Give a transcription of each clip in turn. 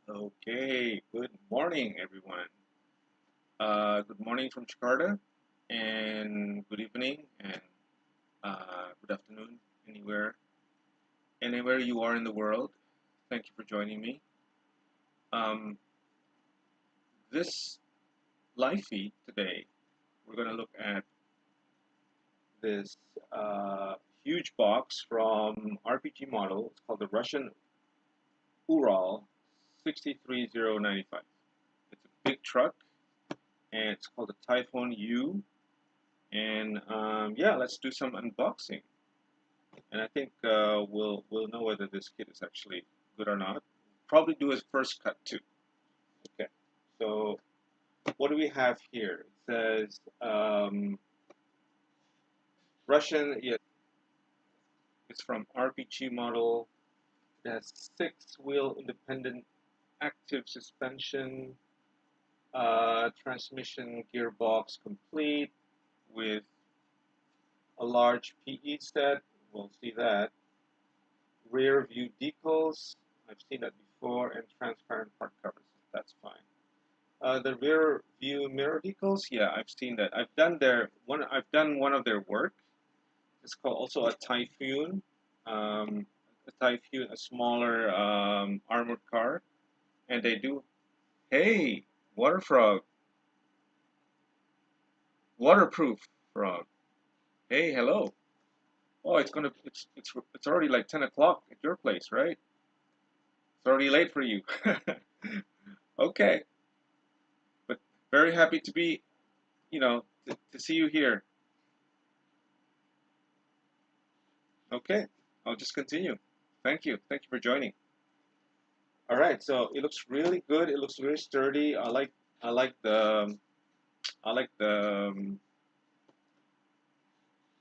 Okay, good morning, everyone. Good morning from Jakarta, and good evening, and good afternoon, anywhere you are in the world. Thank you for joining me. Um, this live feed today, we're going to look at this huge box from RPG model. It's called the Russian Ural 63095. It's a big truck, and it's called the Typhoon U. And yeah, let's do some unboxing. And I think we'll know whether this kit is actually good or not. Probably do his first cut too. Okay. So what do we have here? It says Russian. Yeah, it's from RPG model. It has six-wheel independent active suspension, transmission gearbox complete with a large PE set. We'll see that. Rear view decals. I've seen that before, and transparent part covers. That's fine. The rear view mirror decals. Yeah, I've seen that. I've done one of their work. It's called also a Typhoon. A Typhoon, a smaller armored car, and they do. Hey, water frog, waterproof frog. Hey, hello. Oh, it's already like 10 o'clock at your place, right? It's already late for you. Okay, but very happy to be, to see you here. Okay, I'll just continue. Thank you. Thank you for joining. All right, so it looks really good. It looks really sturdy. I like the I like the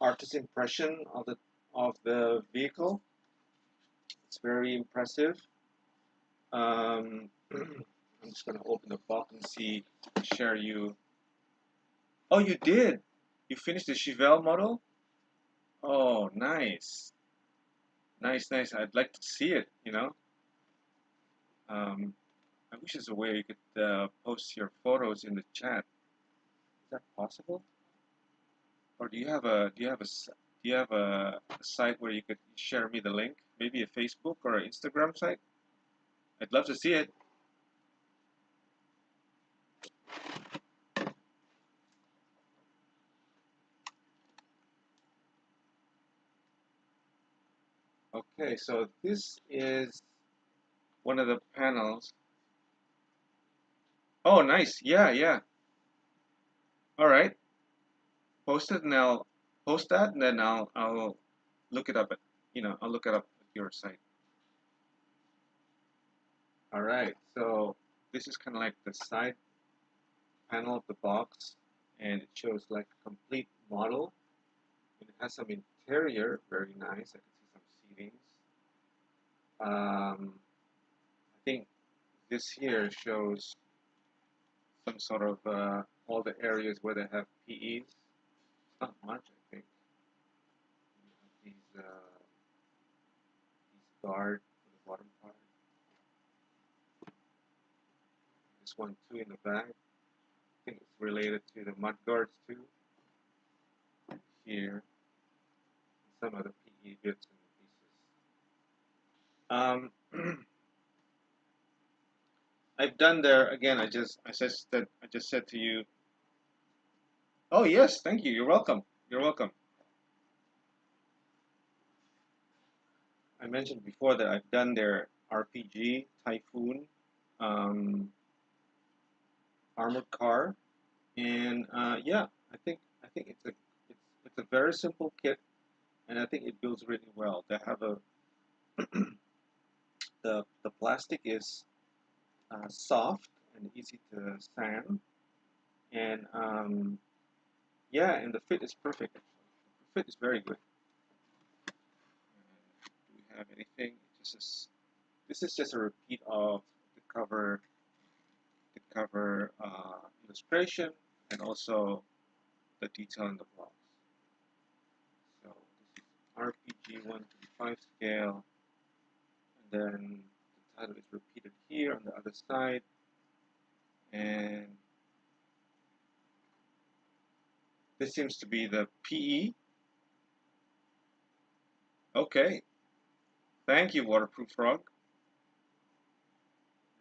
artist impression of the vehicle. It's very impressive. I'm just gonna open the box and share you. Oh, you did. You finished the Chevelle model. Oh, nice, nice, nice. I'd like to see it. Um, I wish there's a way you could post your photos in the chat. Is that possible? Or do you have a site where you could share me the link? Maybe a Facebook or an Instagram site? I'd love to see it. Okay, so this is one of the panels. Oh, nice. Yeah, yeah. All right. Post it and I'll post that and then I'll look it up I'll look it up at your site. All right. So this is kind of like the side panel of the box, and it shows like a complete model. And it has some interior, very nice. I can see some seatings. I think this here shows some sort of all the areas where they have PEs. It's not much, I think. You have these guard for the bottom part. This one too in the back. I think it's related to the mud guards too. Here, some other PE bits and pieces. I've done there again. I just said to you. Oh yes, thank you. You're welcome. You're welcome. I mentioned before that I've done their RPG Typhoon um, armored car, and yeah, I think it's a very simple kit, and I think it builds really well. They have a the plastic is soft and easy to sand, and yeah, and the fit is perfect. The fit is very good. Do we have anything? This is just a repeat of the cover illustration and also the detail in the blocks. So this is RPG 1 to 5 scale, and then title is repeated here on the other side, and this seems to be the PE. Okay, thank you, Waterproof Frog.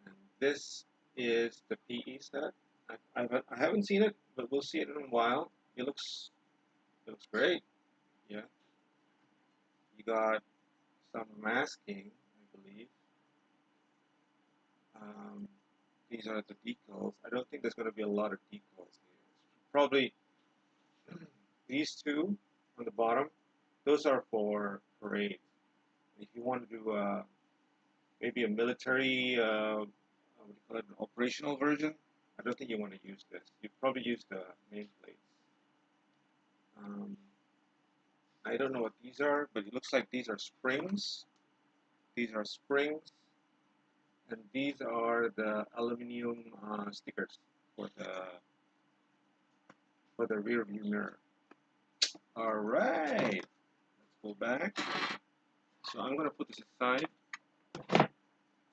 And this is the PE set. I haven't seen it, but we'll see it in a while. It looks great. Yeah, you got some masking, I believe. These are the decals. I don't think there's going to be a lot of decals here. Probably these two on the bottom. Those are for parade. If you want to do maybe a military, what do you call it, an operational version, I don't think you want to use this. You probably use the nameplates. I don't know what these are, but it looks like these are springs. These are springs, and these are the aluminum stickers for the rear view mirror. All right, let's go back. So I'm going to put this aside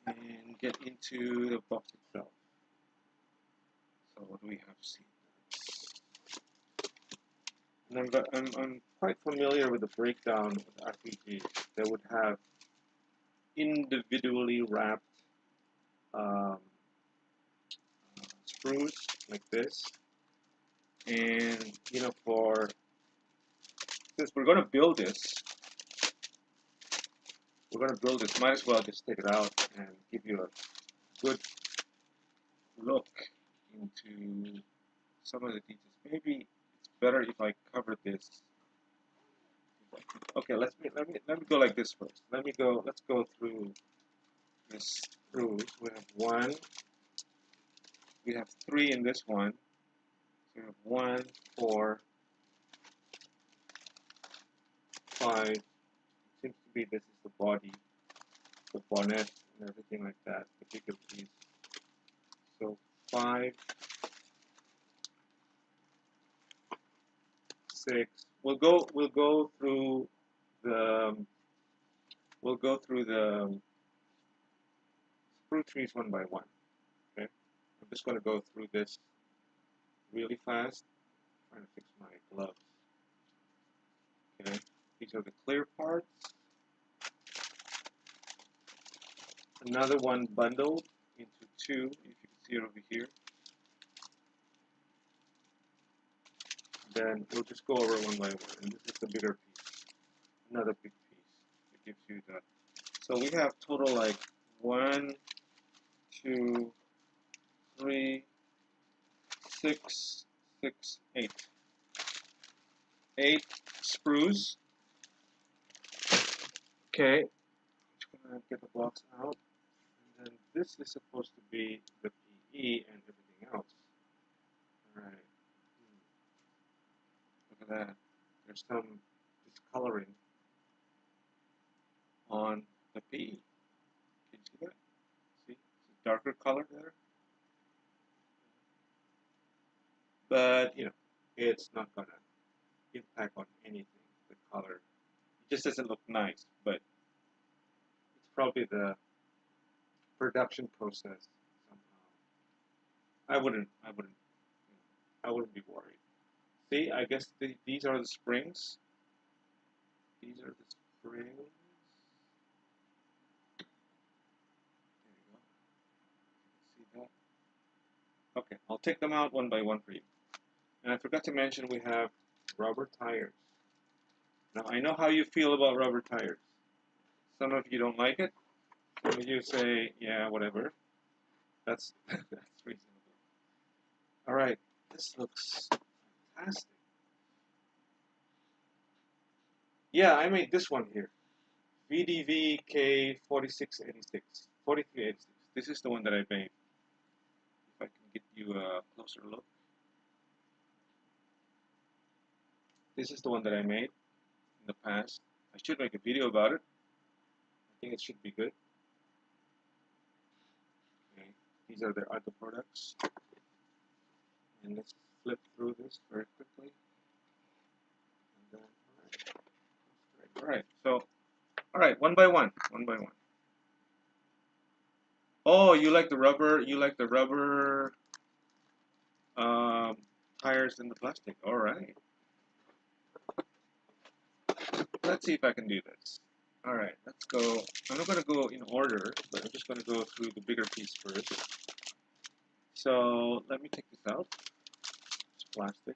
and get into the box itself. So what do we have seen? And I'm quite familiar with the breakdown of RPG. They would have individually wrapped screws like this, and you know, since we're going to build this, might as well just take it out and give you a good look into some of the details. Maybe it's better if I cover this. Okay, let me go like this first. Let's go through this screws. We have one. We have three in this one. So we have 1, 4, 5. It seems to be this is the body, the bonnet, and everything like that. The bigger piece. So 5, 6. We'll go through the screw trees one by one. Okay, I'm just going to go through this really fast. I'm trying to fix my gloves. Okay, these are the clear parts. Another one bundled into two, if you can see it over here. Then we'll just go over one by one. And this is the bigger piece. Another big piece. It gives you that. So we have total like 1, 2, 3, 6, 6, 8. 8 screws. Okay. Just gonna get the box out. And then this is supposed to be the PE and everything else. Alright. Look at that. There's some discoloring on the PE. Can you see that? See? It's a darker color there. But, you know, it's not going to impact on anything, the color. It just doesn't look nice, but it's probably the production process somehow. I wouldn't be worried. See, I guess these are the springs. These are the springs. There you go. See that? Okay, I'll take them out one by one for you. And I forgot to mention we have rubber tires. Now I know how you feel about rubber tires. Some of you don't like it. Some of you say, yeah, whatever. That's reasonable. All right, this looks fantastic. Yeah, I made this one here. VDV K4686, 4386. This is the one that I made. If I can get you a closer look. This is the one that I made in the past. I should make a video about it. I think it should be good. Okay. These are the other products. And let's flip through this very quickly. And then, all right. So, all right, one by one. Oh, you like the rubber? You like the rubber tires in the plastic? All right. Let's see if I can do this. All right, let's go. I'm not going to go in order, but I'm just going to go through the bigger piece first. So let me take this out. It's plastic.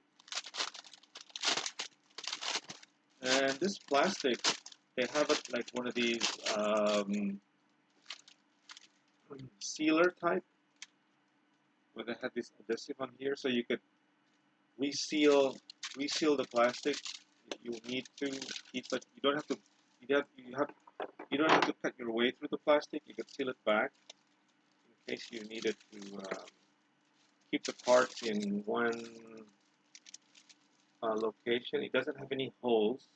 And this plastic, they have it like one of these sealer type, where they have this adhesive on here, so you could reseal the plastic if you need to keep it. You don't have to. You don't have to cut your way through the plastic. You can seal it back in case you needed to keep the parts in one location. It doesn't have any holes.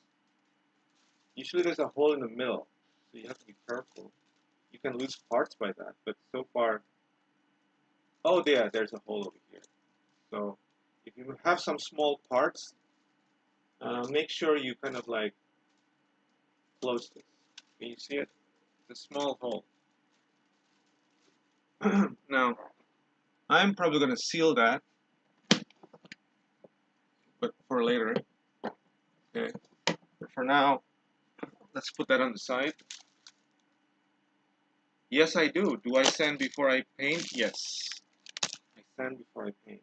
Usually there's a hole in the middle, so you have to be careful. You can lose parts by that, but so far, oh yeah, there's a hole over here. So if you have some small parts, make sure you kind of like close this. Can you see it? It's a small hole. Now, I'm probably going to seal that, but for later. Okay. But for now, let's put that on the side. Yes, I do. Do I sand before I paint? Yes. I sand before I paint.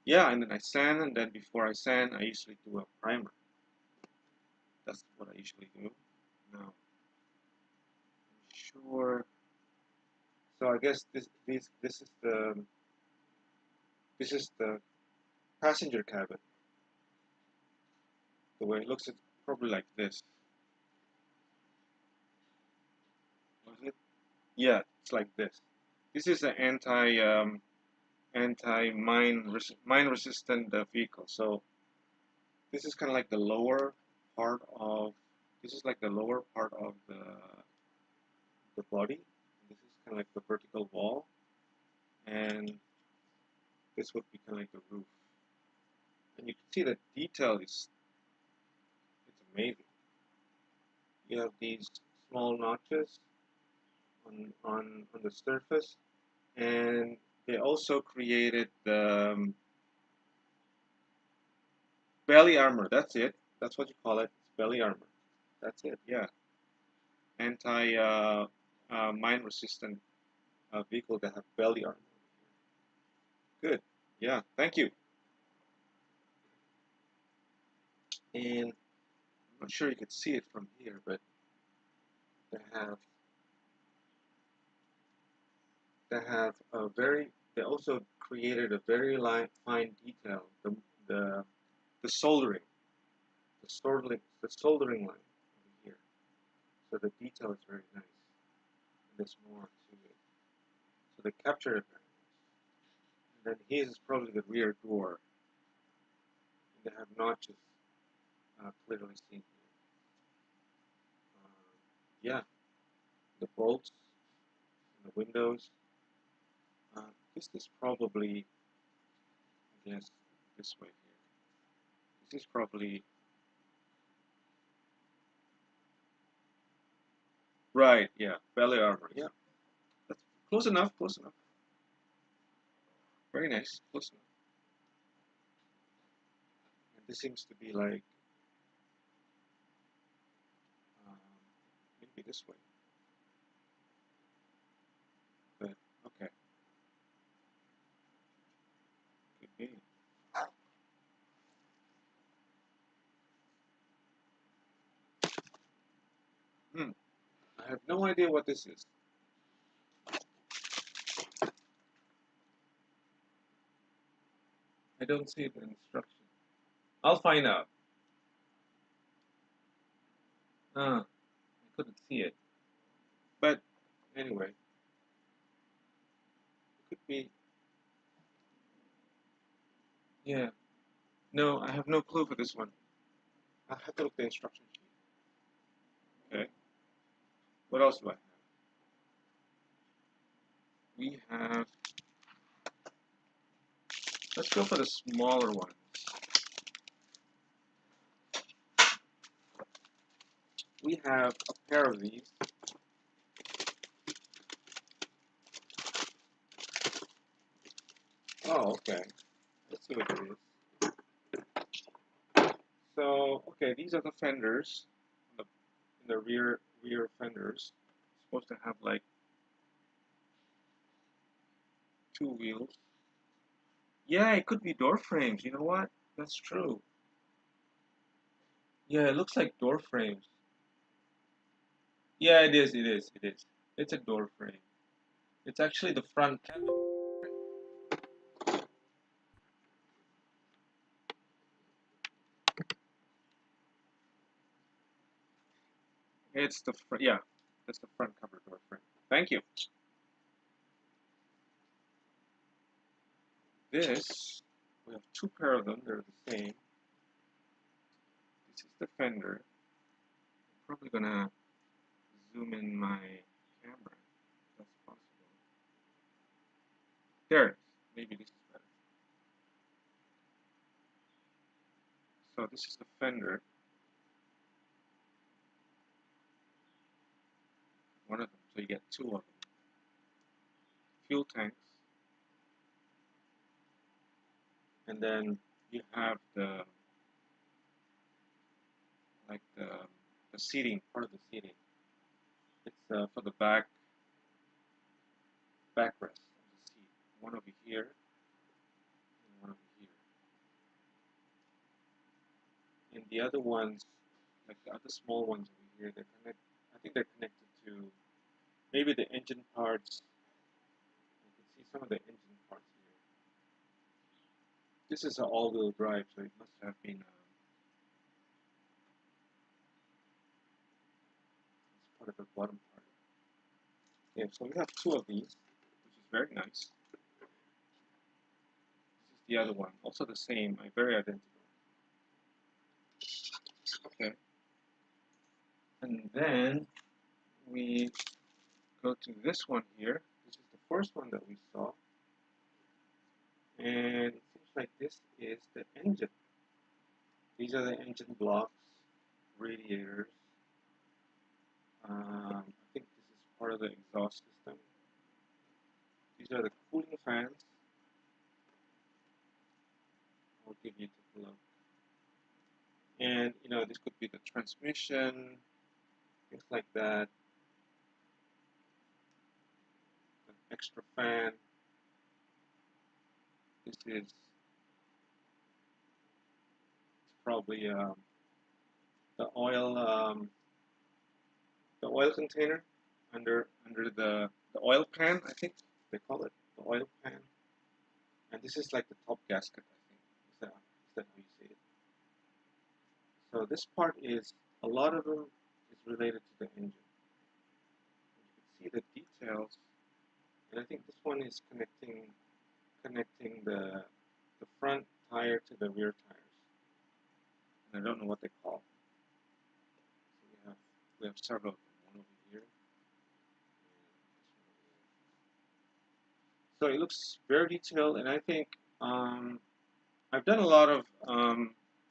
Yeah, and then I sand, and then before I sand, I usually do a primer. That's what I usually do. Now, I'm sure. So I guess this is the passenger cabin. The way it looks, it's probably like this. Was it? Yeah, it's like this. This is an mine resistant vehicle. So this is kind of like the lower part of the body. This is kind of like the vertical wall, and this would be kind of like the roof. And you can see the detail it's amazing. You have these small notches on the surface, and they also created the belly armor. That's it. That's what you call it. It's belly armor. That's it. Yeah. Mine resistant vehicle that have belly armor. Good. Yeah. Thank you. And I'm not sure you could see it from here, but they have a very. They also created a very fine detail. The soldering, the soldering line over here. So the detail is very nice. And there's more to it. So they captured it very nice. And then here is probably the rear door. And they have notches clearly seen here. Yeah, the bolts and the windows. This is probably, I guess, this way here. This is probably right. Yeah, belly armor. Yeah, that's close enough. Close enough. Very nice. Close enough. And this seems to be like maybe this way. But okay, could be. I have no idea what this is. I don't see the instruction. I'll find out. I couldn't see it. But anyway, it could be. Yeah. No, I have no clue for this one. I'll have to look at the instruction sheet. Okay. What else do I have? We have. Let's go for the smaller one. we have a pair of these. Oh, okay. Let's see what it is. So, okay, these are the fenders, in the rear fenders. It's supposed to have like 2 wheels. Yeah, it could be door frames. You know what? That's true. Yeah, it looks like door frames. Yeah, it is. It is. It is. It's a door frame. It's actually the front cabin. It's the front. Yeah, that's the front cover door frame. Thank you. This, we have 2 pair of them. They're the same. This is the fender. I'm probably gonna zoom in my camera. If that's possible. There it is. Maybe this is better. So this is the fender. One of them. So you get 2 of them. Fuel tanks. And then you have the the seating, part of the seating. It's for the backrest of the seat. One over here and one over here. And the other ones, like the other small ones over here, I think they're connected to maybe the engine parts. You can see some of the engine parts here. This is an all-wheel drive, so it must have been it's part of the bottom part. Yeah, so we have 2 of these, which is very nice. This is the other one, also the same, very identical. Okay. And then we go to this one here. This is the first one that we saw. And it seems like this is the engine. These are the engine blocks, radiators. I think this is part of the exhaust system. These are the cooling fans. I'll give you a look. And this could be the transmission, things like that. An extra fan. This is probably the oil container under the oil pan, I think they call it the oil pan. And this is like the top gasket, I think. Is that how you see it? So this part is, a lot of them is related to the engine. You can see the details, and I think this one is connecting the front tire to the rear tires. And I don't know what they call. So we have several of them. One over here. So it looks very detailed, and I think I've done a lot of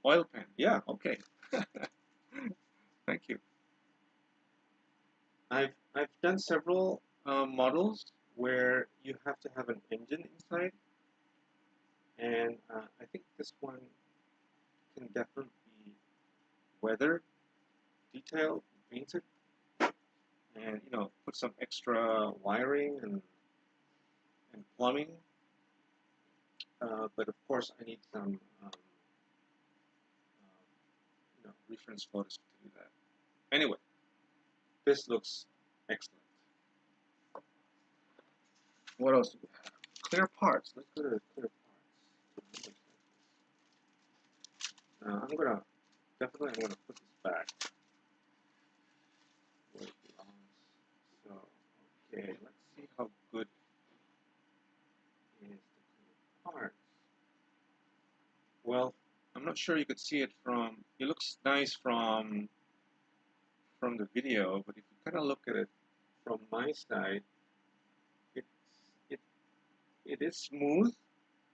oil pan. Yeah, okay. Thank you. I've done several models where you have to have an engine inside, and I think this one can definitely be weathered, detailed, painted, and put some extra wiring and plumbing. But of course, I need some reference photos to do that. Anyway, this looks excellent. What else do we have? Clear parts. Let's go to the clear parts. I'm gonna put this back where it belongs. So, okay, let's see how good is the clear parts. Well, I'm not sure you could see it from. It looks nice from the video, but if you kind of look at it from my side, it is smooth.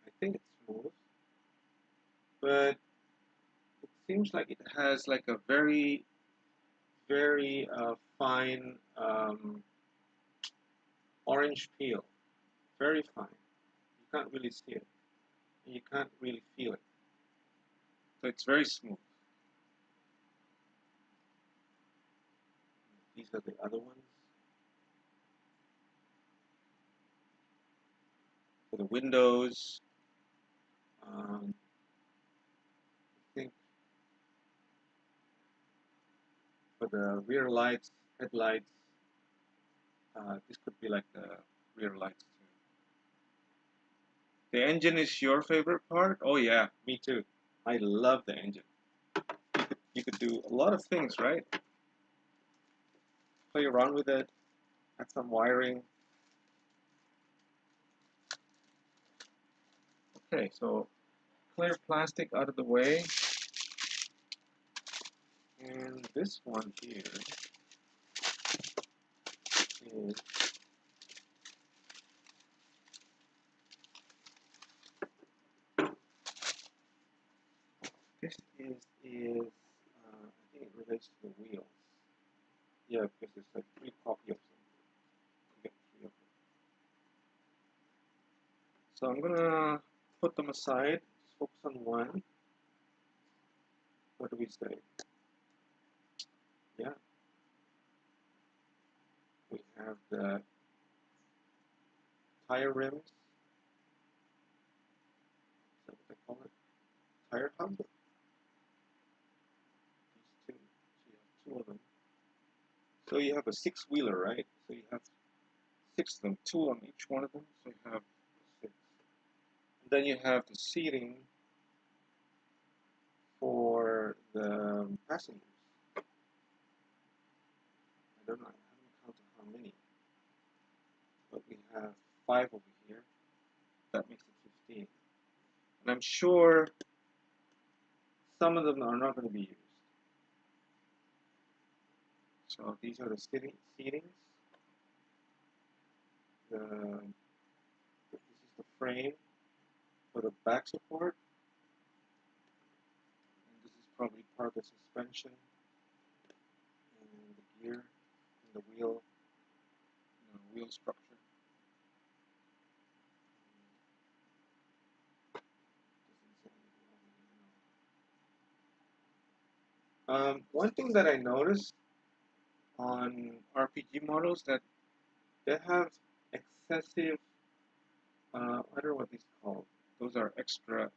I think it's smooth, but it seems like it has like a very very fine orange peel, very fine. You can't really see it, and you can't really feel it. So it's very smooth. These are the other ones. For the windows, I think for the rear lights, headlights, this could be like the rear lights too. The engine is your favorite part? Oh yeah, me too. I love the engine. You could do a lot of things, right? Play around with it, add some wiring. Okay, so clear plastic out of the way. And this one here is I think it relates to the wheels. Yeah, because there's like 3 copies of them. You get 3 of them. So I'm gonna put them aside. Just focus on one. What do we say? Yeah. We have the tire rims. Is that what they call it? Tire hub. These 2. So you have 2 of them. So you have a 6-wheeler, right? So you have 6 of them, 2 on each one of them. So you have 6. And then you have the seating for the passengers. I don't know, I haven't counted how many. But we have 5 over here. That makes it 15. And I'm sure some of them are not going to be used. So these are the seatings. This is the frame for the back support. And this is probably part of the suspension and the gear and the wheel structure. One thing that I noticed on RPG models that they have excessive, I don't know what these are called. Those are extra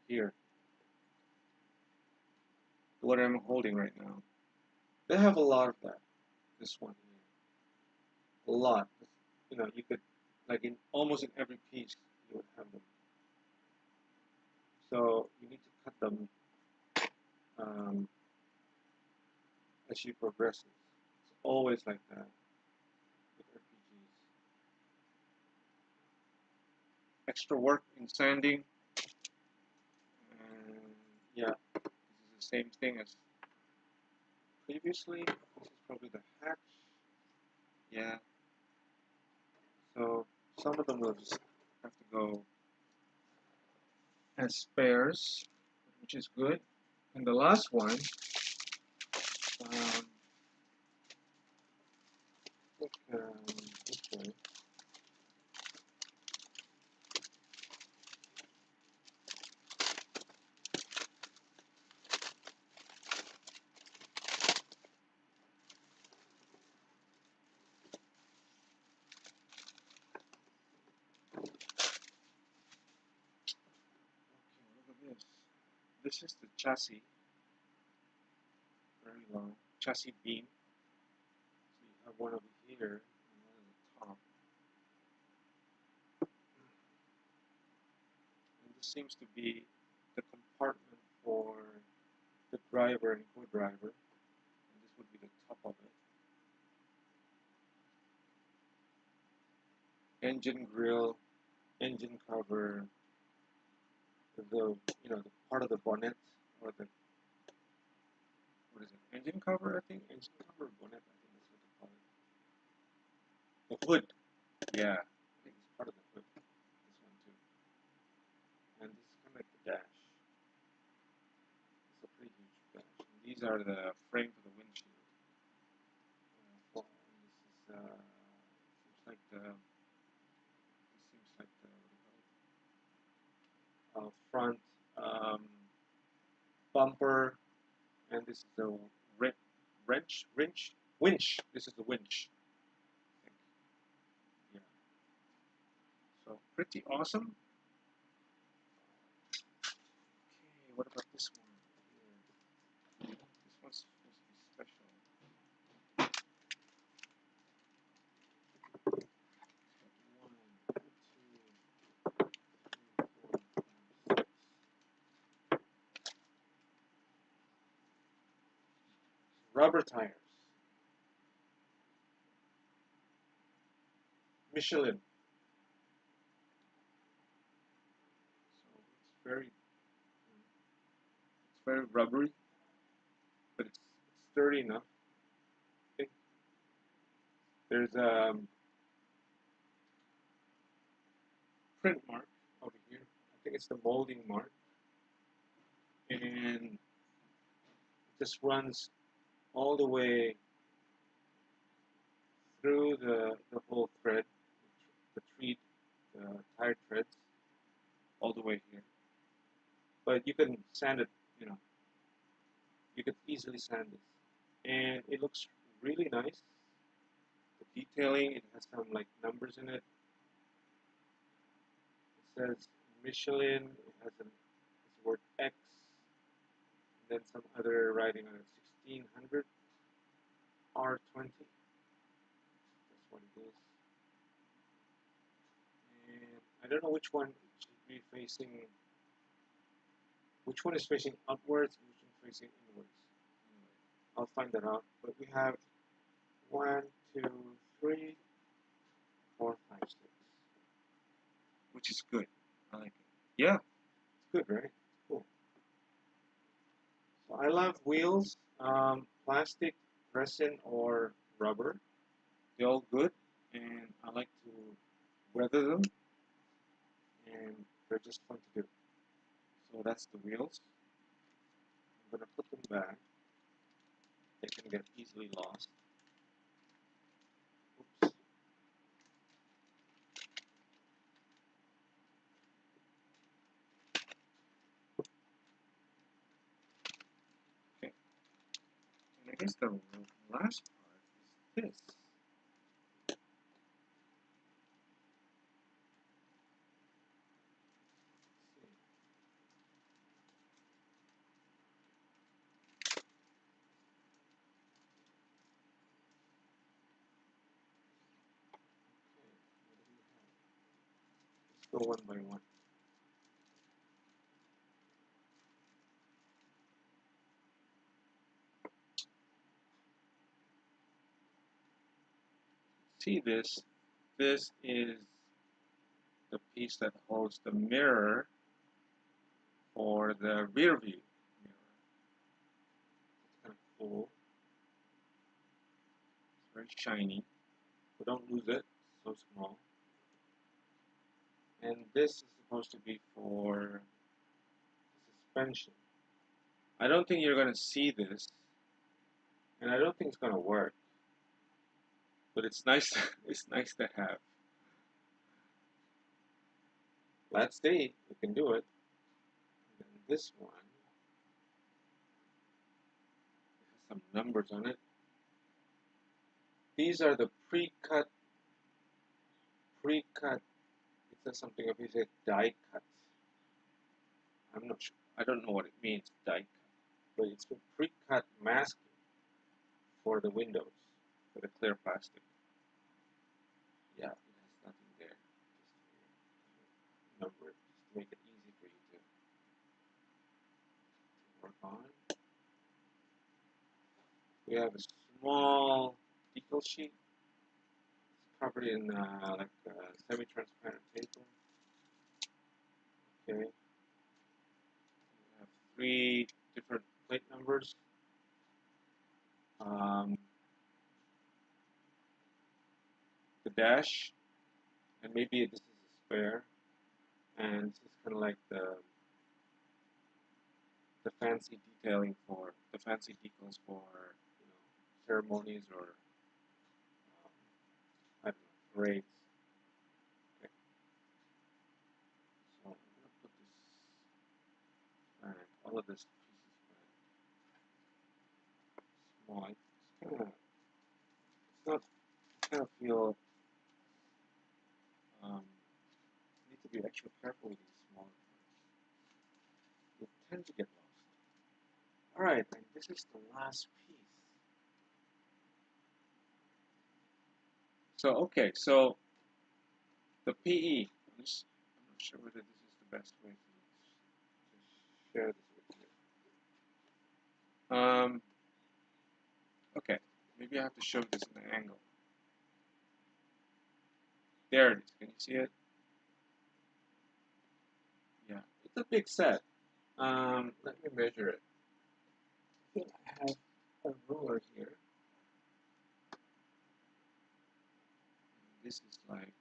here. What I'm holding right now. They have a lot of that. This one here. A lot. You know, you could, like in almost in every piece, you would have them. So you need to cut them as you progress. It's always like that with RPGs. Extra work in sanding. And yeah, this is the same thing as previously. This is probably the hatch. Yeah. So some of them will just have to go as spares, which is good. And the last one, this way. This is the chassis, very long chassis beam. So you have one over here and one on the top. And this seems to be the compartment for the driver and co-driver. And this would be the top of it. Engine grill, engine cover, the the part of the bonnet or the what is it? Engine cover, I think. Engine cover, bonnet, I think that's what they call it. The hood. Yeah, I think it's part of the hood. This one too. And this is kind of like the dash. Pretty huge dash. And these are the frame for the windshield. This is seems like the front bumper, and this is the winch. This is the winch. I think. Yeah. So pretty awesome. Okay, what about this one? Here. This one's supposed to be special. One, two, three, four, five, six. Rubber tires. Michelin. So it's very rubbery, but it's sturdy enough. Okay. There's a print mark over here. I think it's the molding mark, and it just runs all the way through the whole thread, the tire threads, all the way here. But you can sand it, you could easily sand this, and it looks really nice. The detailing, it has some like numbers in it. It says Michelin. It has the word X, and then some other writing on it. 1600 R20. That's what it is. And I don't know which one should be facing. Which one is facing upwards and which one is facing inwards? Anyway, I'll find that out. But we have 1, 2, 3, 4, 5, 6. Which is good. I like it. Yeah, it's good, right? Cool. So I love wheels, plastic, resin, or rubber. They're all good, and I like to weather them, and they're just fun to do. So that's the wheels. I'm going to put them back. They can get easily lost. Oops. Okay. And I guess the last part is this. Let's go one by one. See this? This is the piece that holds the mirror for the rear view mirror. It's kind of cool. It's very shiny, but don't lose it. It's so small. And this is supposed to be for suspension. I don't think you're going to see this, and I don't think it's going to work. But it's nice. It's nice to have. Let's see. We can do it. And then this one has some numbers on it. These are the pre-cut. It says something about it, die cut. I'm not sure. I don't know what it means, die cut. But it's a pre-cut masking for the windows, for the clear plastic. Yeah, it has nothing there. Just number it, just to make it easy for you to work on. We have a small decal sheet. It's covered in like semi-transparent paper. Okay. We have 3 different plate numbers. The dash, and maybe this is a spare, and this is kind of like the the fancy detailing for the fancy decals for ceremonies or I don't know, parades. Okay. So I'm gonna put this back, all of this pieces back. Small. It's not kind of feel need to be extra careful with these smaller parts. They tend to get lost. Alright, and this is the last piece. So okay, so the PE. I'm not sure whether this is the best way to share this with you. Okay, maybe I have to show this in an angle. There it is. Can you see it? Yeah, it's a big set. Let me measure it. I think I have a ruler here. This is like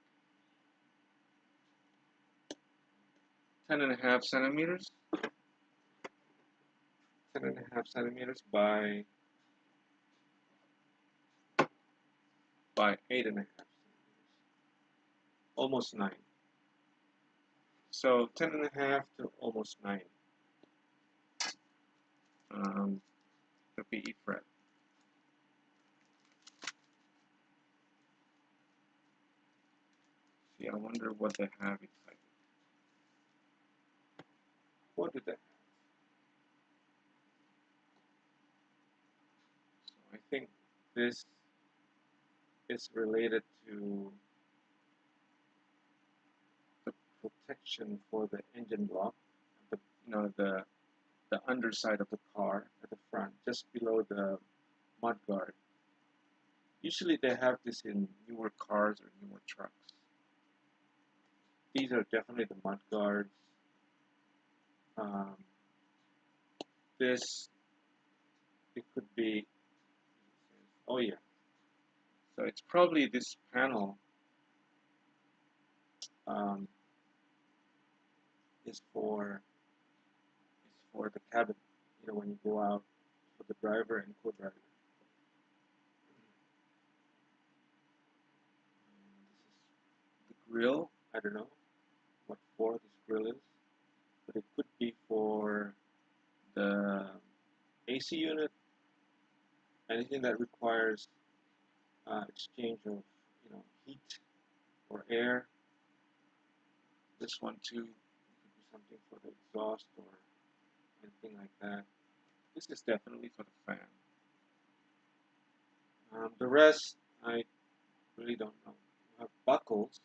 10.5 centimeters. 10.5 centimeters by 8.5 centimeters. Almost 9. So 10.5 to almost 9. The PE fret. See, I wonder what they have inside it. What do they have? So I think this is related to the protection for the engine block, the underside of the car at the front, just below the mud guard. Usually they have this in newer cars or newer trucks. These are definitely the mud guards. This, it could be, oh yeah. So it's probably this panel is for the cabin. When you go out for the driver and co-driver. This is the grill. I don't know what for this grill is, but it could be for the AC unit. Anything that requires exchange of heat or air. This one too could be something for the exhaust or anything like that. This is definitely for the fan. The rest I really don't know. You have buckles,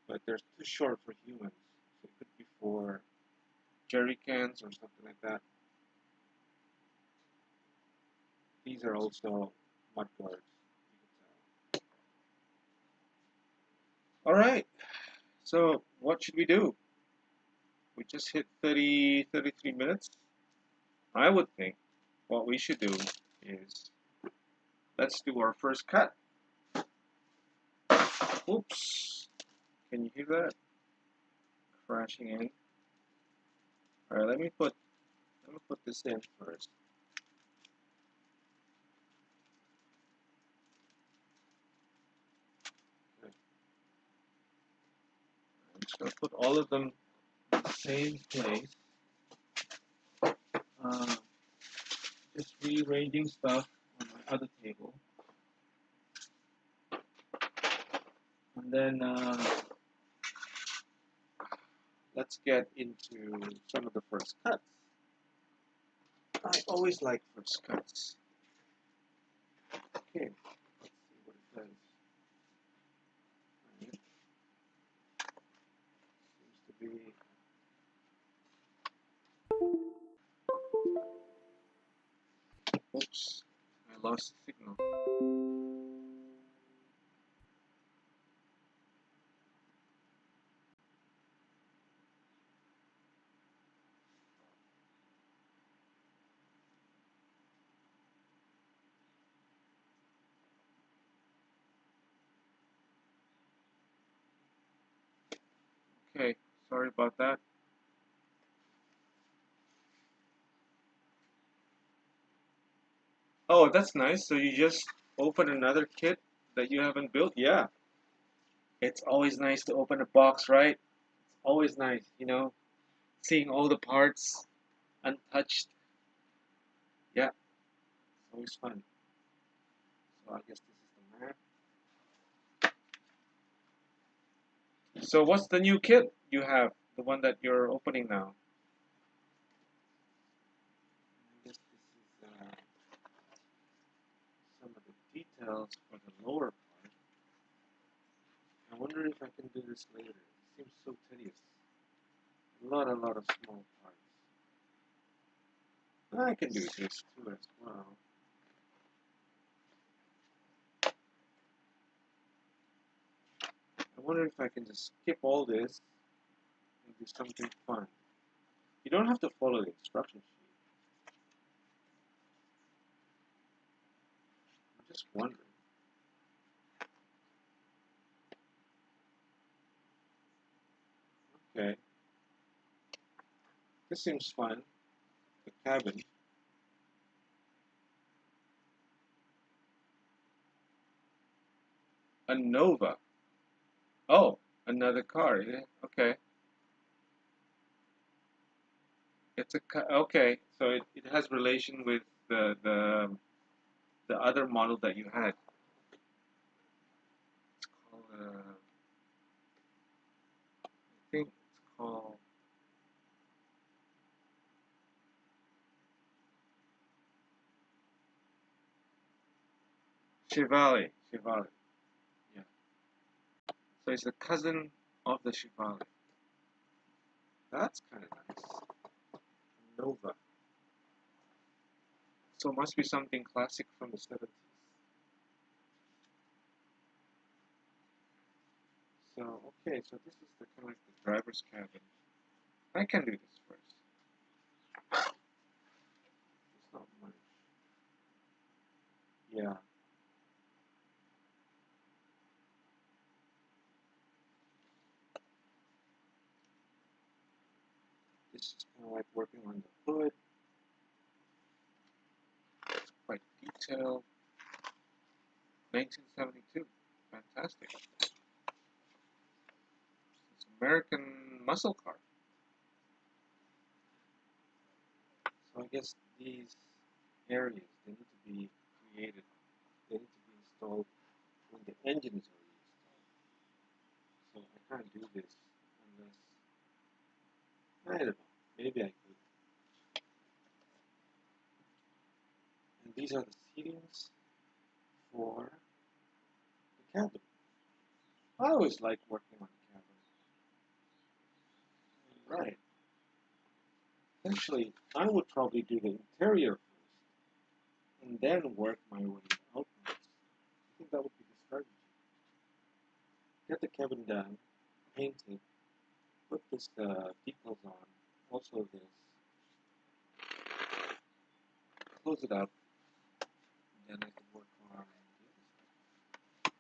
but they're too short for humans. So it could be for jerry cans or something like that. These are also mud guards. Alright, so what should we do? We just hit 33 minutes. I would think what we should do is let's do our first cut. Oops. Can you hear that? Crashing in. Alright, let me put this in first. Okay. I'm just gonna put all of them in the same place. Just rearranging stuff on my other table. And then let's get into some of the first cuts. I always like first cuts. Okay, let's see what it says. Right. Seems to be oops, I lost the signal. Okay, sorry about that. Oh, that's nice. So you just open another kit that you haven't built? Yeah. It's always nice to open a box, right? It's always nice, seeing all the parts untouched. Yeah, it's always fun. So I guess this is the map. So what's the new kit you have? The one that you're opening now? I guess this is some of the details for the lower part. I wonder if I can do this later. It seems so tedious. A lot of small parts. I can do this too as well. I wonder if I can just skip all this and do something fun. You don't have to follow the instruction sheet. I'm just wondering. Okay, this seems fun. The cabin. A Nova. Oh, another car. Yeah. Okay. It's a okay. So it has relation with the other model that you had. It's called I think it's called Chevalier. Chevalier. Yeah. So it's the cousin of the Chevalier. That's kind of nice. Nova. So it must be something classic from the 70s. So okay, so this is the kind of like the driver's cabin. I can do this first. It's not much. Yeah. This is kind of like working on the hood. It's quite detailed. 1972. Fantastic. It's American muscle car. So I guess these areas, they need to be created. They need to be installed when the engine is already installed. So I can't do this unless, I don't know, maybe I could. And these are the seatings for the cabin. I always like working on the cabin. Right. Actually, I would probably do the interior first and then work my way outwards. I think that would be the strategy. Get the cabin done, paint it, put this decals on, also this, close it up, and then I can work on the other side.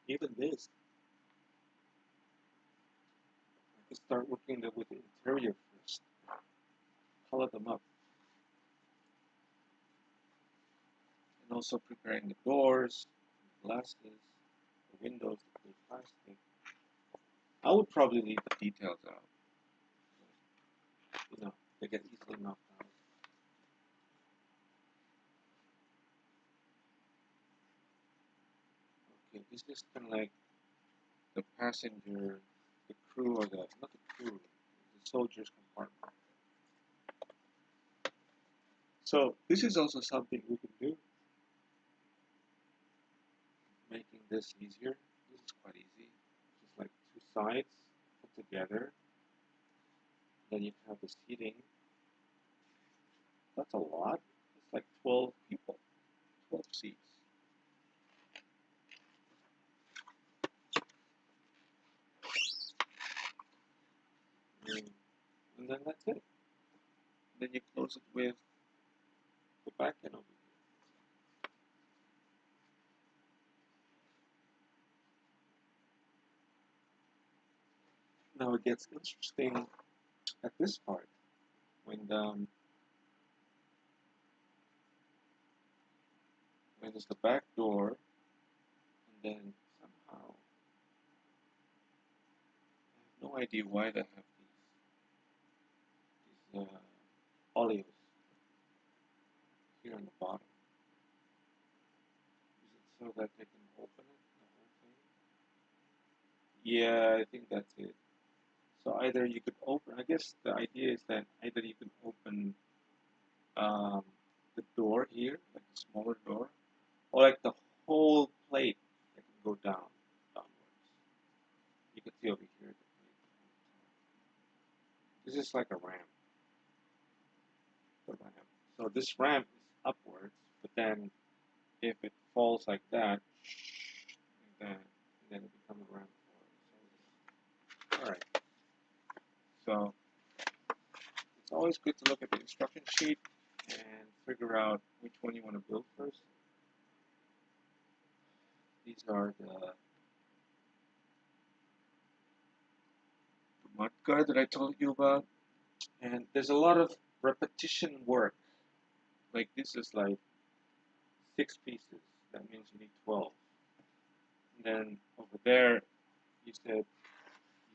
Yeah, even this. I could start working with the interior first, color them up, and also preparing the doors, the glasses, the windows, the plastic. I would probably leave the details out. They get easily knocked out. Okay, this is kind of like the passenger, the crew, or not the crew, the soldiers compartment. So this is also something we can do, making this easier. This is quite easy. Just like two sides put together. Then you have the seating. That's a lot. It's like 12 people, 12 seats. And then that's it. Then you close it with the back end over here. Now it gets interesting at this part when And there's the back door, and then somehow I have no idea why they have these olios here on the bottom. Is it so that they can open it, the whole thing? Yeah, I think that's it. So either you could open, I guess the idea is that either you can open the door here, like the smaller door, or like the whole plate that can go downwards. You can see over here the plate. This is like a ramp, the ramp. So this ramp is upwards, but then if it falls like that, then it becomes a ramp forward. Alright, so it's always good to look at the instruction sheet and figure out which one you want to build first. These are the mud guard that I told you about, and there's a lot of repetition work. Like this is like 6 pieces, that means you need 12. And then over there, you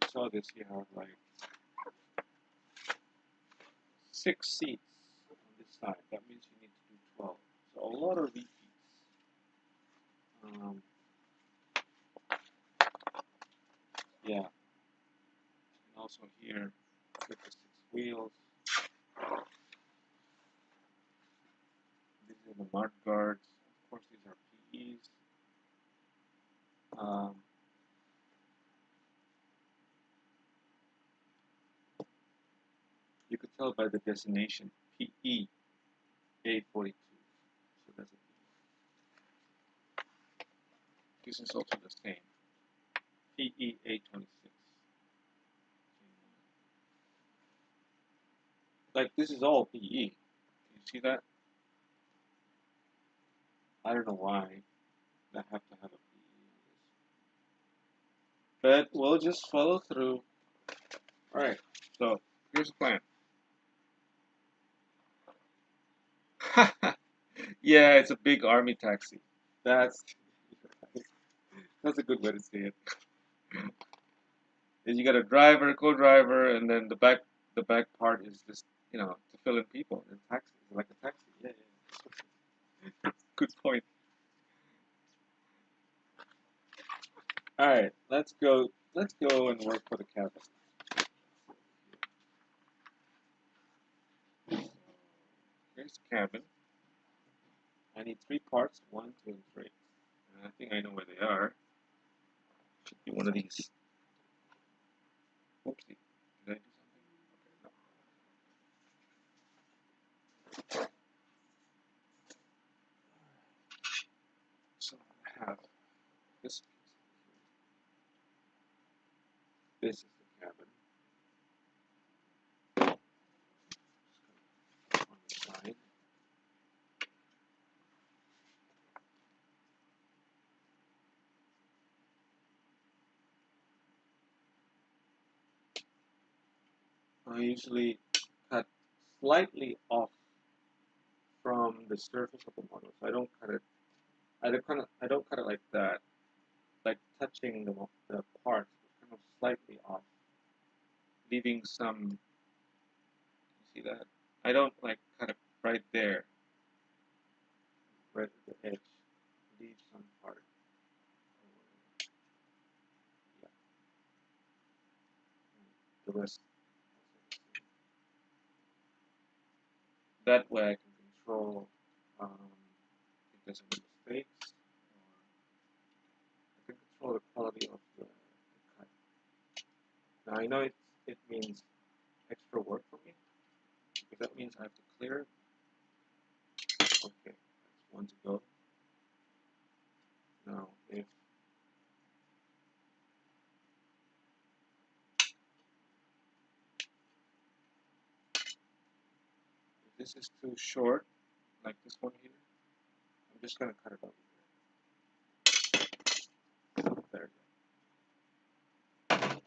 saw this, you have like 6 seats on this side, that means you need to do 12. So a lot of repeats. Yeah, and also here with the 6 wheels. These are the mud guards. Of course, these are PEs. You could tell by the designation PE 842. So that's a PE. This is also the same. PE 826. Like this is all PE. You see that? I don't know why I have to have a PE on this. But we'll just follow through. Alright, so here's the plan. Yeah, it's a big army taxi. That's a good way to say it. And you got a driver, co-driver, and then the back part is just, to fill in people. And taxi is like a taxi. Yeah, yeah. Good point. All right, let's go and work for the cabin. Here's the cabin. I need 3 parts, 1, 2, and 3. And I think I know where they are. Should be one of these. Oopsie. Did I do something? Okay, no. So I have this piece. This is the cabin. On the side. I usually cut slightly off from the surface of the model, so I don't cut it. I don't cut it like that, like touching the parts, kind of slightly off, leaving some. You see that? I don't like cut it right there, right at the edge. Leave some part. Yeah. The rest. That way I can control if there's any mistakes, or I can control the quality of the cut. Now I know it means extra work for me, because that means I have to clear it. Okay, that's one to go. Now if this is too short, like this one here, I'm just going to cut it over here. There you go.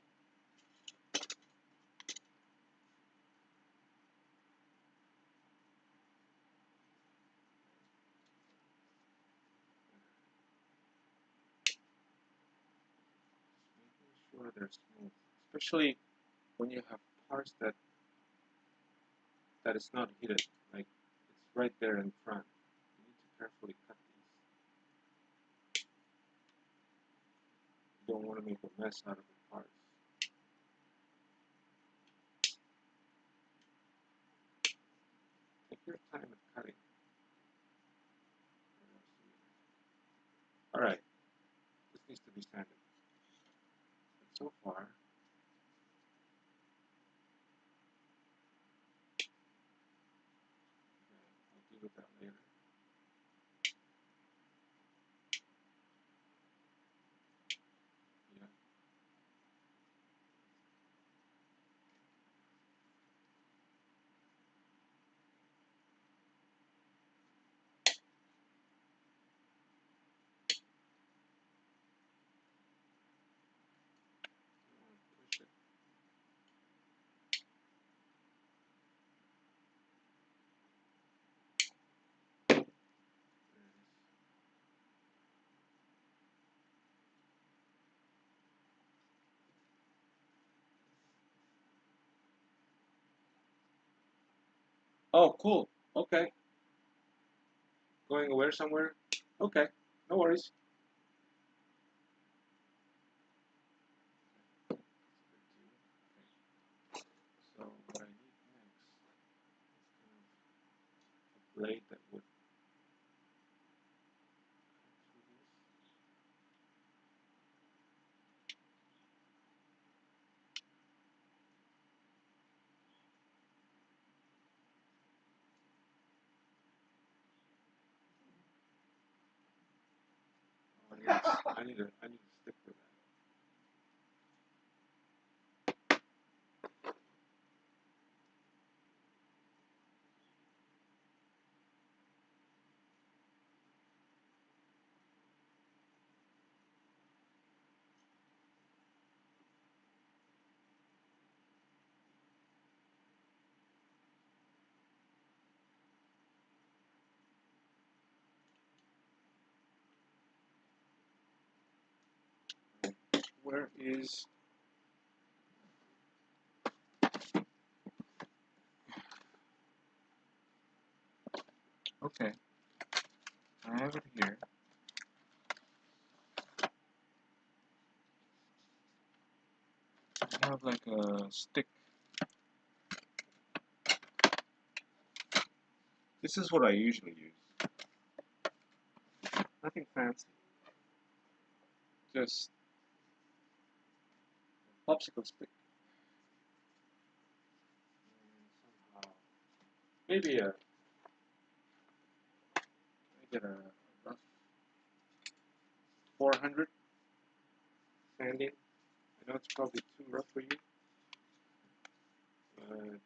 they're smooth, especially when you have parts that is not heated, like it's right there in front. You need to carefully cut these. You don't want to make a mess out of the parts. Take your time with cutting. Alright, this needs to be sanded. But so far, okay, I'll deal with that later. Yeah. Push it. Oh, cool. Okay. Going away somewhere? Okay. No worries. So what I need next is kind of a blade that would cut through this. I need to stick with that. Where is... Okay, I have it here. I have like a stick. This is what I usually use. Nothing fancy. Just a popsicle stick. And somehow, maybe I get a rough 400 sanding. I know it's probably too rough for you, but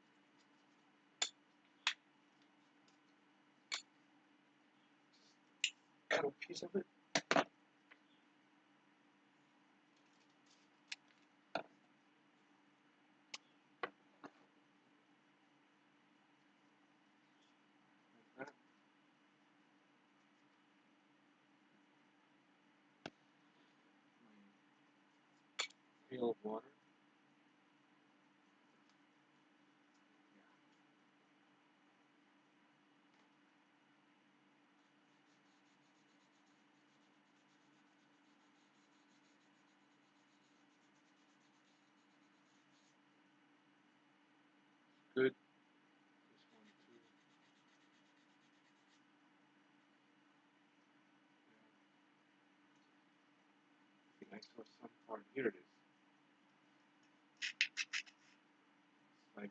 cut a piece of it. Like that. Pail of water. Good. This one too. Yeah. I think I saw some part. Here it is. It's like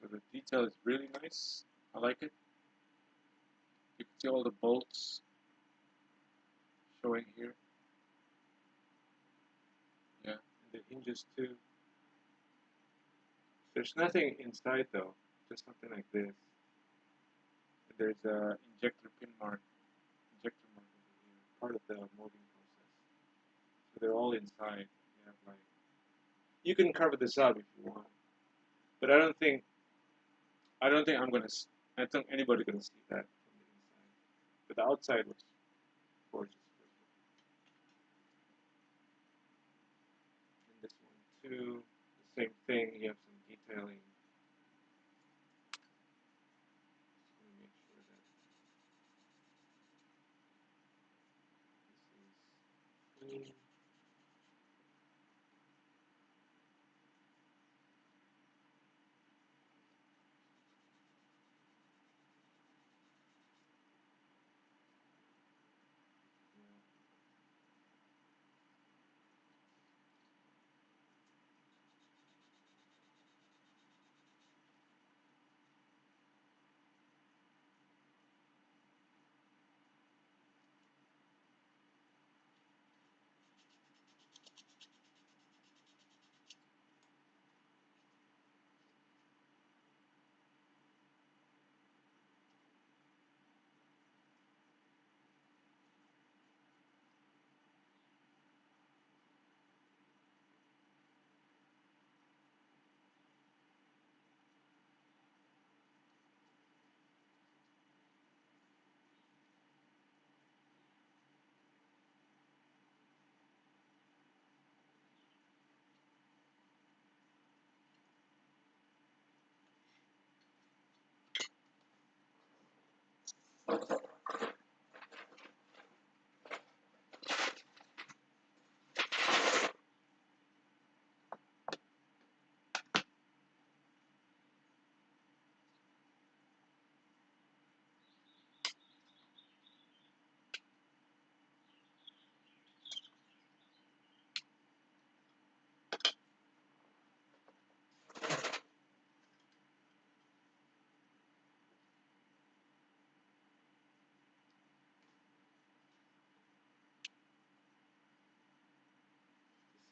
So the detail is really nice. I like it. You can see all the bolts showing here. Yeah, and the hinges too. There's nothing inside though, just something like this. And there's a injector mark over here, part of the molding process. So they're all inside. You have like, you can cover this up if you want, but I don't think I'm gonna. I don't think anybody's gonna see that from the inside. But the outside looks gorgeous. And this one too, the same thing. You have some detailing. Just want to make sure that this is clean.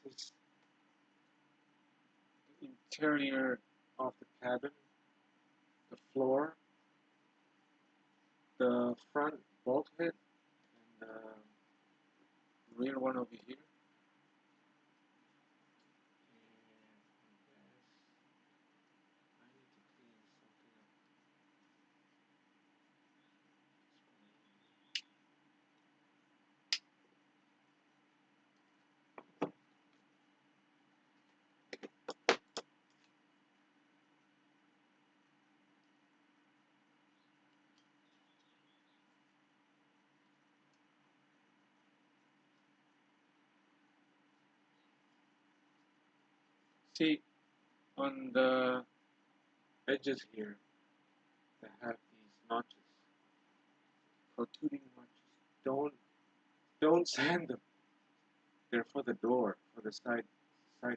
This is the interior of the cabin, the floor, the front bulkhead, and the rear one over here. And I need to clean something up. See, on the edges here, they have these notches, protruding notches. Don't sand them. They're for the door, for the side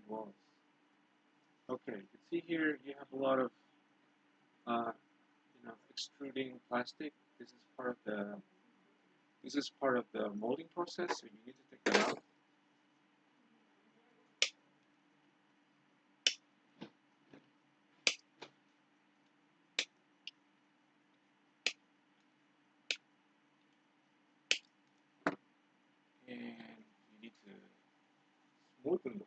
walls. Okay, you can see here you have a lot of extruding plastic. This is part of the molding process, so you need to take that out. And you need to smoothen them.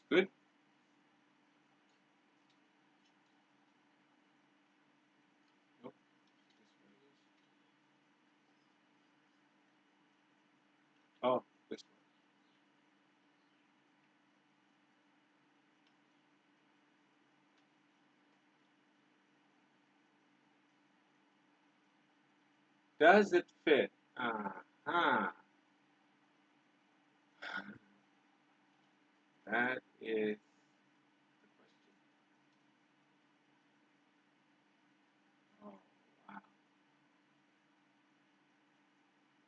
Good? Nope. This way is. Oh, this way. Does it fit? Uh-huh. That is the question. Oh, wow.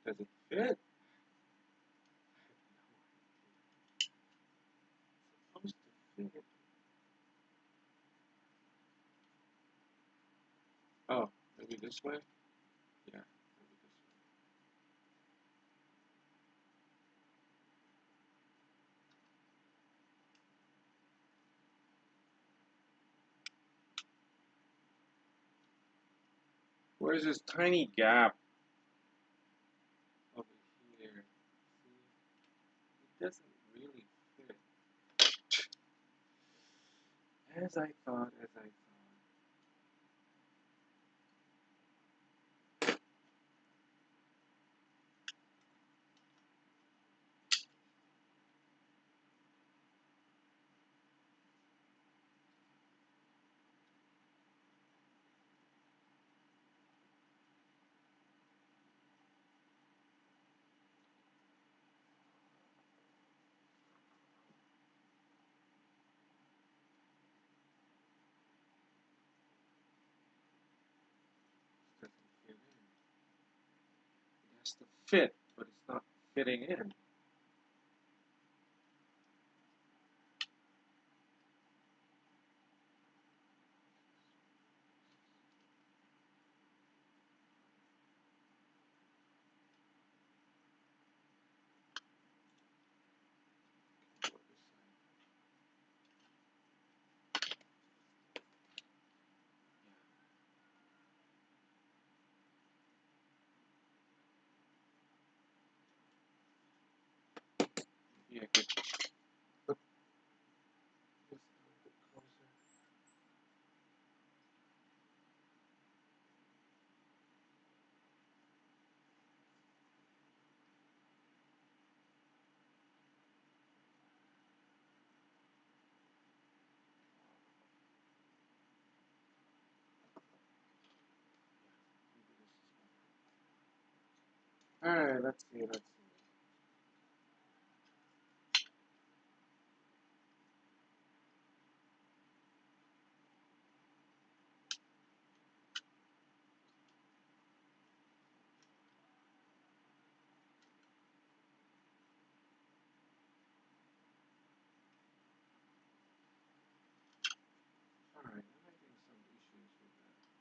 Does it fit? It's supposed to fit. Oh, maybe this way? Yeah, maybe this way. Where's this tiny gap over here? See, it doesn't really fit. As I thought, as I thought. It doesn't fit in. It has to fit, but it's not fitting in. Maybe I could put this a little bit closer. Maybe this is better. All right, let's see, let's see. All right, I'm having some issues with that.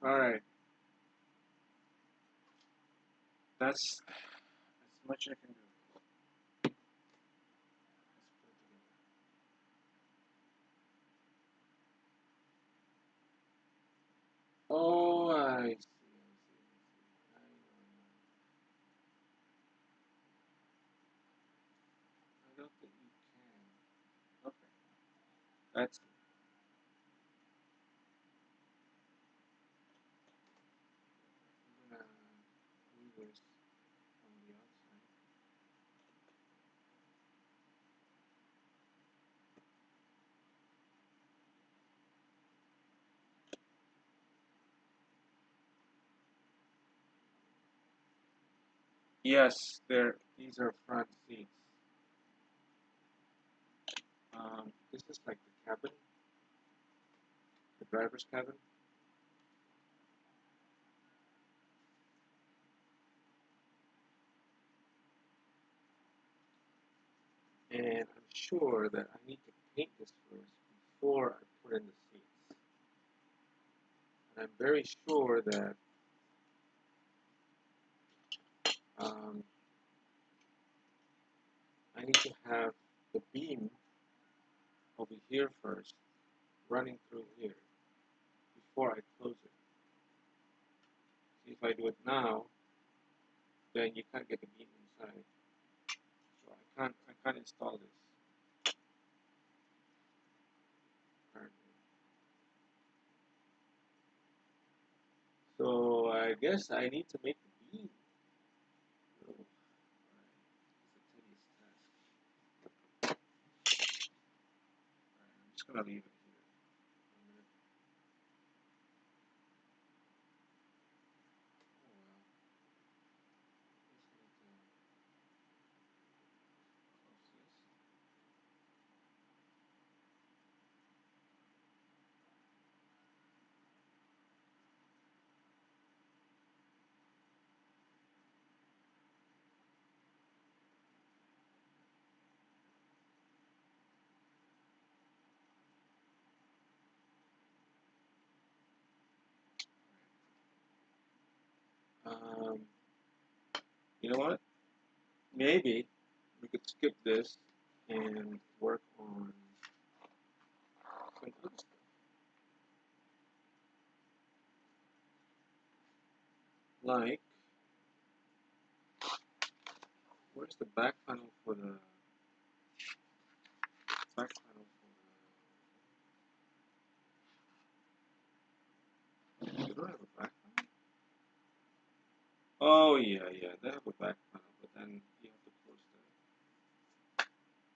All right, that's as much I can do. Let's put it together. That's I'm gonna do this on the outside. Yes, these are front seats. This is like the cabin, the driver's cabin. And I'm sure that I need to paint this first before I put in the seats. And I'm very sure that um, I need to have the beam over here first, running through here, before I close it. See, if I do it now, then you can't get the beam inside. So I can't install this currently. So I guess I need to make the beam. Oh, right. It's a tedious task. Right, I'm just gonna leave it here for a minute. Oh well. Just need to close this. Um, you know what? Maybe we could skip this and work on some other stuff. Like, where's the back panel for the back panel for the? You don't have a back panel? Oh yeah, yeah, they have a back panel, but then you have to close the.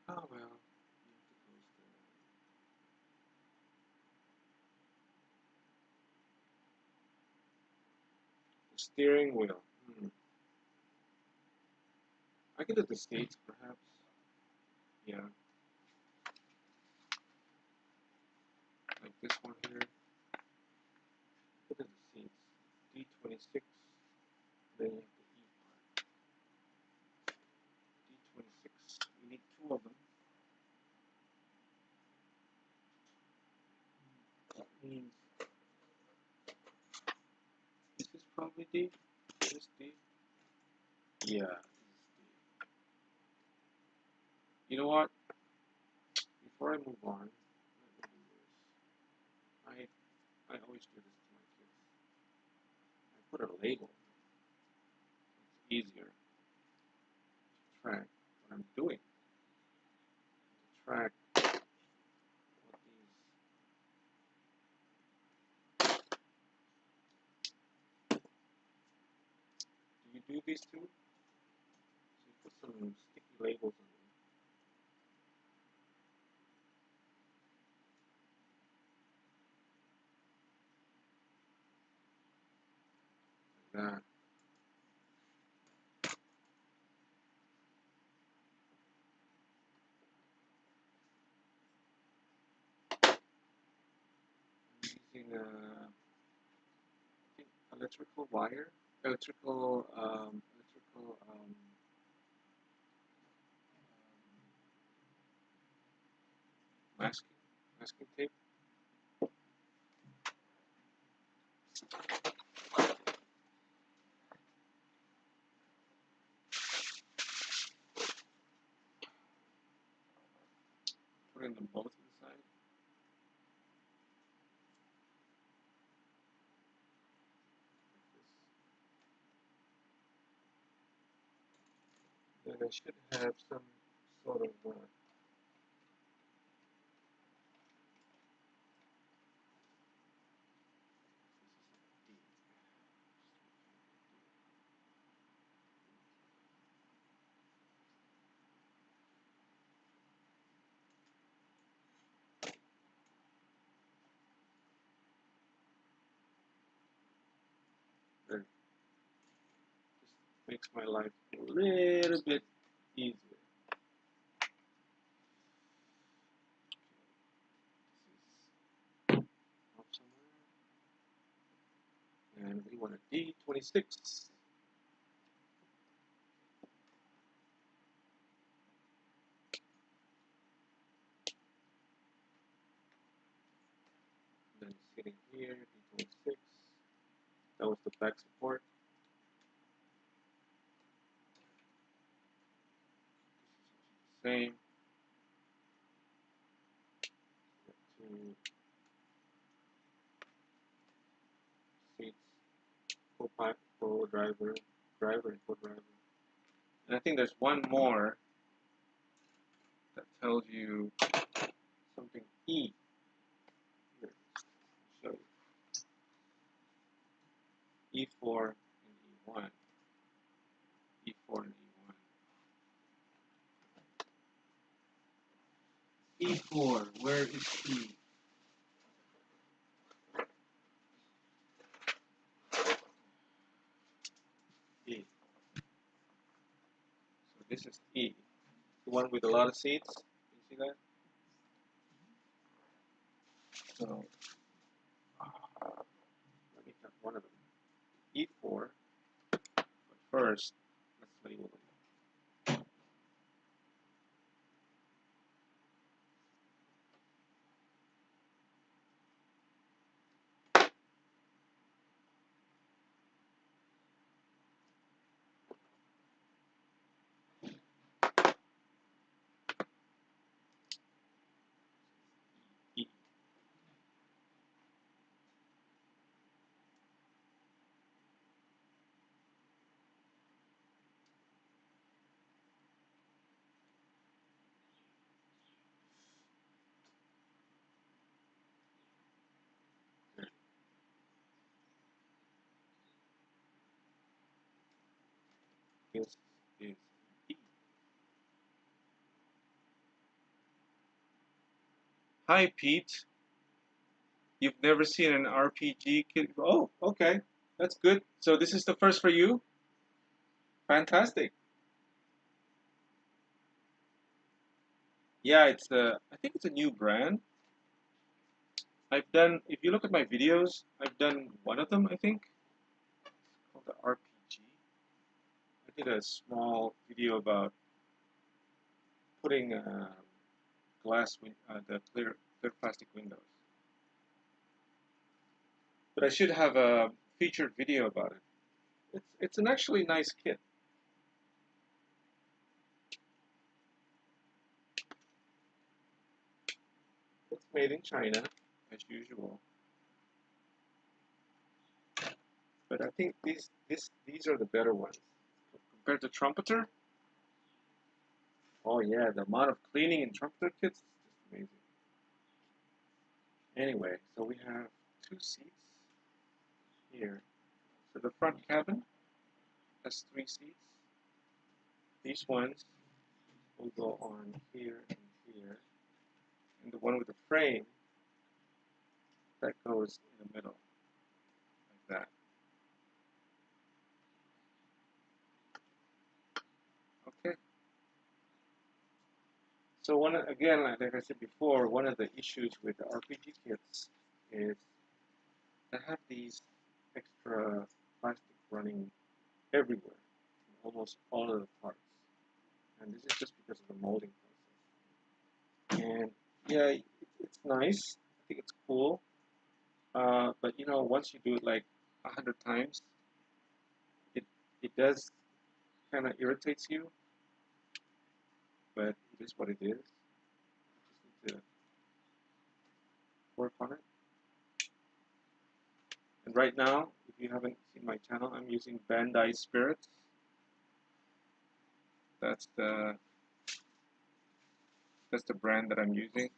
Oh well, you have to close the steering wheel. I could do the seats perhaps. Yeah, like this one here. Look at the seats. D26. Then you have the E part. D26. We need two of them. That means this is probably D. Is this D? Yeah, this is D. You know what? Before I move on, let me do this. I always do this to my kids. I put a label. It's easier to track what I'm doing. To track what these. Do you do these too? So you put some sticky labels on them like that. I'm using I think electrical wire, electrical masking tape. Putting them both inside. Like this. Then I should have some sort of makes my life a little bit easier. This is off somewhere. And we want a D26. Then sitting here, D26. That was the back support. Same. Two seats, co-pilot, co-driver, driver, and co-driver. And I think there's one more that tells you something E. Here, I'll show you. E4 and E1. E4 and E1. E4, where is E? E. So this is E. The one with a lot of seats. You see that? So let me cut one of them. E4. But first, let's label them. E. This is E. Hi, Pete. You've never seen an RPG kit? Oh, okay. That's good. So this is the first for you? Fantastic. Yeah, I think it's a new brand. I've done, if you look at my videos, I've done one of them, I think. It's called the RPG. I did a small video about putting the clear plastic windows. But I should have a featured video about it. It's an actually nice kit. It's made in China, as usual. But I think these are the better ones. Compared to Trumpeter, oh yeah, the amount of cleaning in Trumpeter kits is just amazing. Anyway, so we have two seats here. So the front cabin has 3 seats. These ones will go on here and here. And the one with the frame, that goes in the middle, like that. Okay. So again, like I said before, one of the issues with the RPG kits is they have these extra plastic running everywhere, in almost all of the parts. And this is just because of the molding process. And yeah, it's nice. I think it's cool. But you know, once you do it like 100 times, it does kind of irritates you. But it is what it is. You just need to work on it. And right now, if you haven't seen my channel, I'm using Bandai Spirits. That's the brand that I'm using.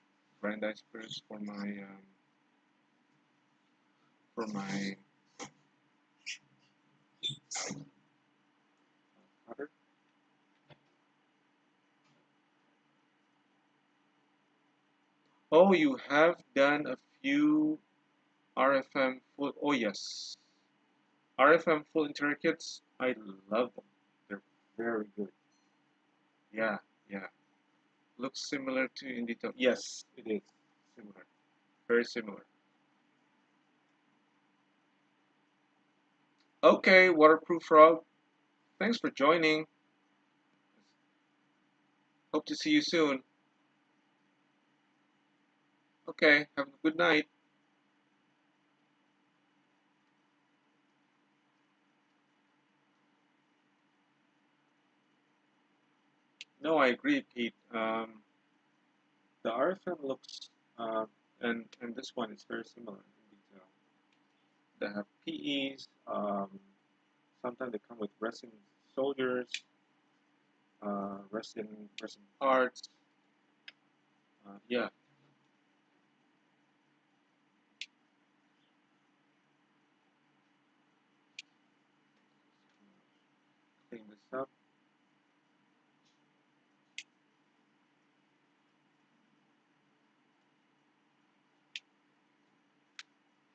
Bandai Spirits for my cutter. Oh, you have done a few RFM full. Oh yes, RFM full interior kits. I love them. Very good. Yeah, yeah. Looks similar to in detail. Yes, it is similar. Very similar. Okay, waterproof frog. Thanks for joining. Hope to see you soon. Okay, have a good night. No, I agree, Pete. The RFM looks, and this one is very similar in detail. They have PEs. Sometimes they come with resin soldiers, resin parts. Yeah, clean this up.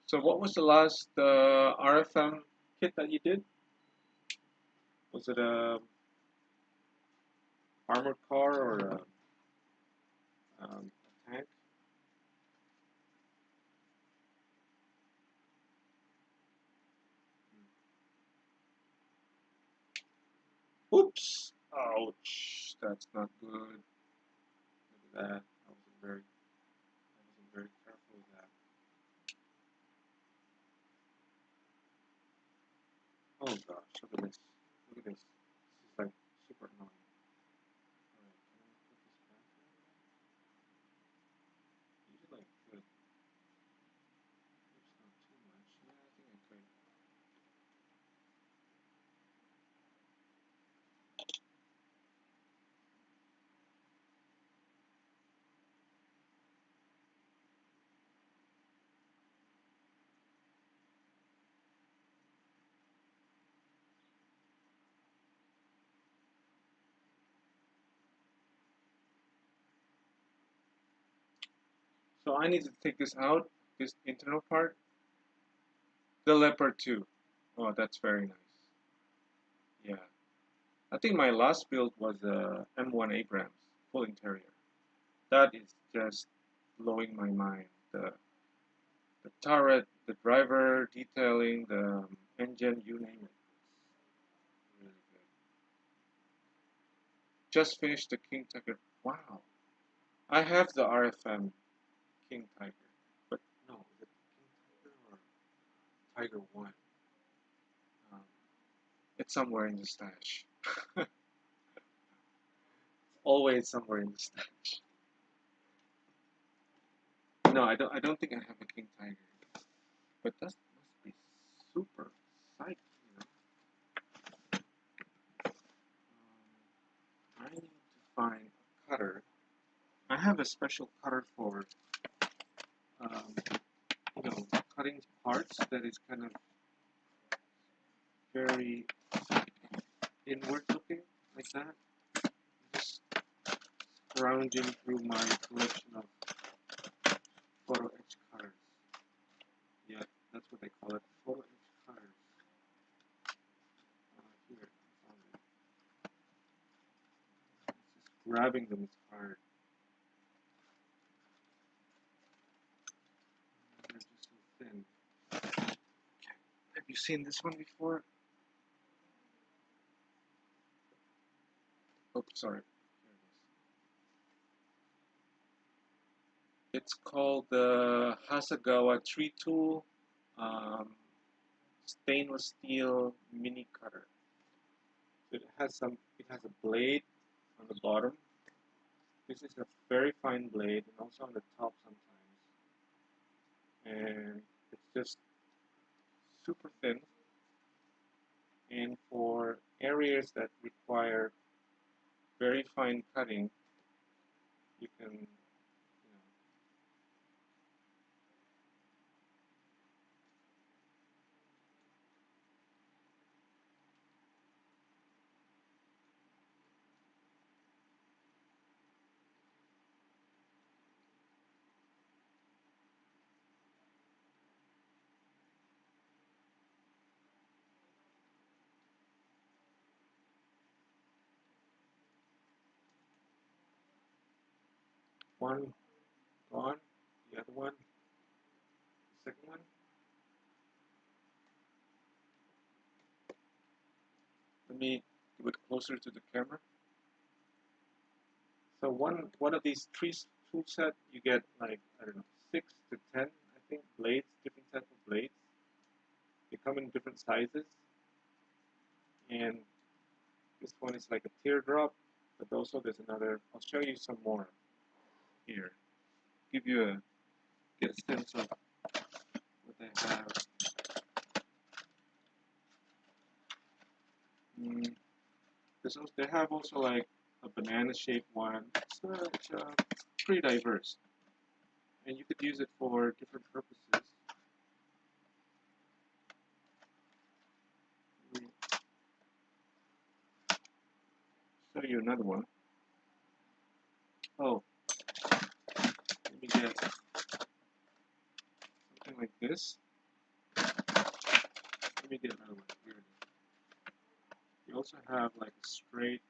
So, what was the last RFM kit that you did? Was it a armored car or a tank? Oops! Ouch! That's not good. Look at that. I wasn't very careful with that. Oh gosh! Look at this. Look at this. This is like super annoying. Alright, can I put this back? Usually I could. It's not too much. Yeah, I think I could. So I need to take this out, this internal part. The leopard too. Oh, that's very nice. Yeah. I think my last build was a M1 Abrams full interior. That is just blowing my mind. The turret, the driver detailing, the engine, you name it. Really good. Just finished the King Tiger. Wow. I have the RFM King Tiger. But no, is it King Tiger or Tiger 1? Um, it's somewhere in the stash. Always somewhere in the stash. No, I don't think I have a King Tiger. But that must be super psyched, you know. I need to find a cutter. I have a special cutter for, um, cutting parts that is kind of very inward looking, like that. Just scrounging through my collection of photo-etch cutters. Yeah, that's what they call it, photo-etch cutters. Here, I found it. Just grabbing them is hard. They're just so thin. Have you seen this one before? Oh, sorry. Here it is. It's called the Hasagawa Tree Tool stainless steel mini cutter. It has a blade on the bottom. This is a very fine blade, and also on the top sometimes. And it's just super thin. And for areas that require very fine cutting, you can. One gone, the other one, the second one. Let me do it closer to the camera. So one of these three tool set, you get like, I don't know, 6 to 10, I think, blades, different type of blades. They come in different sizes. And this one is like a teardrop, but also there's another. I'll show you some more here. Give you get a sense of what they have. They have also like a banana-shaped one. So it's pretty diverse, and you could use it for different purposes. Show you another one. Oh, let me get something like this. Let me get another one. Here it is. You also have like a straight.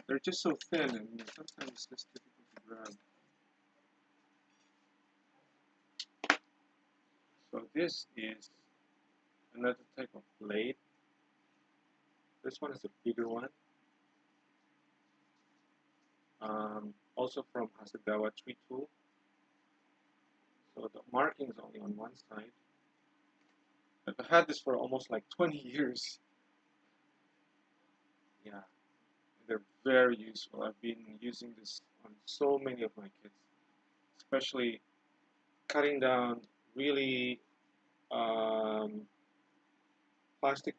They're just so thin, and sometimes it's just difficult to grab. So this is another type of blade. This one is a bigger one. Also from Hasegawa tree tool. So the marking is only on one side. I've had this for almost like 20 years. Yeah, they're very useful. I've been using this on so many of my kids, especially cutting down really plastic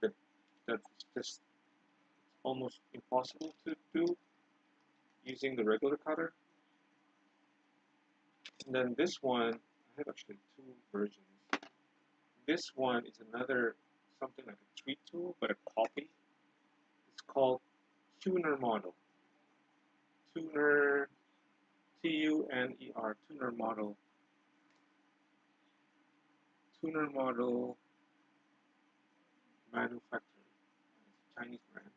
that's just almost impossible to do using the regular cutter. And then this one, I have actually two versions. This one is another, something like a tree tool, but a copy. It's called tuner model. Tuner, T-U-N-E-R, tuner model. Tuner model manufacturer, Chinese brand.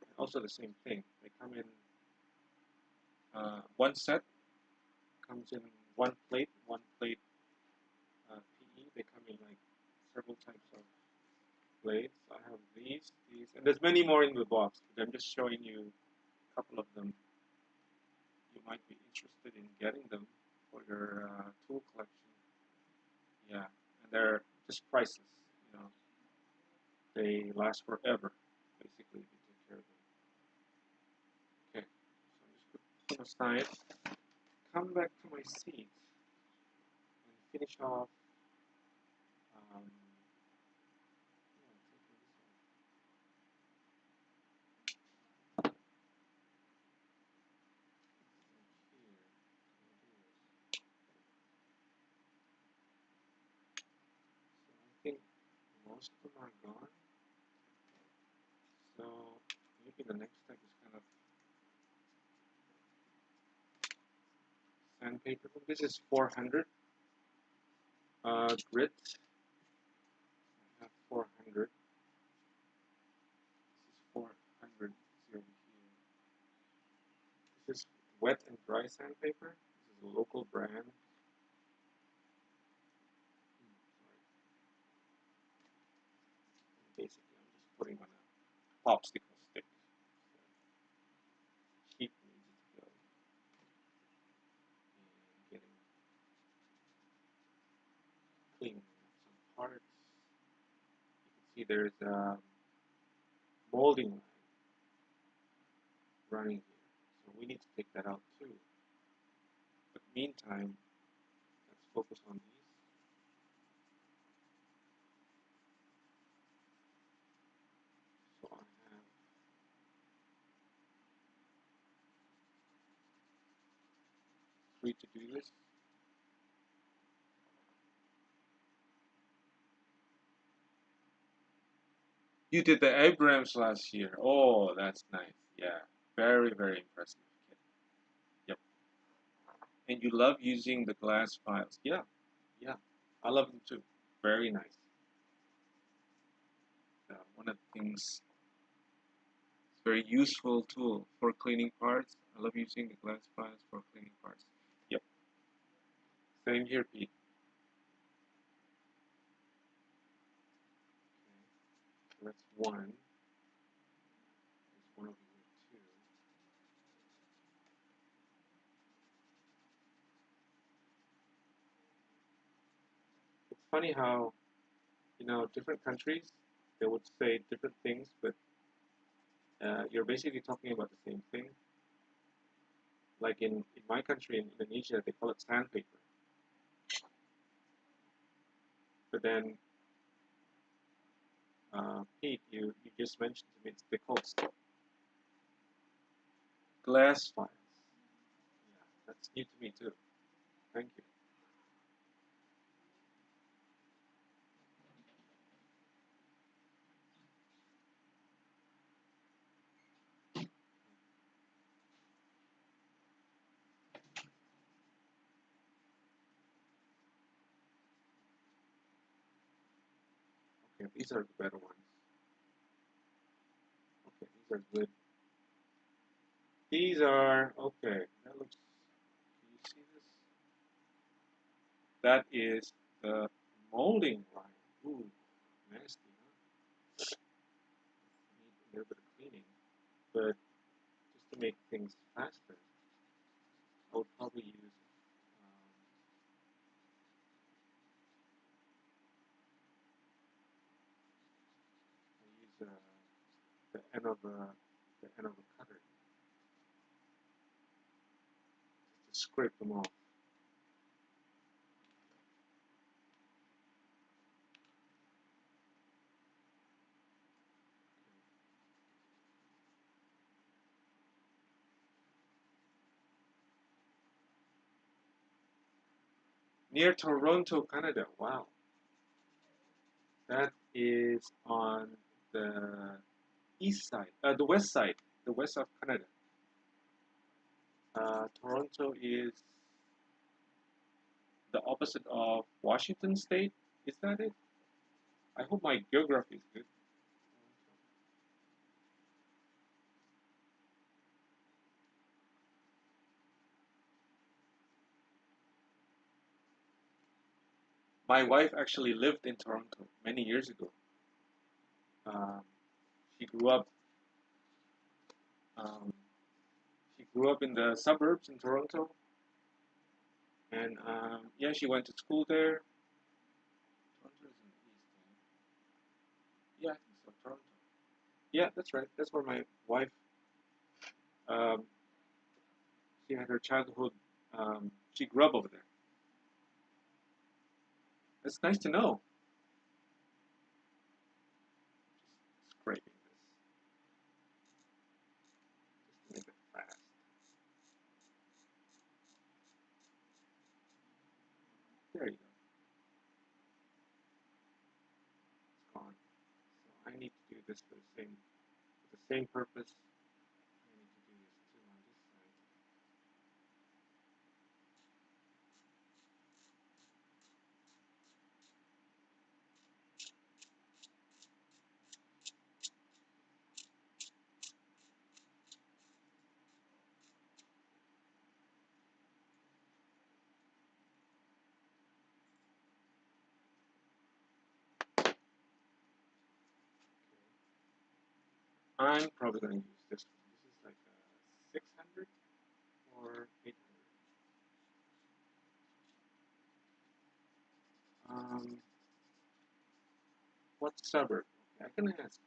And also the same thing. They come in one set, comes in one plate PE. They come in like several types of blades. I have these, and there's many more in the box, but I'm just showing you a couple of them. You might be interested in getting them for your tool collection. Yeah, and they're just priceless. You know, they last forever, basically, if you take care of them. Okay, so I'm just put them aside. Come back to my seat and finish off. I think most of them are gone. So maybe the next step is kind of sandpaper. This is 400 grit. I have 400. This is 400 over here. This is wet and dry sandpaper. This is a local brand. Basically, I'm just putting on a popsicle stick. Keep easy to go. And getting clean some parts. You can see there's a molding line running here. So we need to take that out too. But meantime, let's focus on these. So I have three to-do lists. You did the Abrams last year. Oh, that's nice. Yeah, very, very impressive. Yep. And you love using the glass files. Yeah, yeah. I love them too. Very nice. one of the things. It's a very useful tool for cleaning parts. I love using the glass files for cleaning parts. Yep. Same here, Pete. Okay. So that's one. There's one over here too. It's funny how, different countries, they would say different things, but you're basically talking about the same thing. Like in my country, in Indonesia, they call it sandpaper. But then, Pete, you just mentioned to me they call it glass files. Yeah, that's new to me too. Thank you. Okay, these are the better ones. Okay, these are good. These are, okay, that looks, can you see this? That is the molding line. Ooh, nasty, huh? Need a little bit of cleaning. But just to make things faster, I would probably use the end of the cutter to scrape them off. Near Toronto, Canada. Wow, that is on the east side, the west side, the west of Canada. Toronto is the opposite of Washington State. Is that it? I hope my geography is good. My wife actually lived in Toronto many years ago. Um, she grew up. Um, she grew up in the suburbs in Toronto, and yeah, she went to school there. Toronto is in the east. Yeah, I think so. Toronto. Yeah, that's right. That's where my wife. Um, she had her childhood. She grew up over there. It's nice to know. Just scraping this. Just to make it fast. There you go. It's gone. So I need to do this for the same purpose. I need to do this too on this side. I'm probably going to use this one. This is like a 600 or 800. What suburb? Okay, I can ask.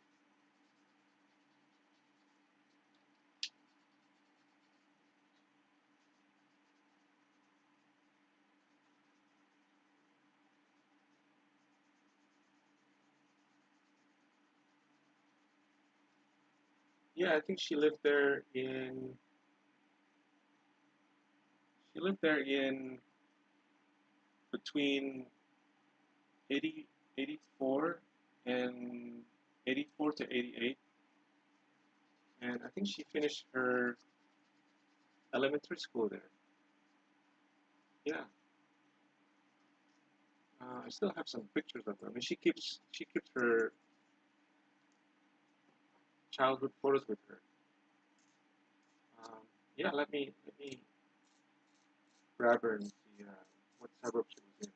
Yeah, I think she lived there in. She lived there in between 80, 84 and 84 to 88, and I think she finished her elementary school there. Yeah, I still have some pictures of her. I mean, she keeps childhood photos with her. Yeah, let me grab her and see what suburb she was in.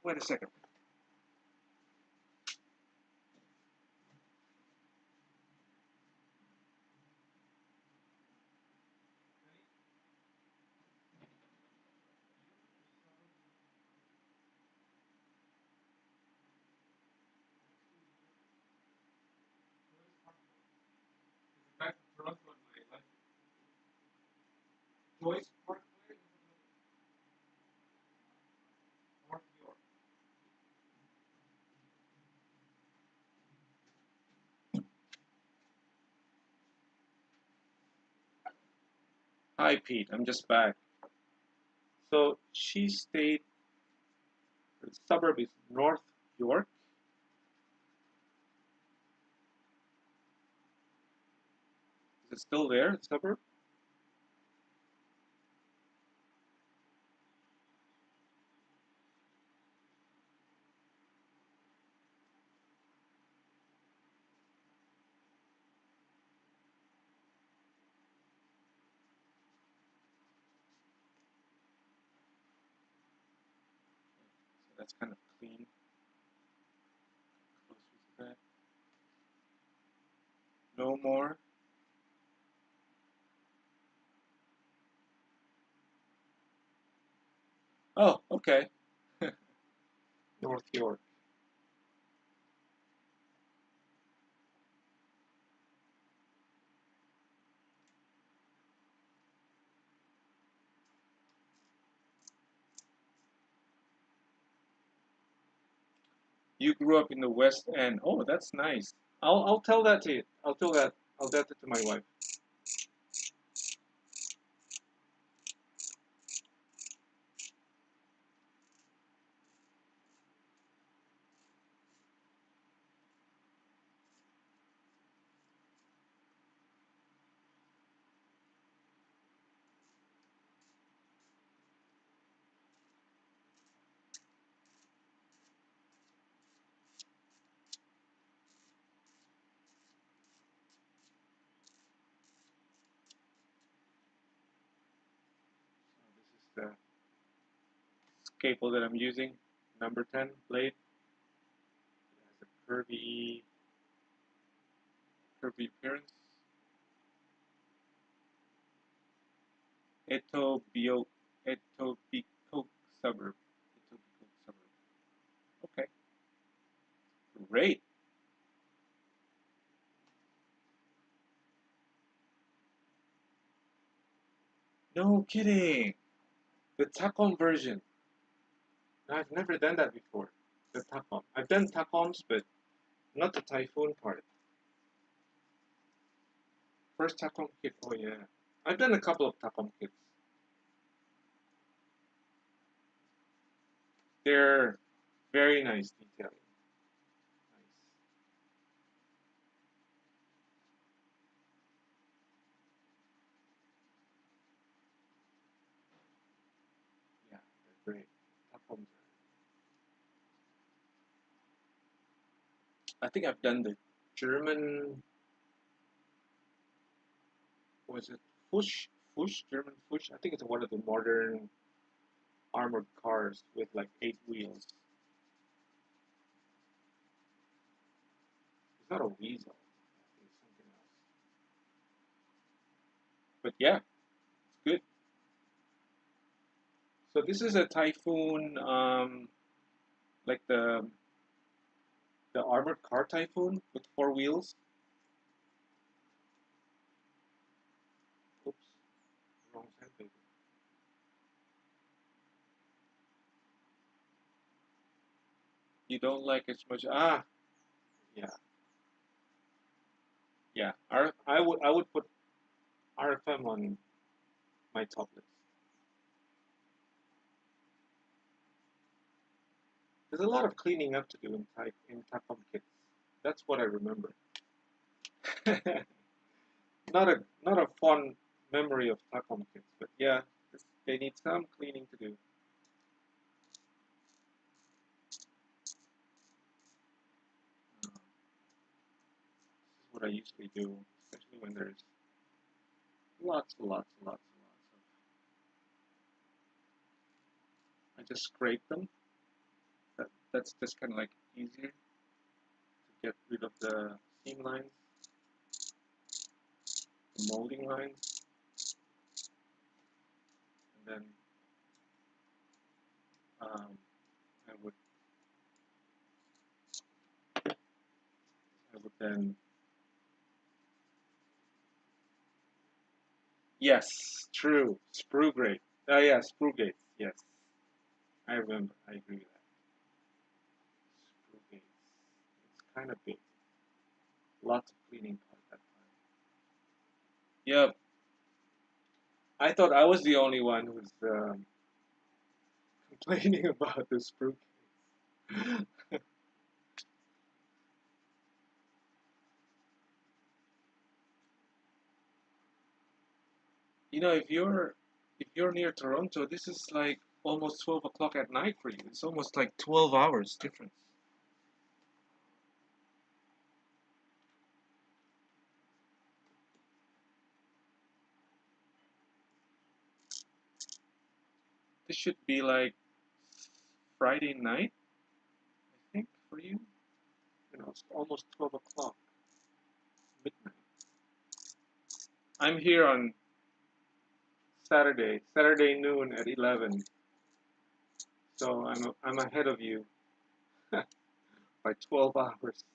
Wait a second. Joyce Parkway, North York. Hi, Pete. I'm just back. So she stayed. The suburb is North York. Is it still there? The suburb? So that's kind of clean. Close with that. No more. Oh, okay. North York. You grew up in the West End. Oh, that's nice. I'll tell that to you. I'll tell that to my wife. So this is the scalpel that I'm using, number 10 blade. It has a curvy appearance. Etobicoke suburb. Etobicoke suburb. Okay, great. No kidding. The Tacom version. I've never done that before. The Tacom. I've done Tacoms, but not the Typhoon part. First Tacom kit. Oh yeah. I've done a couple of Tacom kits. They're very nice detailing. Nice. Yeah, they're great. Tacoms I think I've done the German. Was it Fush? Fush? German Fush? I think it's one of the modern armored cars with like 8 wheels. It's not a weasel. I think it's something else. But yeah, it's good. So this is a Typhoon, like the armored car Typhoon with 4 wheels. Oops, wrong sandpaper. You don't like it so much. Ah, yeah, yeah. I would put RFM on my top list. There's a lot of cleaning up to do in Tapcom kits. That's what I remember. Not a fond memory of Tapcom kits, but yeah, they need some cleaning to do. This is what I usually do, especially when there's lots of. I just scrape them. That's just kind of like easier to get rid of the seam lines, the molding lines, and then I would then, yes, true, sprue grate. Yeah, sprue gates. Yes, I remember. I agree with that. Sprue gates. It's kind of big. Lots of cleaning at that time. Yep. I thought I was the only one who's complaining about the sprue gates. You know, if you're near Toronto, this is like almost 12 o'clock at night for you. It's almost like 12 hours difference. This should be like Friday night, I think, for you. You know, it's almost 12 o'clock, midnight. I'm here on Saturday noon at 11. So I'm ahead of you by 12 hours,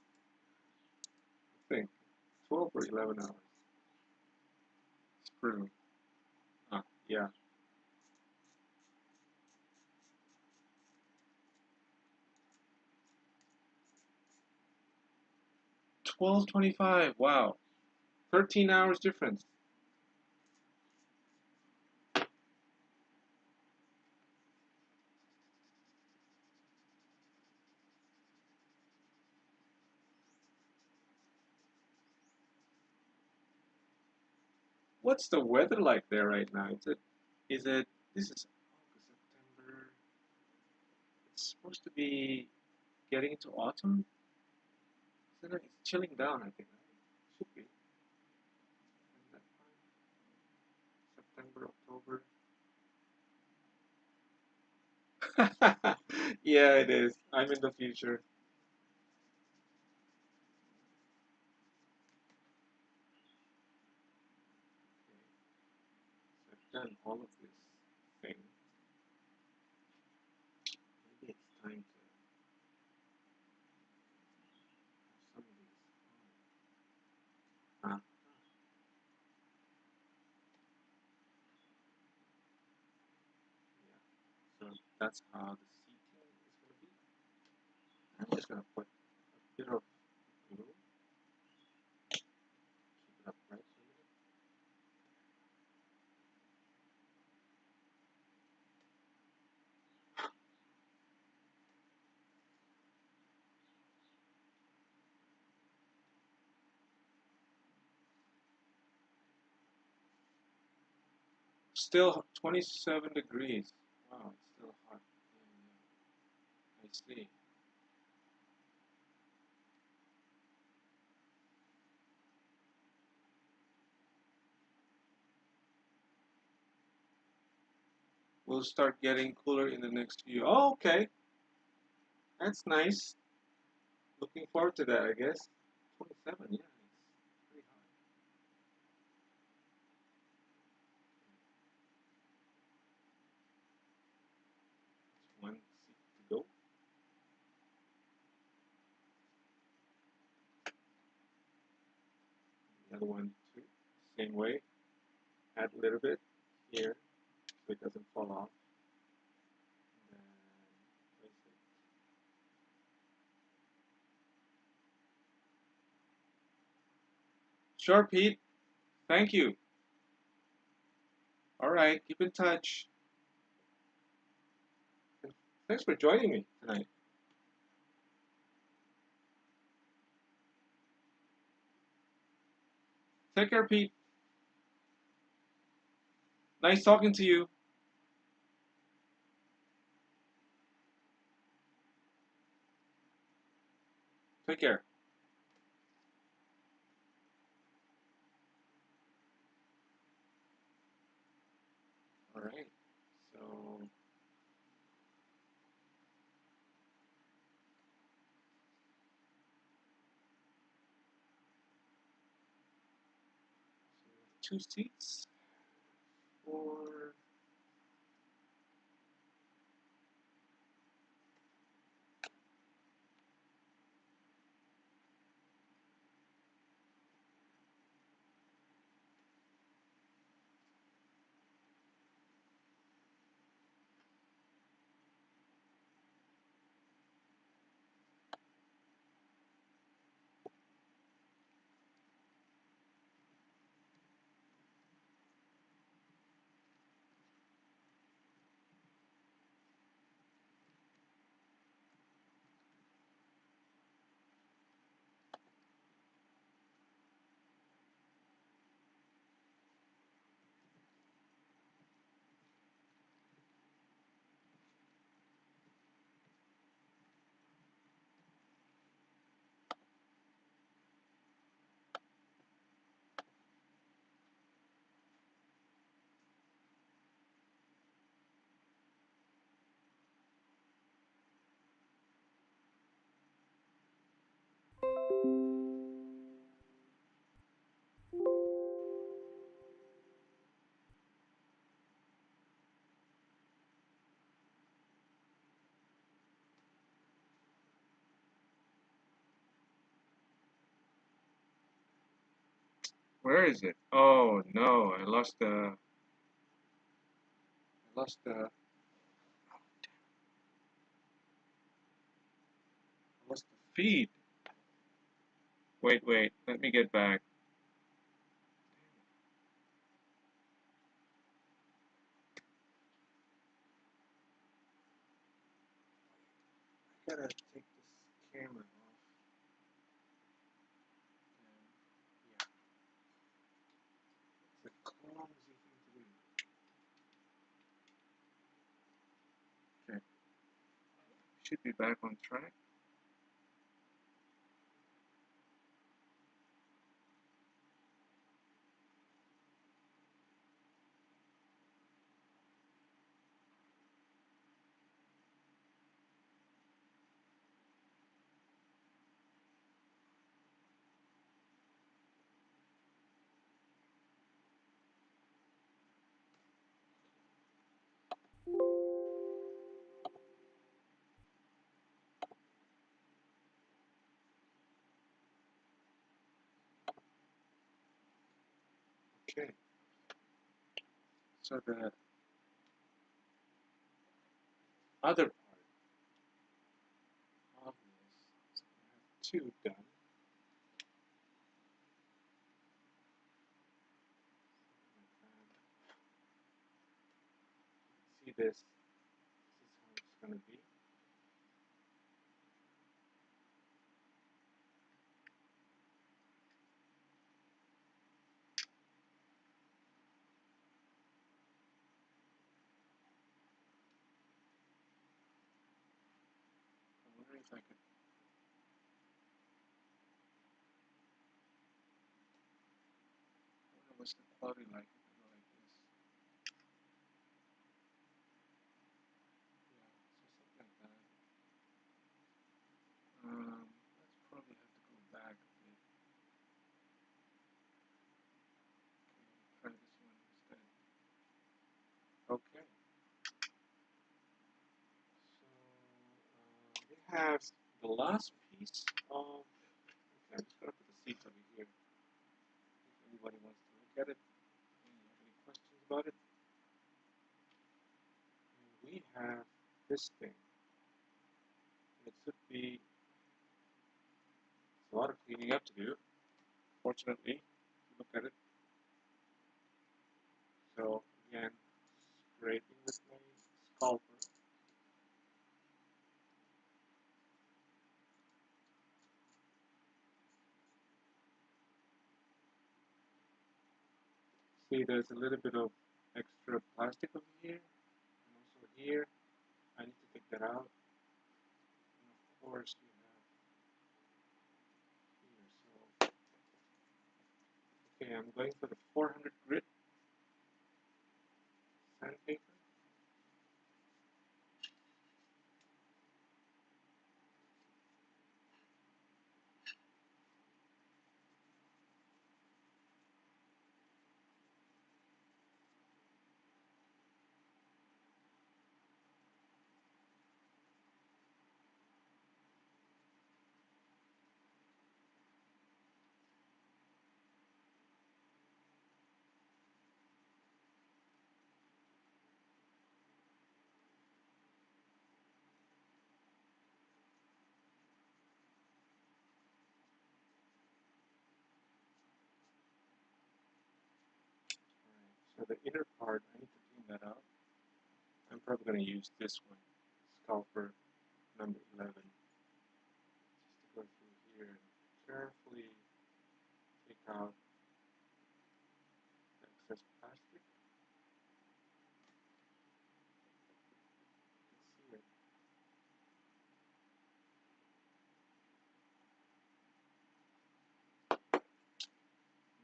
I think. 12 or 11 hours. It's true. Yeah. 12:25. Wow. 13 hours difference. What's the weather like there right now? This is August, September. It's supposed to be getting into autumn. Isn't it? It's chilling down, I think. Right? Should be. That time. September, October. Yeah, it is. I'm in the future. So I've done all of this thing. Maybe it's time to have some of these. Ah, yeah. So that's how the seating is going to be. I'm just going to put a bit of glue. Keep it upright for a minute. Still 27 degrees. Wow, it's still hot. Yeah, I see. We'll start getting cooler in the next few. Oh, okay. That's nice. Looking forward to that, I guess. 27, yeah, it's pretty hot. That's one seat to go. The other one, too. Same way. Add a little bit here so it doesn't fall off. And then place it. Sure, Pete. Thank you. All right, keep in touch. Thanks for joining me tonight. Take care, Pete. Nice talking to you. Take care. All right. So, 2 seats for where is it? Oh no, I lost the feed. Wait, wait. Let me get back. I gotta take this camera off. Yeah, it's a clumsy thing to do. Okay, should be back on track. Okay, so the other part of this, so I have two done. See this? This is how it's gonna be. I wonder if I could. I wonder what's the quality like if I go like this. Yeah, so something like that. Let's probably have to go back a bit. Okay, try this one instead. Okay. So we have the last piece of. Okay, I'm just gonna put the seats over here. If anybody wants to look at it, and you have any questions about it. And we have this thing. It should be a lot of cleaning up to do. Fortunately, if you look at it. So again, scraping with my scalper. see there's a little bit of extra plastic over here and also here. I need to take that out. And of course you have here. So okay, I'm going for the 400 grit sandpaper. So the inner part, I need to clean that out. I'm probably going to use this one, scalper number 11, just to go through here and carefully take out the excess plastic. You can see it.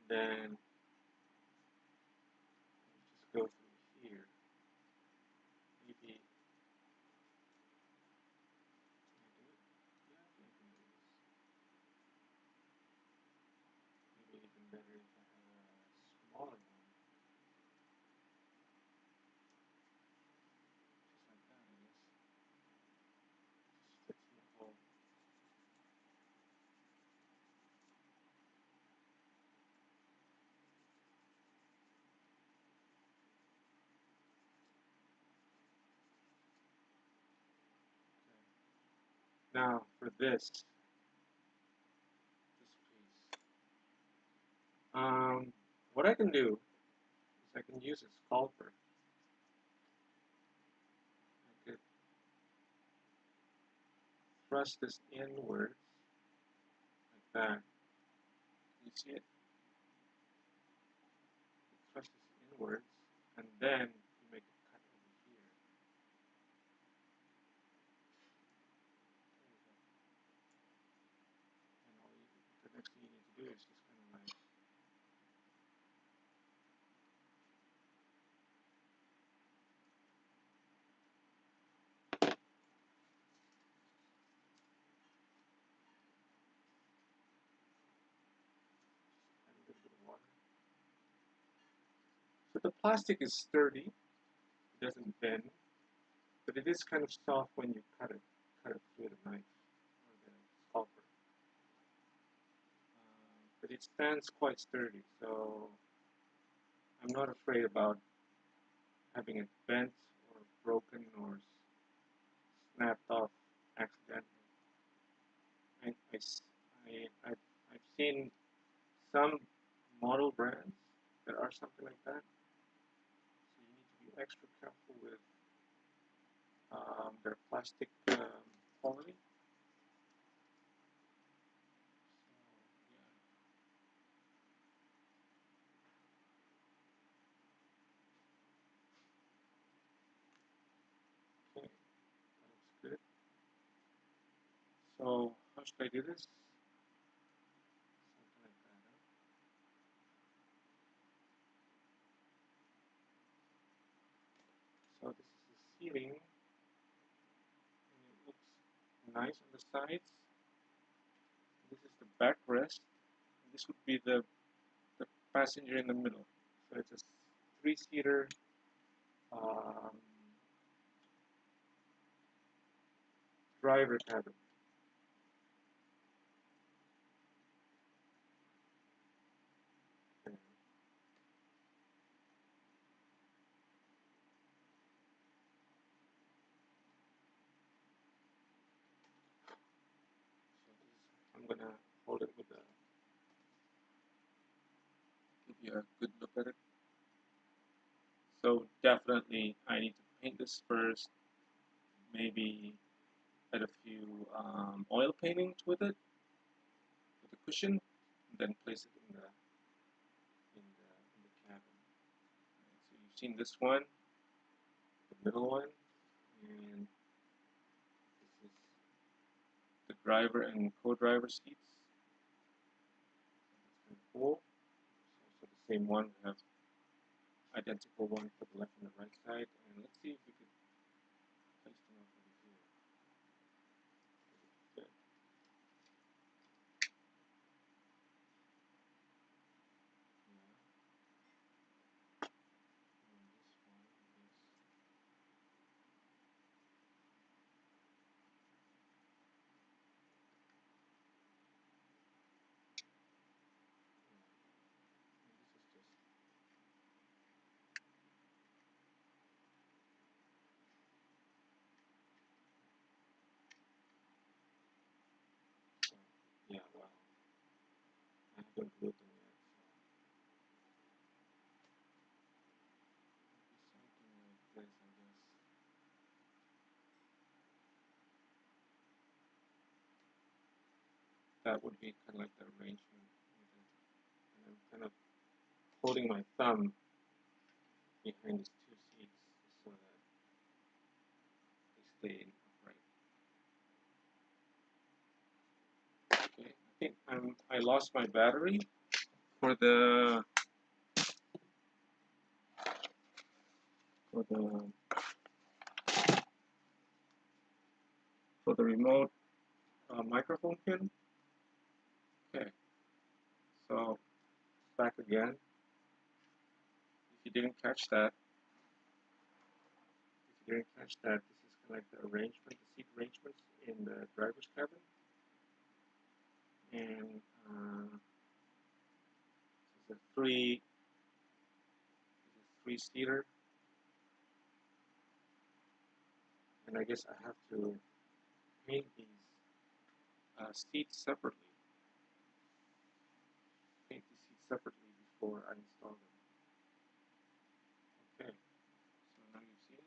Then just go through here. Maybe can I do it? Yeah, I think I can do this. Maybe even better if I have a smaller one. Just like that, I guess. Just fits in the hole. Okay. Now for this piece. What I can do is I can use a scalper. I could thrust this inwards like that. You see it? You thrust this inwards, and then you make a cut over here. And the next thing you need to do is just kind of like add a little bit of water. So the plastic is sturdy, it doesn't bend, but it is kind of soft when you cut it through the knife or the scalper. But it stands quite sturdy, so I'm not afraid about having it bent or broken or snapped off accidentally. I've seen some model brands that are something like that, so you need to be extra careful with their plastic quality. So yeah, okay, that looks good. So how should I do this? Something like that. Huh? So this is the ceiling, and it looks nice on the sides. This is the backrest. This would be the passenger in the middle. So it's a three-seater driver cabin. Okay. So I'm gonna hold it with a give you a good look at it. So definitely I need to paint this first, maybe add a few oil paintings with it, with the cushion, and then place it in the cabin. seen this one, the middle one, and this is the driver and co-driver seats. That's kind of cool. It's also the same one. We have identical one for the left and the right side. And let's see if we could place them up over here. Good. Yeah, wow. I haven't glued them yet. So something like this, I guess. That would be kind of like the arrangement. And I'm kind of holding my thumb behind these two seats so that they stay upright. Okay, I think I lost my battery for the for the for the remote microphone pin. Okay, so back again. If you didn't catch that, this is kind of like the arrangement, the seat arrangements in the driver's cabin, and it's a three-seater, and I guess I have to paint these seats separately. Paint these seats separately before I install them. Okay, so now you've seen it.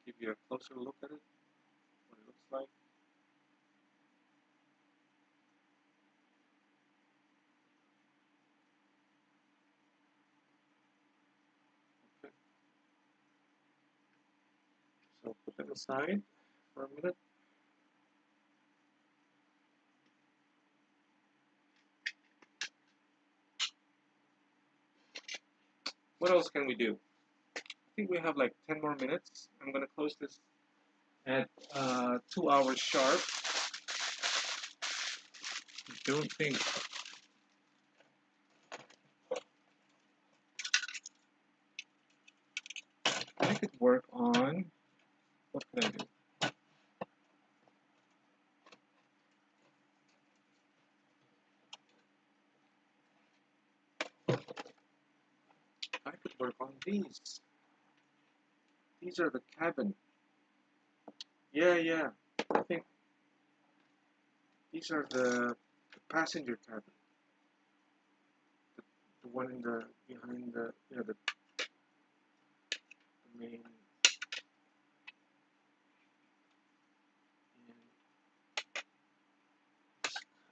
Give you a closer look at it, what it looks like. Okay, so put them aside for a minute. What else can we do? I think we have like 10 more minutes. I'm going to close this at 2 hours sharp. I don't think I could work on, what can I do? I could work on these. These are the cabin. Yeah. I think these are the passenger cabin. The one in the behind the the main.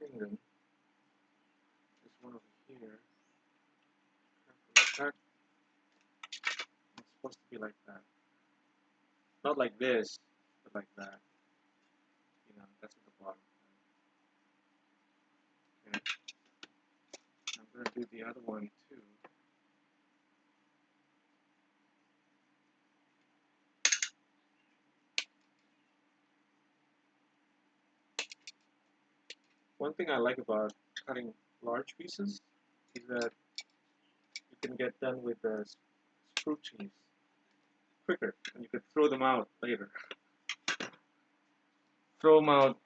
And this there's one over here. That it's supposed to be like that. Not like this, but like that. That's at the bottom. Okay. I'm going to do the other one too. One thing I like about cutting large pieces is that you can get done with the screw cheese quicker, and you could throw them out later. Throw them out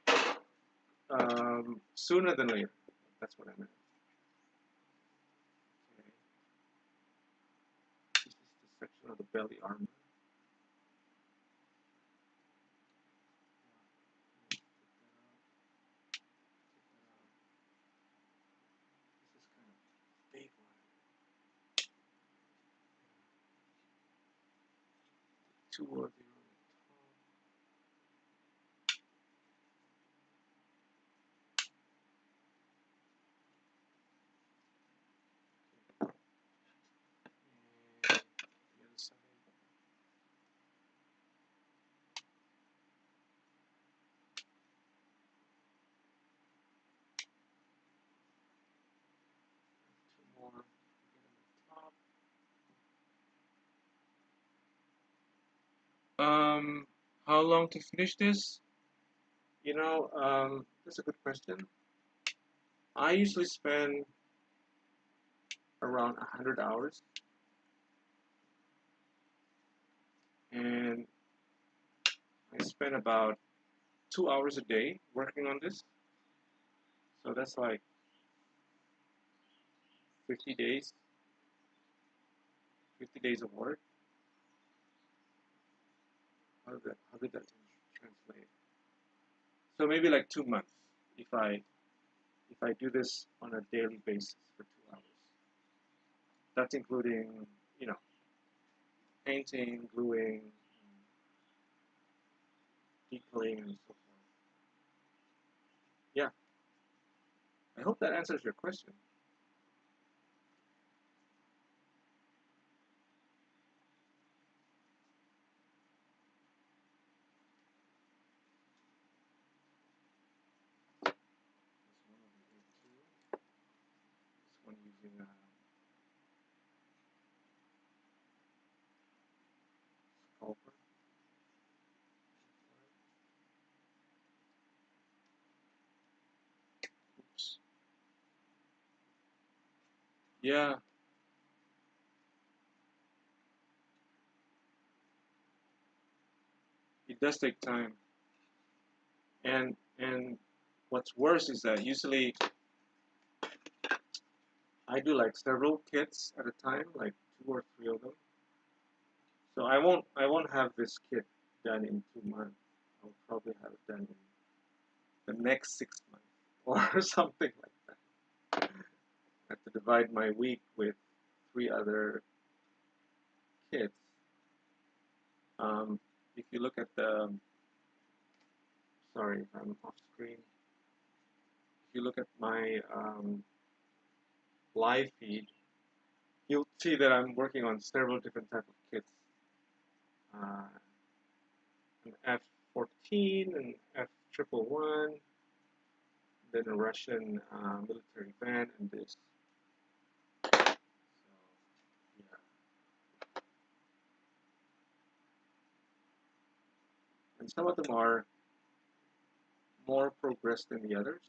sooner than later. That's what I meant. Okay. This is the section of the belly armor. This is kind of big one. Two of the on the top. And the Um, how long to finish this? That's a good question. I usually spend around 100 hours, and I spend about 2 hours a day working on this. So that's like 50 days, 50 days of work. How did that translate? So maybe like 2 months if I do this on a daily basis for 2 hours. That's including, you know, painting, gluing, detailing, and so forth. Yeah, I hope that answers your question. This one using a sculptor. Oops. Yeah, it does take time. And what's worse is that usually I do like several kits at a time, like 2 or 3 of them. So I won't have this kit done in 2 months. I'll probably have it done in the next 6 months or something like that. I have to divide my week with 3 other kits. If you look at the, sorry if I'm off screen. If you look at my live feed, you'll see that I'm working on several different types of kits. An F-14, an F-111, then a Russian military van, and this. So, yeah. And some of them are more progressed than the others.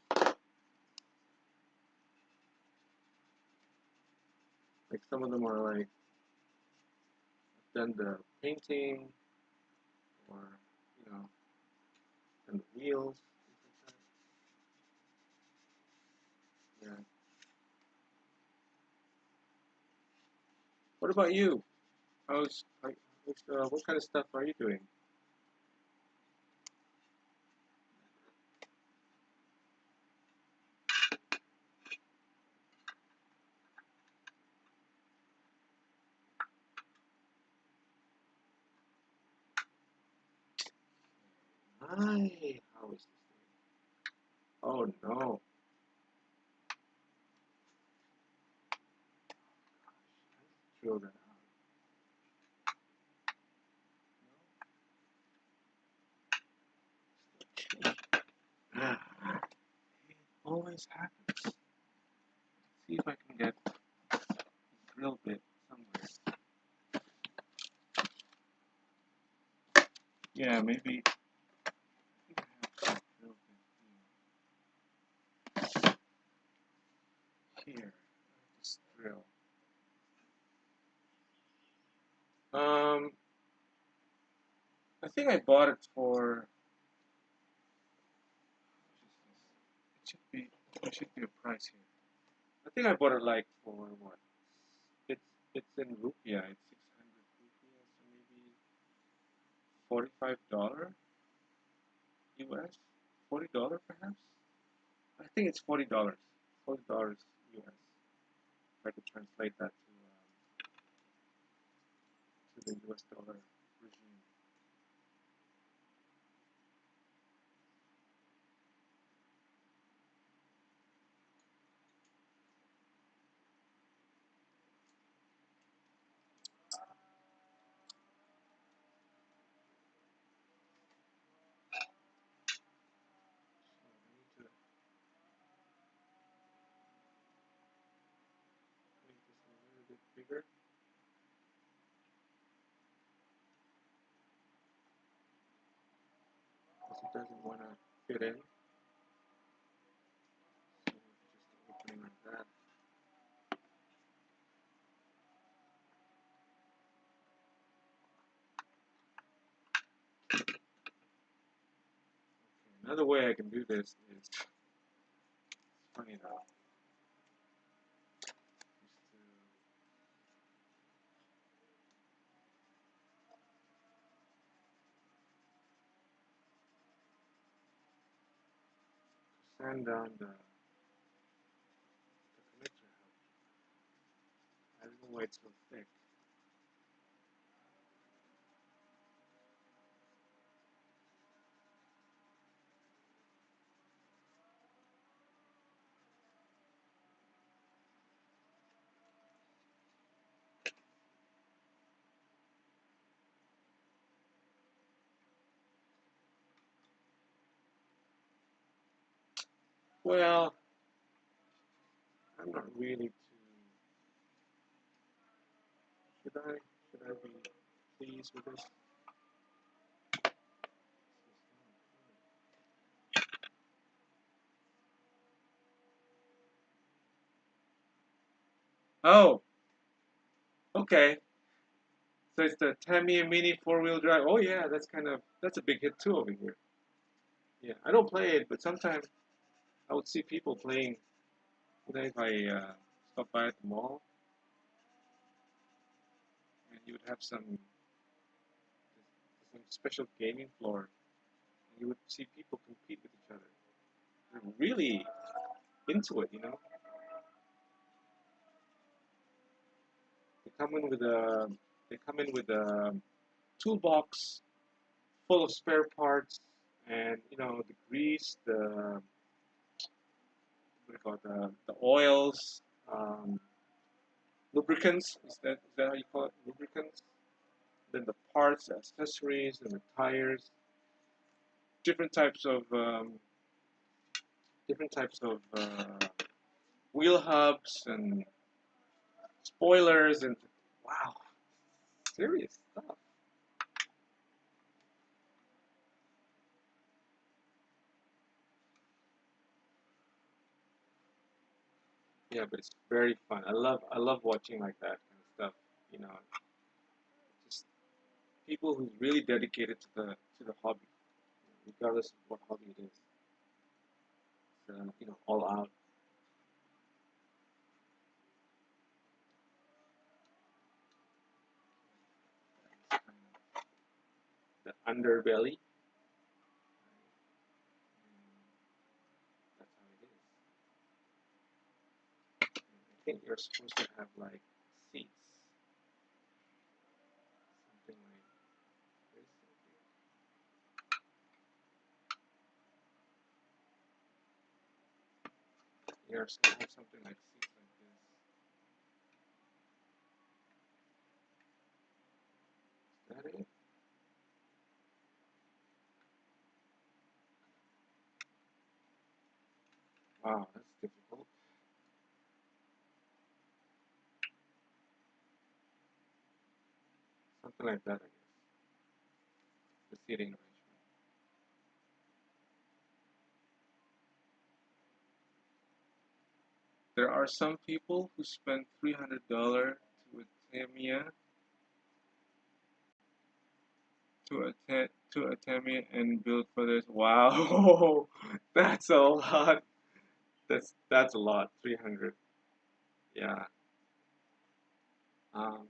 Like some of them are like, I've done the painting, or, and the wheels, things like that. Yeah. What about you? What kind of stuff are you doing? Hi, how is this thing? Oh no. Throw that out. It always happens. See if I can get a drill bit somewhere. Yeah, maybe. I think I have a drill bit here. This drill. I think I bought it for. It should be. There should be a price here. I think I bought it like for what? It's it's in rupiah. It's 600 rupiah, so maybe $45 US. $40 perhaps. I think it's $40. $40 US. If I could translate that to the US dollar regime. So I need to make this a little bit bigger. doesn't want to fit in. So just opening like that. Okay, another way I can do this is, it's funny though, to sand down the connector. I don't know why it's so thick. Well, I'm not really too. Should I be pleased with this? Oh, okay. So it's the Tamiya Mini 4-wheel drive. Oh yeah, that's a big hit too over here. Yeah, I don't play it, but sometimes I would see people playing. If I stop by at the mall, and you would have some special gaming floor, and you would see people compete with each other. They're really into it, you know. They come in with a they come in with a toolbox full of spare parts, and the grease, the what do you call it, the oils, um, lubricants. Is that how you call it? Lubricants. Then the parts, accessories, and the tires. Different types of wheel hubs and spoilers and wow, serious stuff. Yeah, but it's very fun. I love watching like that kind of stuff. You know, just people who's really dedicated to the hobby, regardless of what hobby it is. All out. The underbelly. That's how it is. I think you're supposed to have like seats, something like this. You're supposed to have something like seats like this. Is that it? Wow, that's difficult. Something like that, I guess. The seating arrangement. There are some people who spend $300 to a Tamiya to a Tamiya and build for this. Wow, that's a lot. That's a lot. 300. Yeah. Um,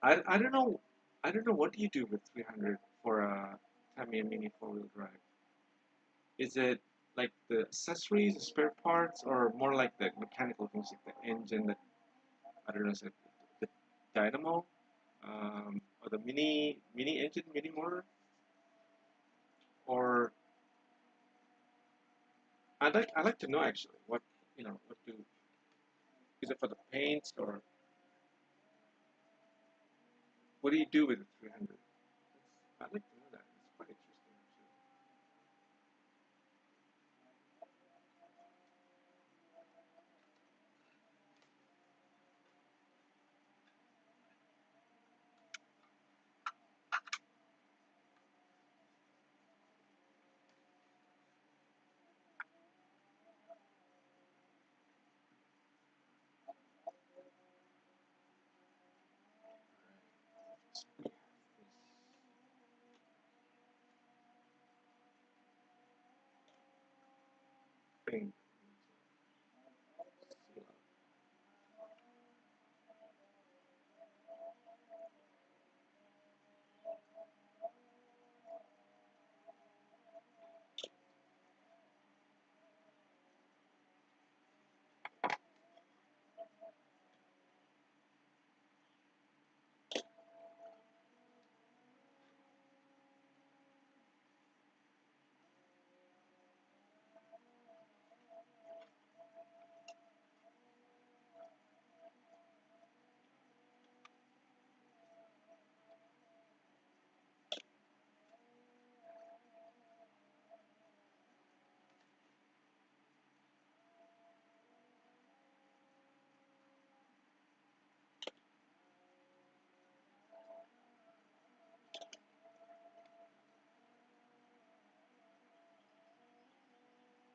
I don't know. I don't know what do you do with 300 for a Tamiya Mini 4-wheel drive. Is it like the accessories, the spare parts, or more like the mechanical things like the engine, I don't know, is it the dynamo, or the mini engine, mini motor, or I'd like to know actually what do is it for the paints or what do you do with the 300? I'd like to know that. It's quite interesting actually.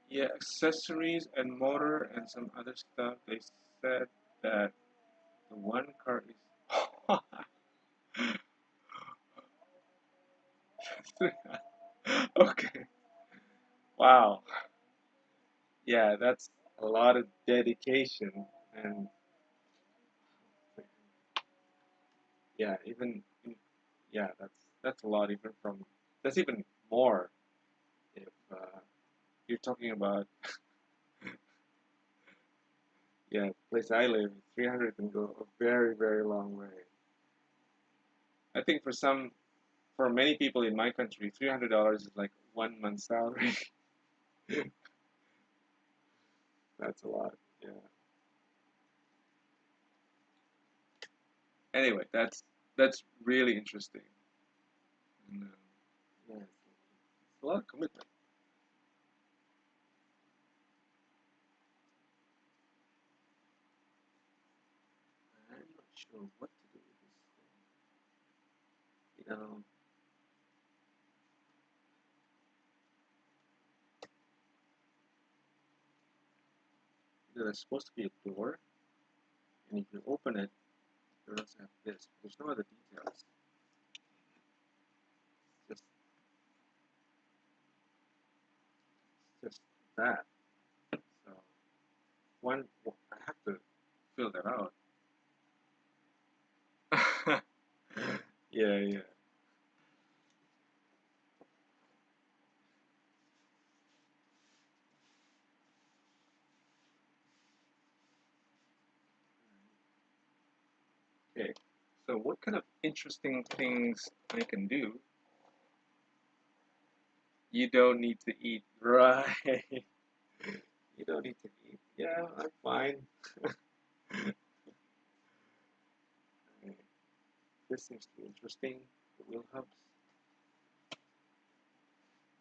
Yeah, accessories and motor and some other stuff. They said that the one car is okay. Wow. Yeah, that's a lot of dedication and yeah, yeah, that's a lot even from that's even more if you're talking about yeah, the place I live, 300 can go a very, very long way. I think for many people in my country, $300 is like 1 month's salary. That's a lot. Yeah. Anyway, that's really interesting. And, yeah, it's a lot of commitment. I'm not sure what to do with this thing. There's supposed to be a door, and if you open it, you also have this. There's no other details. Just, just that. So I have to fill that out. Yeah, yeah. Okay. So what kind of interesting things I can do? You don't need to eat, right? You don't need to eat. Yeah, I'm fine. Okay. This seems to be interesting. The wheel hubs.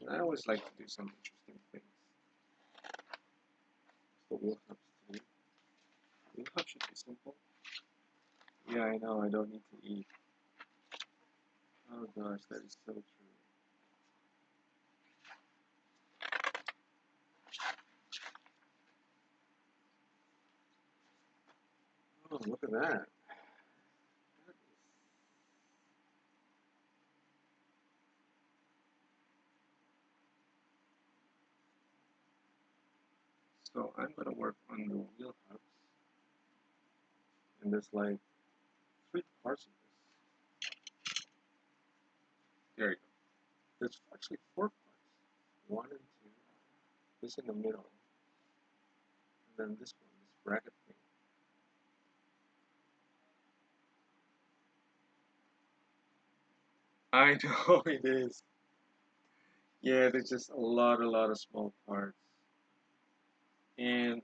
And I always like to do some interesting things. The wheel hubs too. Wheel hub should be simple. Yeah, I know. I don't need to eat. Oh gosh, that is so true. Oh, look at that. So I'm gonna work on the wheel hubs, and there's like 3 parts of this. There you go. There's actually 4 parts. 1 and 2. This in the middle, and then this one, this bracket thing. I know it is. Yeah, there's just a lot of small parts. And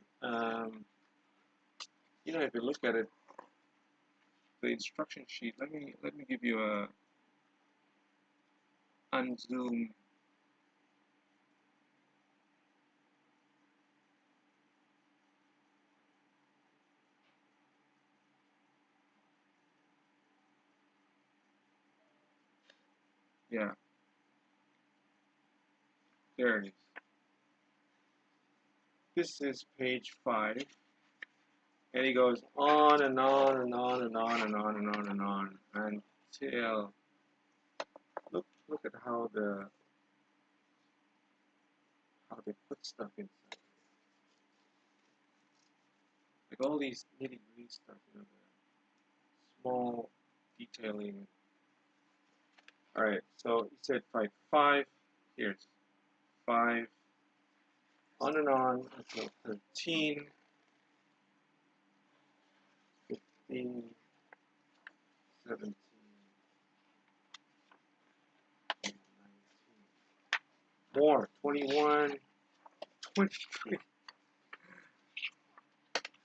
if you look at it, the instruction sheet. Let me give you a unzoom. Yeah, there it is. This is page 5, and it goes on and on and on and on and on and on and on until look at how they put stuff inside. Like all these nitty gritty stuff, the small detailing. All right, so you said 5. Here's 5, on and on until 13, 15, 17, 19. More, 21, 23,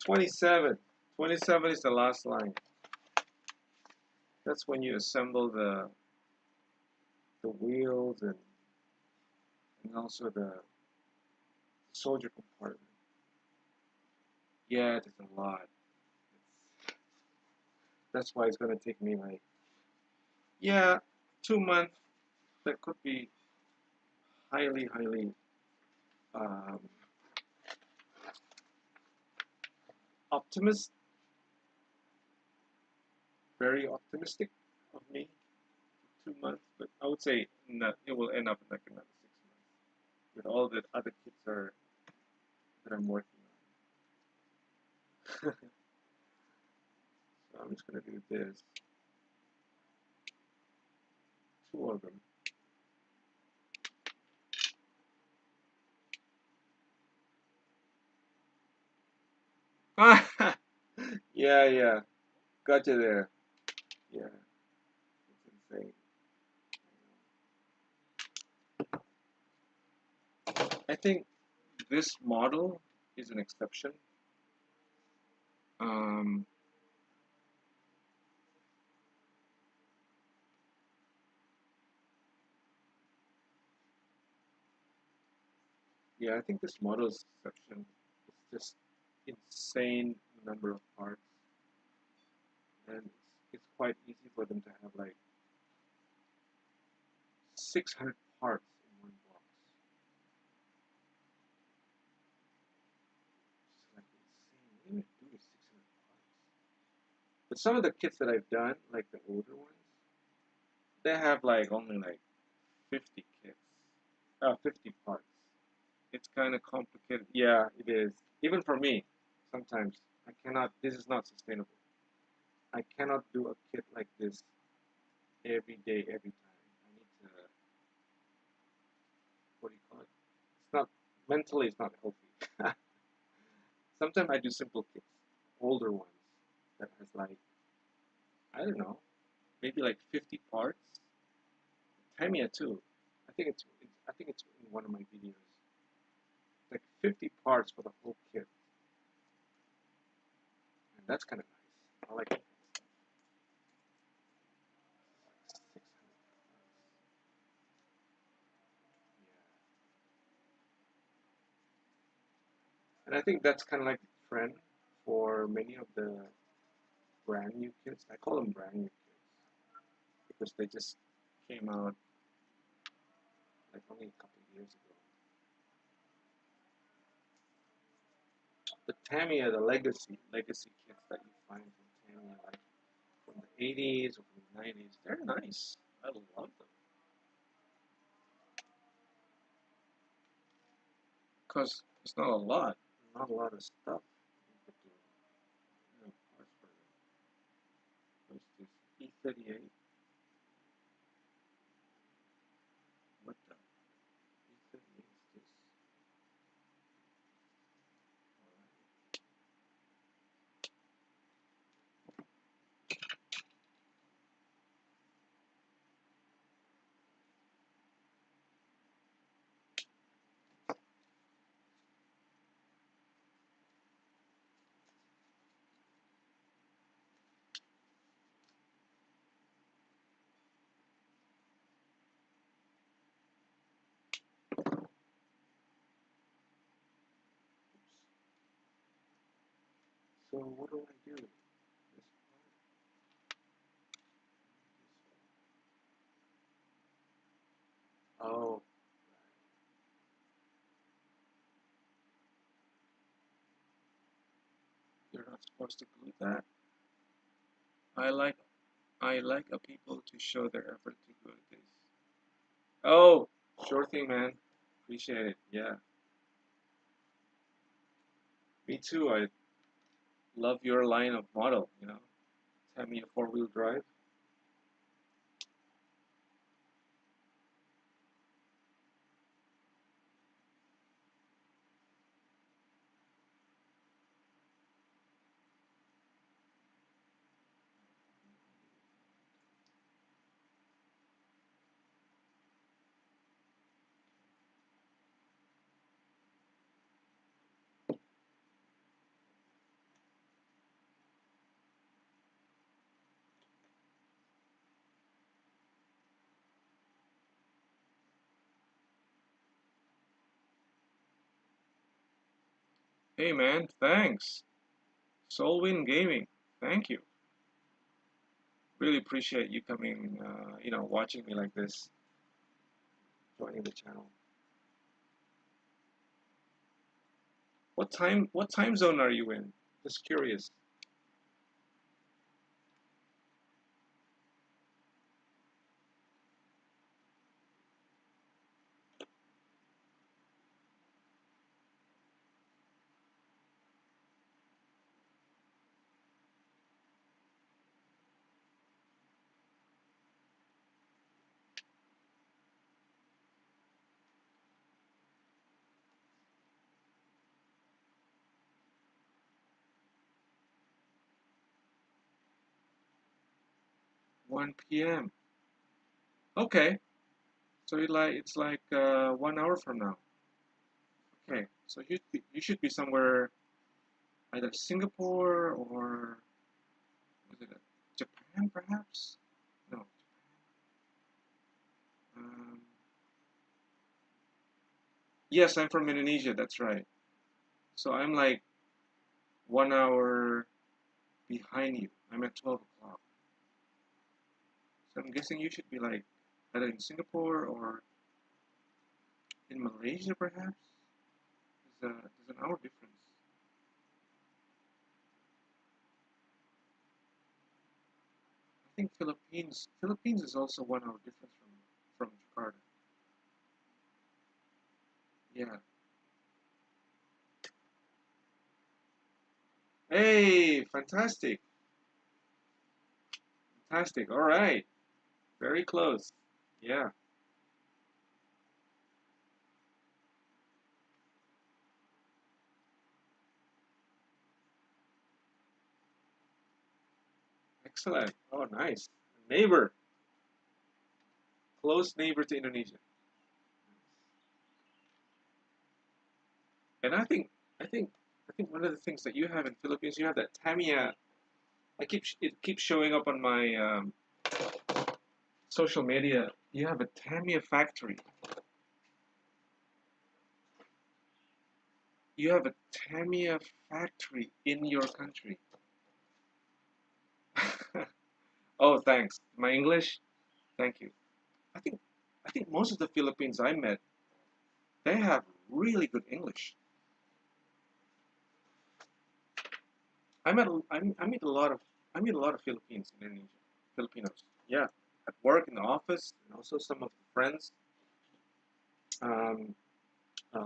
27. 27 is the last line. That's when you assemble the wheels and also the soldier compartment. Yeah, there's a lot. That's why it's gonna take me like, yeah, 2 months. That could be highly, highly um, optimist, very optimistic of me. 2 months, but I would say not, it will end up in like another 6 months with all the other kits that I'm working on. So I'm just gonna do this, two of them. Yeah, yeah, got you there. Yeah, it's insane. I think this model is an exception. Um, yeah, I think this model is an exception. It's just insane number of parts, and it's quite easy for them to have like 600 parts in one box. It's like insane. What do you do with 600 parts? But some of the kits that I've done, like the older ones, they have like only like 50 kits, 50 parts. It's kind of complicated. Yeah, it is. Even for me, sometimes I cannot. This is not sustainable. I cannot do a kit like this every day, every time. I need to. What do you call it? It's not mentally. It's not healthy. Sometimes I do simple kits, older ones that has like I don't know, maybe like 50 parts. Tamiya too. I think it's in one of my videos. Like 50 parts for the whole kit, and that's kind of nice. I like it. 600 parts. Yeah, and I think that's kind of like the trend for many of the brand new kits. I call them brand new kits because they just came out like only a couple of years ago. The Tamiya, the legacy kits that you find from Tamiya, like from the 80s or from the 90s, they're nice. I love them because it's not a lot of stuff. You could do, parts for them. What's this? E38. What the E38 is this? So what do I do? This part. Oh, you're not supposed to glue that. I like a people to show their effort to glue this. Oh, sure thing, man. Appreciate it. Yeah, me too. I love your line of model. Tell me a four-wheel drive. Hey, man. Thanks. Soulwind Gaming. Thank you. Really appreciate you coming. Watching me like this, joining the channel. What time zone are you in? Just curious. One p.m. Okay, so it's like 1 hour from now. Okay, so you should be somewhere either Singapore or was it Japan perhaps? No. Um, yes, I'm from Indonesia. That's right. So I'm like 1 hour behind you. I'm at 12 o'clock. So I'm guessing you should be like either in Singapore or in Malaysia perhaps. There's an hour difference. I think Philippines is also 1 hour difference from Jakarta. Yeah. Hey, fantastic. Fantastic. All right. Very close. Yeah. Excellent. Oh, nice. Neighbor. Close neighbor to Indonesia. And I think I think one of the things that you have in Philippines, you have that Tamiya. It keeps showing up on my social media. You have a Tamiya factory. You have a Tamiya factory in your country. Oh, thanks. My English? Thank you. I think I think most of the Philippines I met, they have really good English. I meet a lot of Philippines in Indonesia, Filipinos. Yeah, at work in the office, and also some of the friends, um,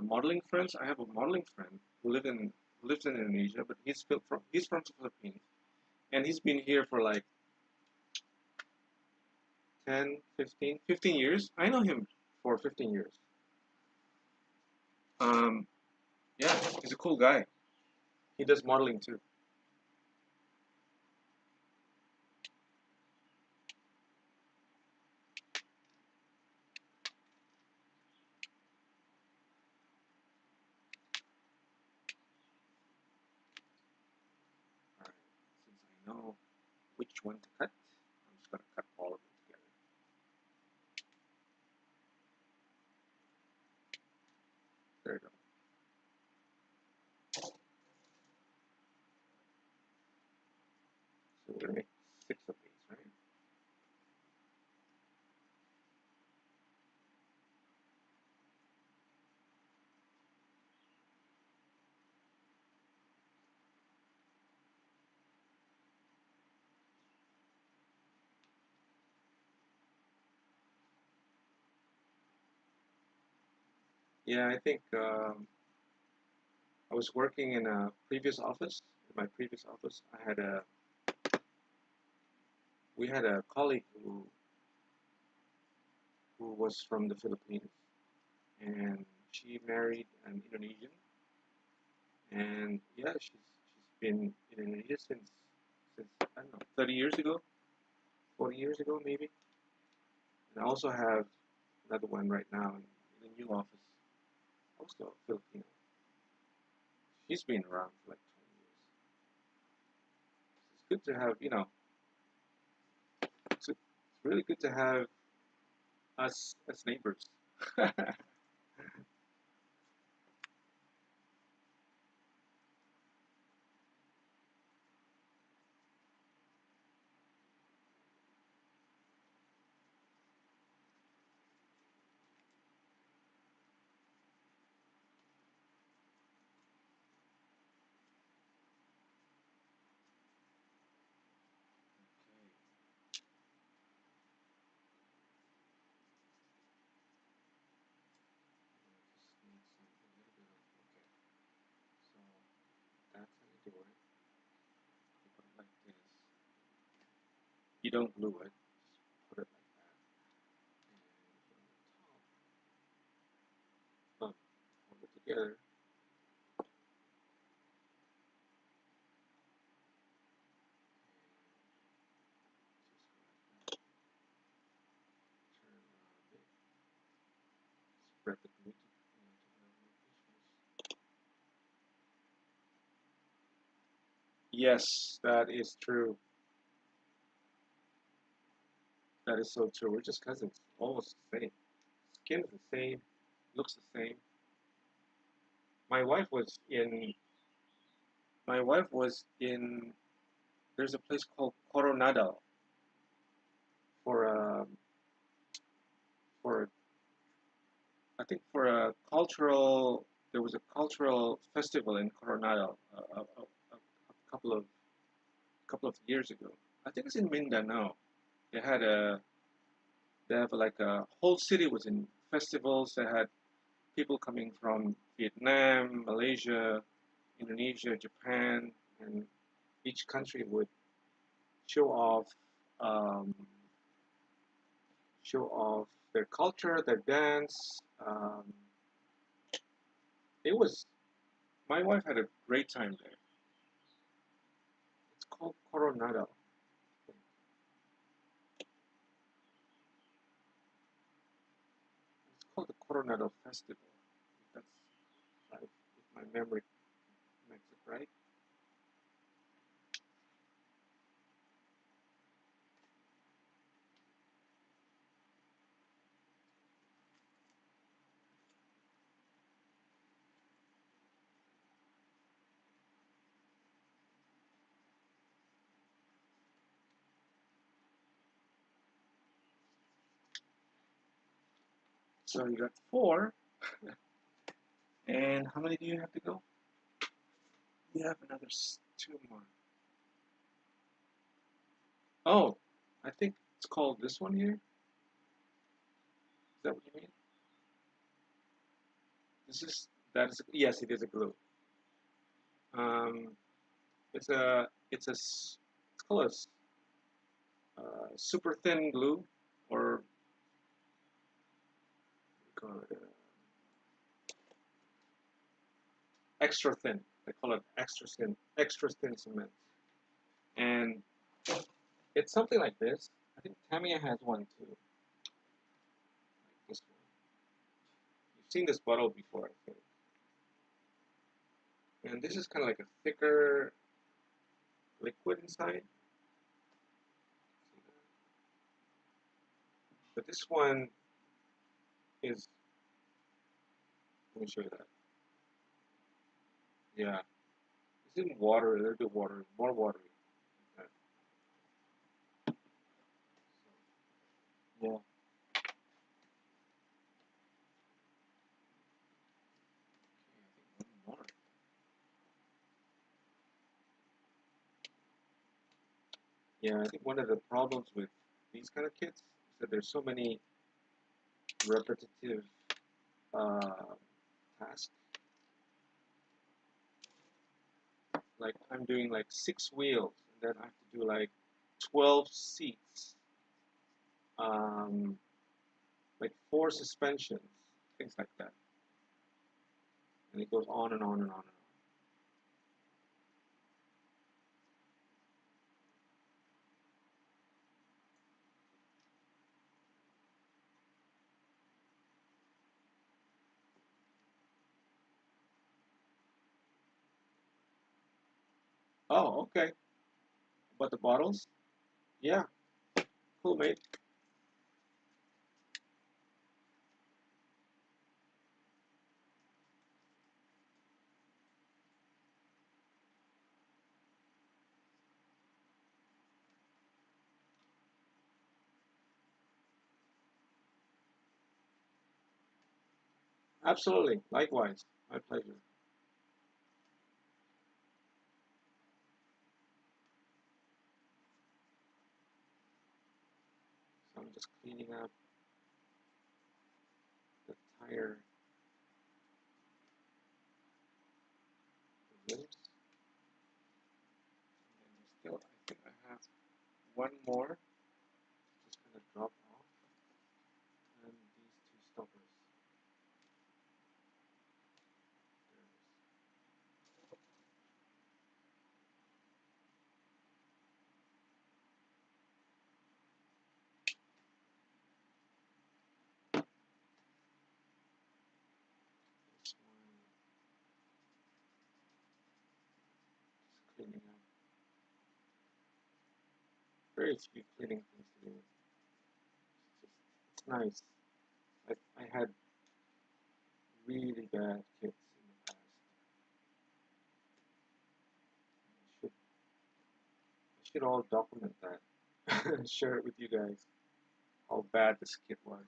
modeling friends. I have a modeling friend who lives in Indonesia, but he's from the Philippines, and he's been here for like 10, 15 years. I know him for 15 years. Um, yeah, he's a cool guy. He does modeling too. All right, since I know which one to cut, I'm just gonna cut all of them together. There you go. So we're gonna make 6 of these, right? Yeah, I think I was working in a previous office. In my previous office, we had a colleague who was from the Philippines, and she married an Indonesian, and yeah, she's been in Indonesia since I don't know 30 years ago, 40 years ago maybe. And I also have another one right now in the new office, also Filipino. She's been around for like 20 years. It's good to have, it's really good to have us as neighbors. don't glue it, just put it like that. And on the top, hold it together. Spread the glue to Yes, that is true. That is so true. We're just cousins, almost the same. Skin is the same, looks the same. My wife was in. My wife was in. There's a place called Coronado for a for I think for a cultural. There was a cultural festival in Coronado a couple of years ago. I think it's in Mindanao. They had a they have like a whole city was in festivals. They had people coming from Vietnam, Malaysia, Indonesia, Japan, and each country would show off um, show off their culture, their dance. It was My wife had a great time there. It's called Coronado. It's called the Coronado Festival. That's if my memory makes it right. So you got four, and how many do you have to go? You have another two more. Oh, I think it's called this one here. Is that what you mean? This is that is yes, it is a glue. Um, it's called a super thin glue, or we call it extra thin. They call it extra thin cement, and it's something like this. I think Tamiya has one too, like this one. You've seen this bottle before, I think. And this is kind of like a thicker liquid inside. But this one is, let me show you that. Yeah, it's in water, a little bit watery, more watery. Like that. Yeah. Okay, one more. Yeah, I think one of the problems with these kind of kits is that there's so many repetitive uh, tasks. Like I'm doing like 6 wheels, and then I have to do like 12 seats, um, like 4 suspensions, things like that. And it goes on and on and on and on. Oh, okay. But the bottles? Yeah, cool, mate. Absolutely. Likewise. My pleasure. So I'm just cleaning up the tire rims. And then still, I think I have one more. cleaning up. Very few cleaning things to do. It's nice. I had really bad kits in the past. I should all document that. Share it with you guys. How bad this kit was.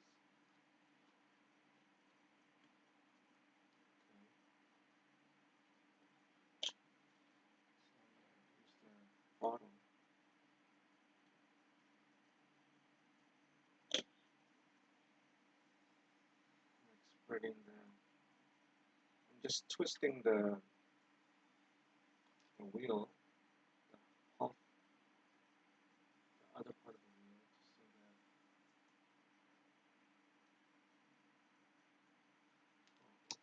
Here's the bottom. Like spreading I'm just twisting the wheel, the half, the other part of the wheel, just so that.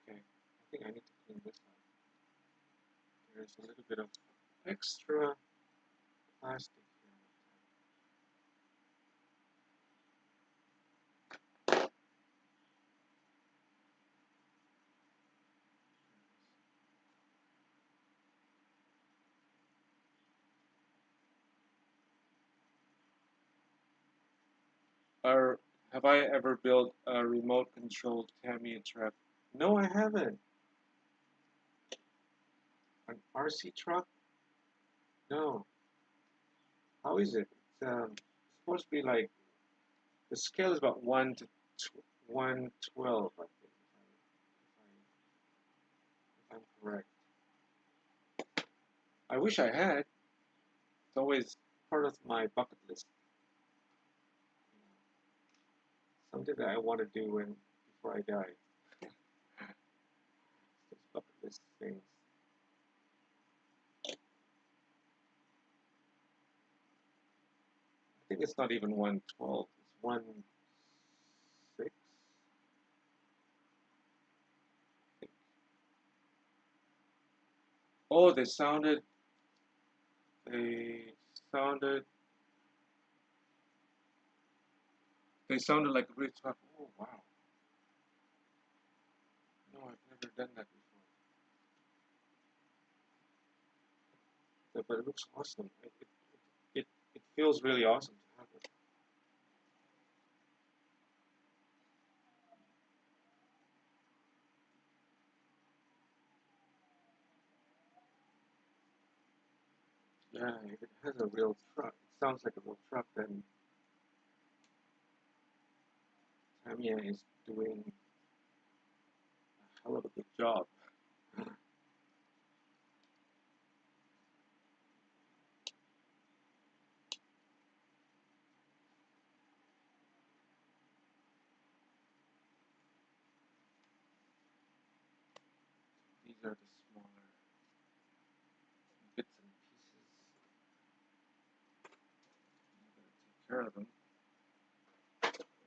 Oh, okay, I think I need to clean this up. There's a little bit of extra plastic here. Or have I ever built a remote controlled Tamiya truck? No, I haven't. An RC truck? No. How is it? It's supposed to be like the scale is about 1:12, I think, if I'm correct. I wish I had. It's always part of my bucket list. Something that I want to do before I die. Those bucket list things. I think it's not even 1:12. It's 1:06. Oh, they sounded They sounded like a great truck. Oh wow! No, I've never done that before. But it looks awesome. It feels really awesome to have it. Yeah, if it has a real truck, it sounds like a real truck. Then Tamiya is doing a hell of a good job. These are the smaller bits and pieces. I'm gonna take care of them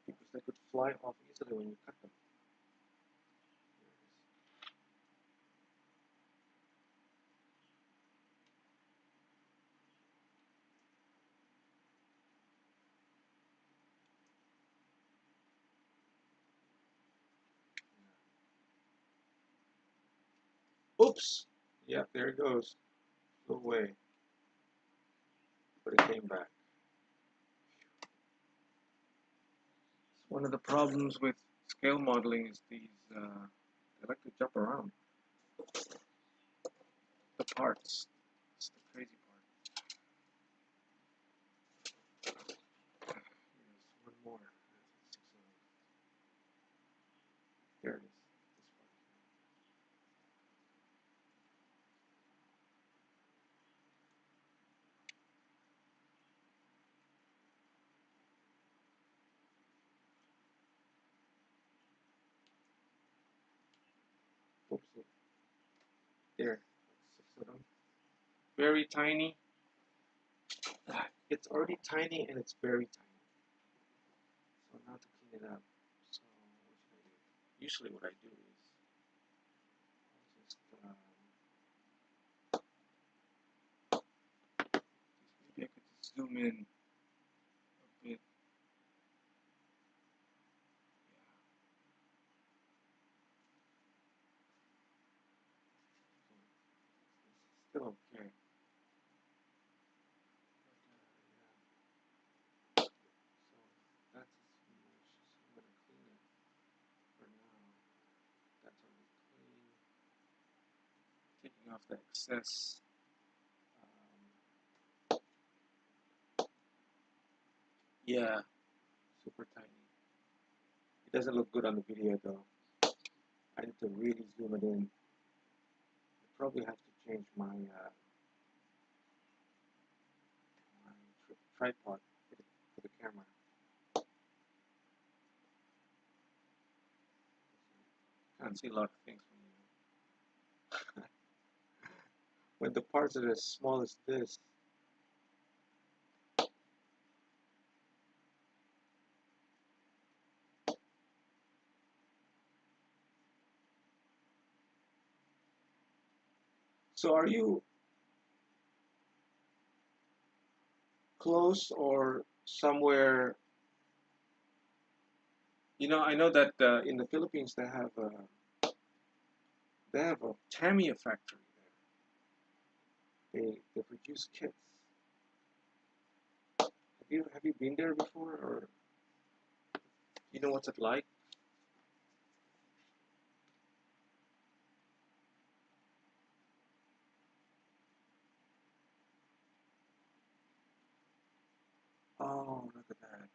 because they could fly off easily when you cut them. Oops! Yeah, there it goes. Flew away. But it came back. One of the problems with scale modeling is they like to jump around. The parts. It's the crazy part. Here's one more. There it is. This part. Oops. There. 6 of them. Very tiny. It's already tiny and it's very tiny. So now to clean it up. So what should I do? Usually what I do is maybe I could just zoom in a bit. Yeah. Still okay. taking off the excess. Yeah, super tiny. It doesn't look good on the video though. I need to really zoom it in. I probably have to change my tripod for the camera. Can't see a lot of things from here. When the parts are as small as this. So are you close or somewhere? You know, I know that in the Philippines they have a Tamiya factory there. They produce kits. Have you been there before, or you know what's it like? Oh, look at that.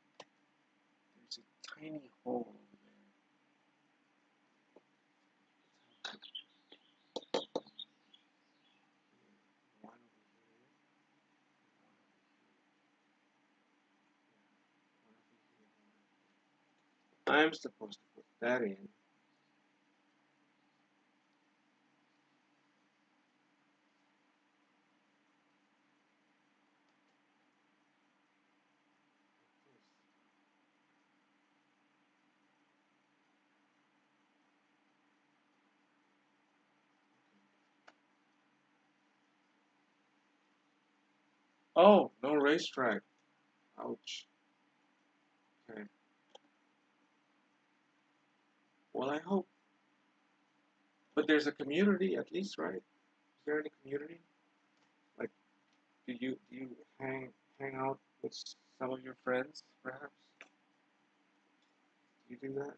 There's a tiny hole over there. One over here. I'm supposed to put that in. Oh, no racetrack. Ouch. Okay. Well, I hope. But there's a community at least, right? Is there any community? Like, do you hang out with some of your friends, perhaps? Do you do that?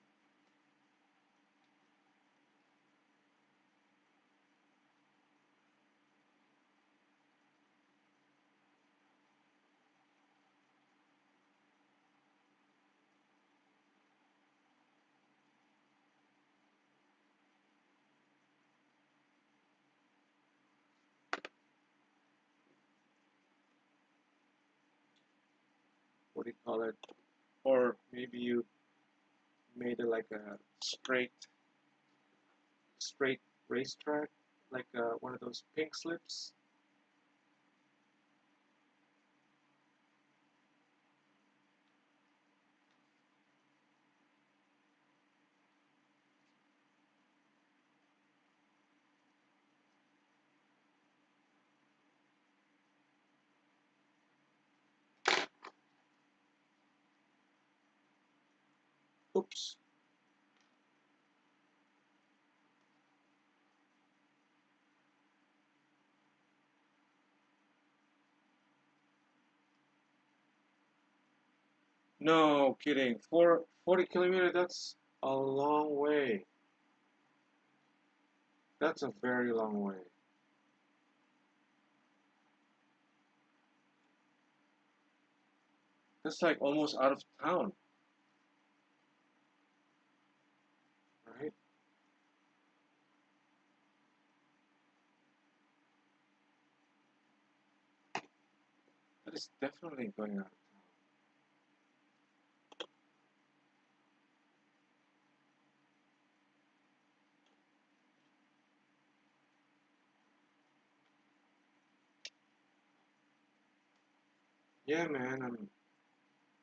What do you call it? Or maybe you made it like a straight racetrack, like one of those pink slips. Oops. No kidding. 40 kilometers, that's a long way. That's a very long way. That's like almost out of town, right? That is definitely going out of town. Yeah, man, I'm,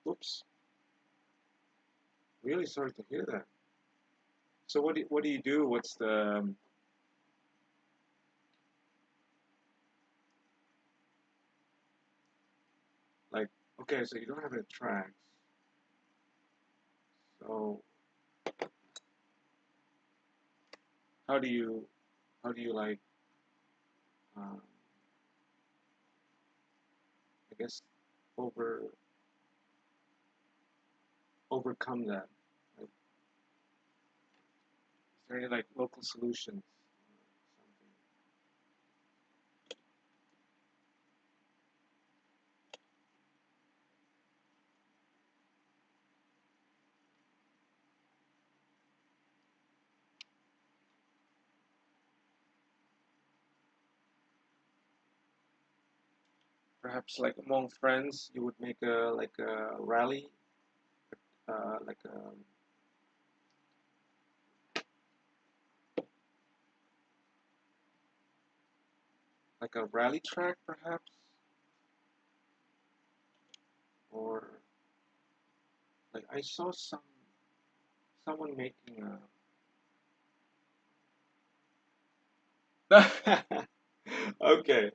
oops, really sorry to hear that. So what do you do? What's the, like, okay, so you don't have any tracks. So how do you, like, um, I guess, over overcome that? Like, is there any like local solutions or something? Perhaps like among friends, you would make a like a rally, like a rally track, perhaps, or like I saw someone making a. Okay,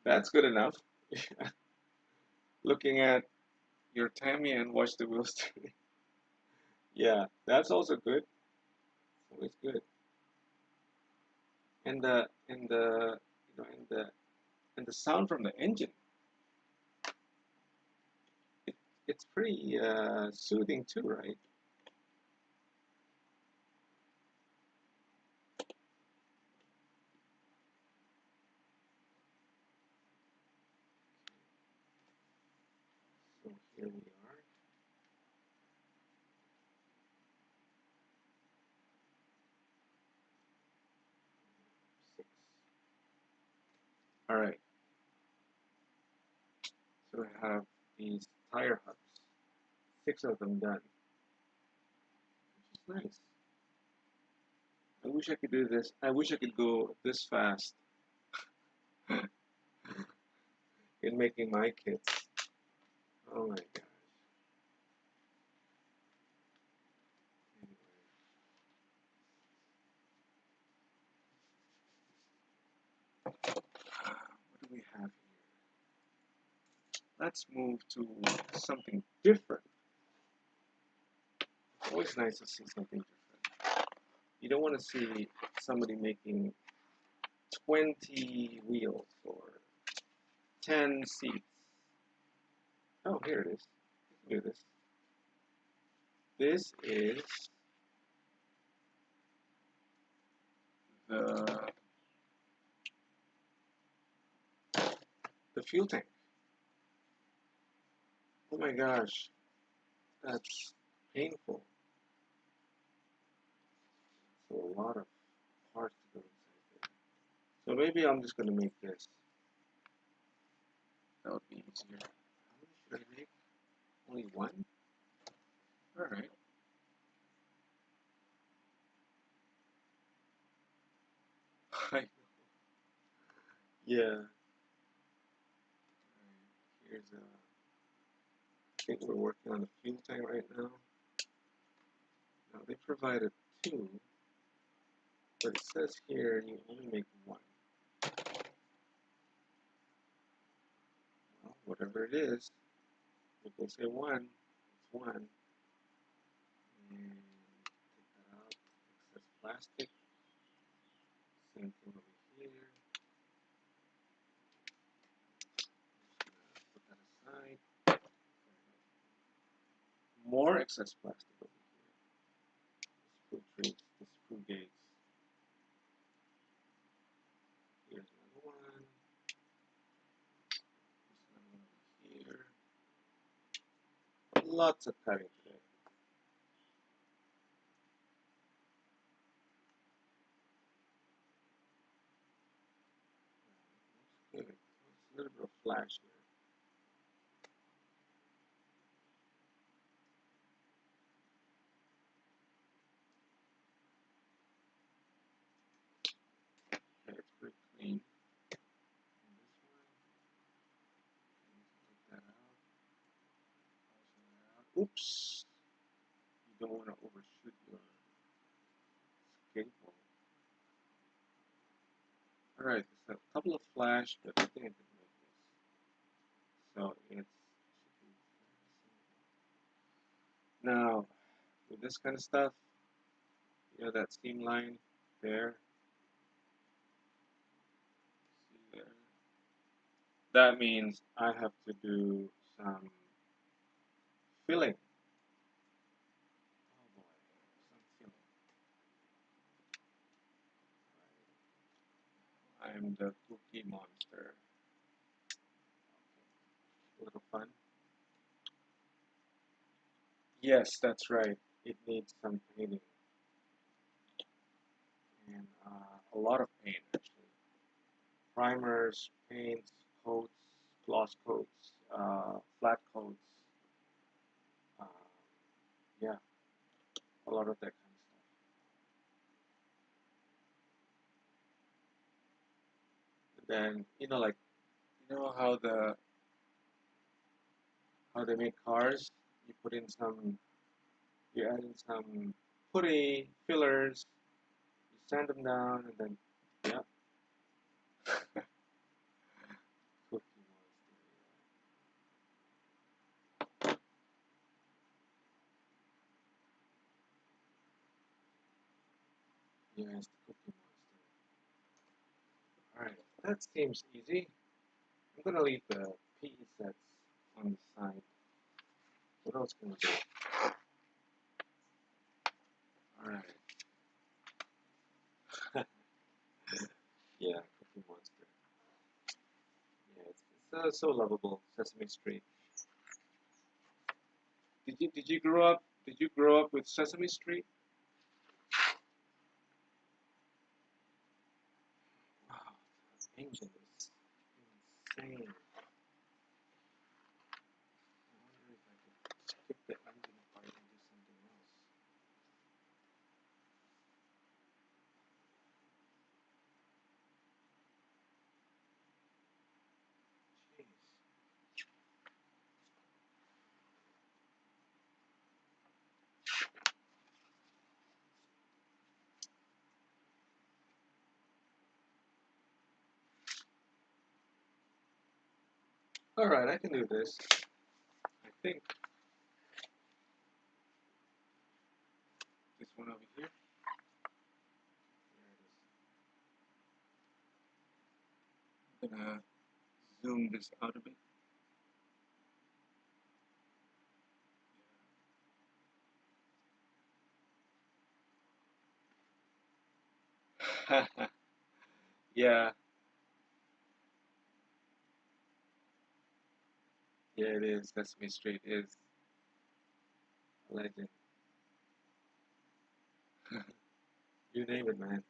that's good enough. Looking at your Tammy and watch the wheels turn. Yeah, that's also good. Always good. And the and the sound from the engine. It, it's pretty soothing too, right? So here we are. 6. All right. So we have these tire hubs. 6 of them done, which is nice. I wish I could do this. I wish I could go this fast in making my kits. Oh my gosh. Anyway, what do we have here? Let's move to something different. Always nice to see something different. You don't want to see somebody making 20 wheels or 10 seats. Oh, here it is. Look at this. This is the fuel tank. Oh my gosh, that's painful. So a lot of parts to go inside there. So maybe I'm just gonna make this. That would be easier. How many should I make? Only one? Alright. Yeah. Here's I think we're working on the fuel tank right now. Now they provided 2, but it says here you only make 1. Well, whatever it is, if they say 1, it's 1. And take that out. Excess plastic. Same thing over here. Put that aside. More excess plastic over here. The screw trees, the screw gates. Here's another one. There's another one over here. Lots of cutting today. Looks good. It's a little bit of flash here. Okay, it's pretty clean. And this one, take that out. Oops! You don't want to overshoot your cable. Alright, there's a couple of flash, but I think I can make this. So it's now with this kind of stuff, you know that seam line there. See there? That means I have to do some filling. Oh boy, some filling. I'm the cookie monster. Okay. A little fun. Yes, that's right. It needs some painting. And a lot of paint actually. Primers, paints, coats, gloss coats, flat coats, uh, yeah, a lot of that kind of stuff. And then like how they make cars. You put in some, you add in some putty fillers, you sand them down, and then yeah, Cookie Monster. Yeah, it's the Cookie Monster. All right, that seems easy. I'm gonna leave the PE sets on the side. What else can we do? All right. Yeah, Cookie Monster. Yeah, it's so lovable. Sesame Street. Did you grow up? Did you grow up with Sesame Street? Wow, the engine is insane. I wonder if I could skip the engine part and do something else. Jeez. All right, I can do this. I think this one over here. There it is. I'm gonna zoom this out a bit. Yeah, yeah, it is. Sesame Street is a legend. You name it, man.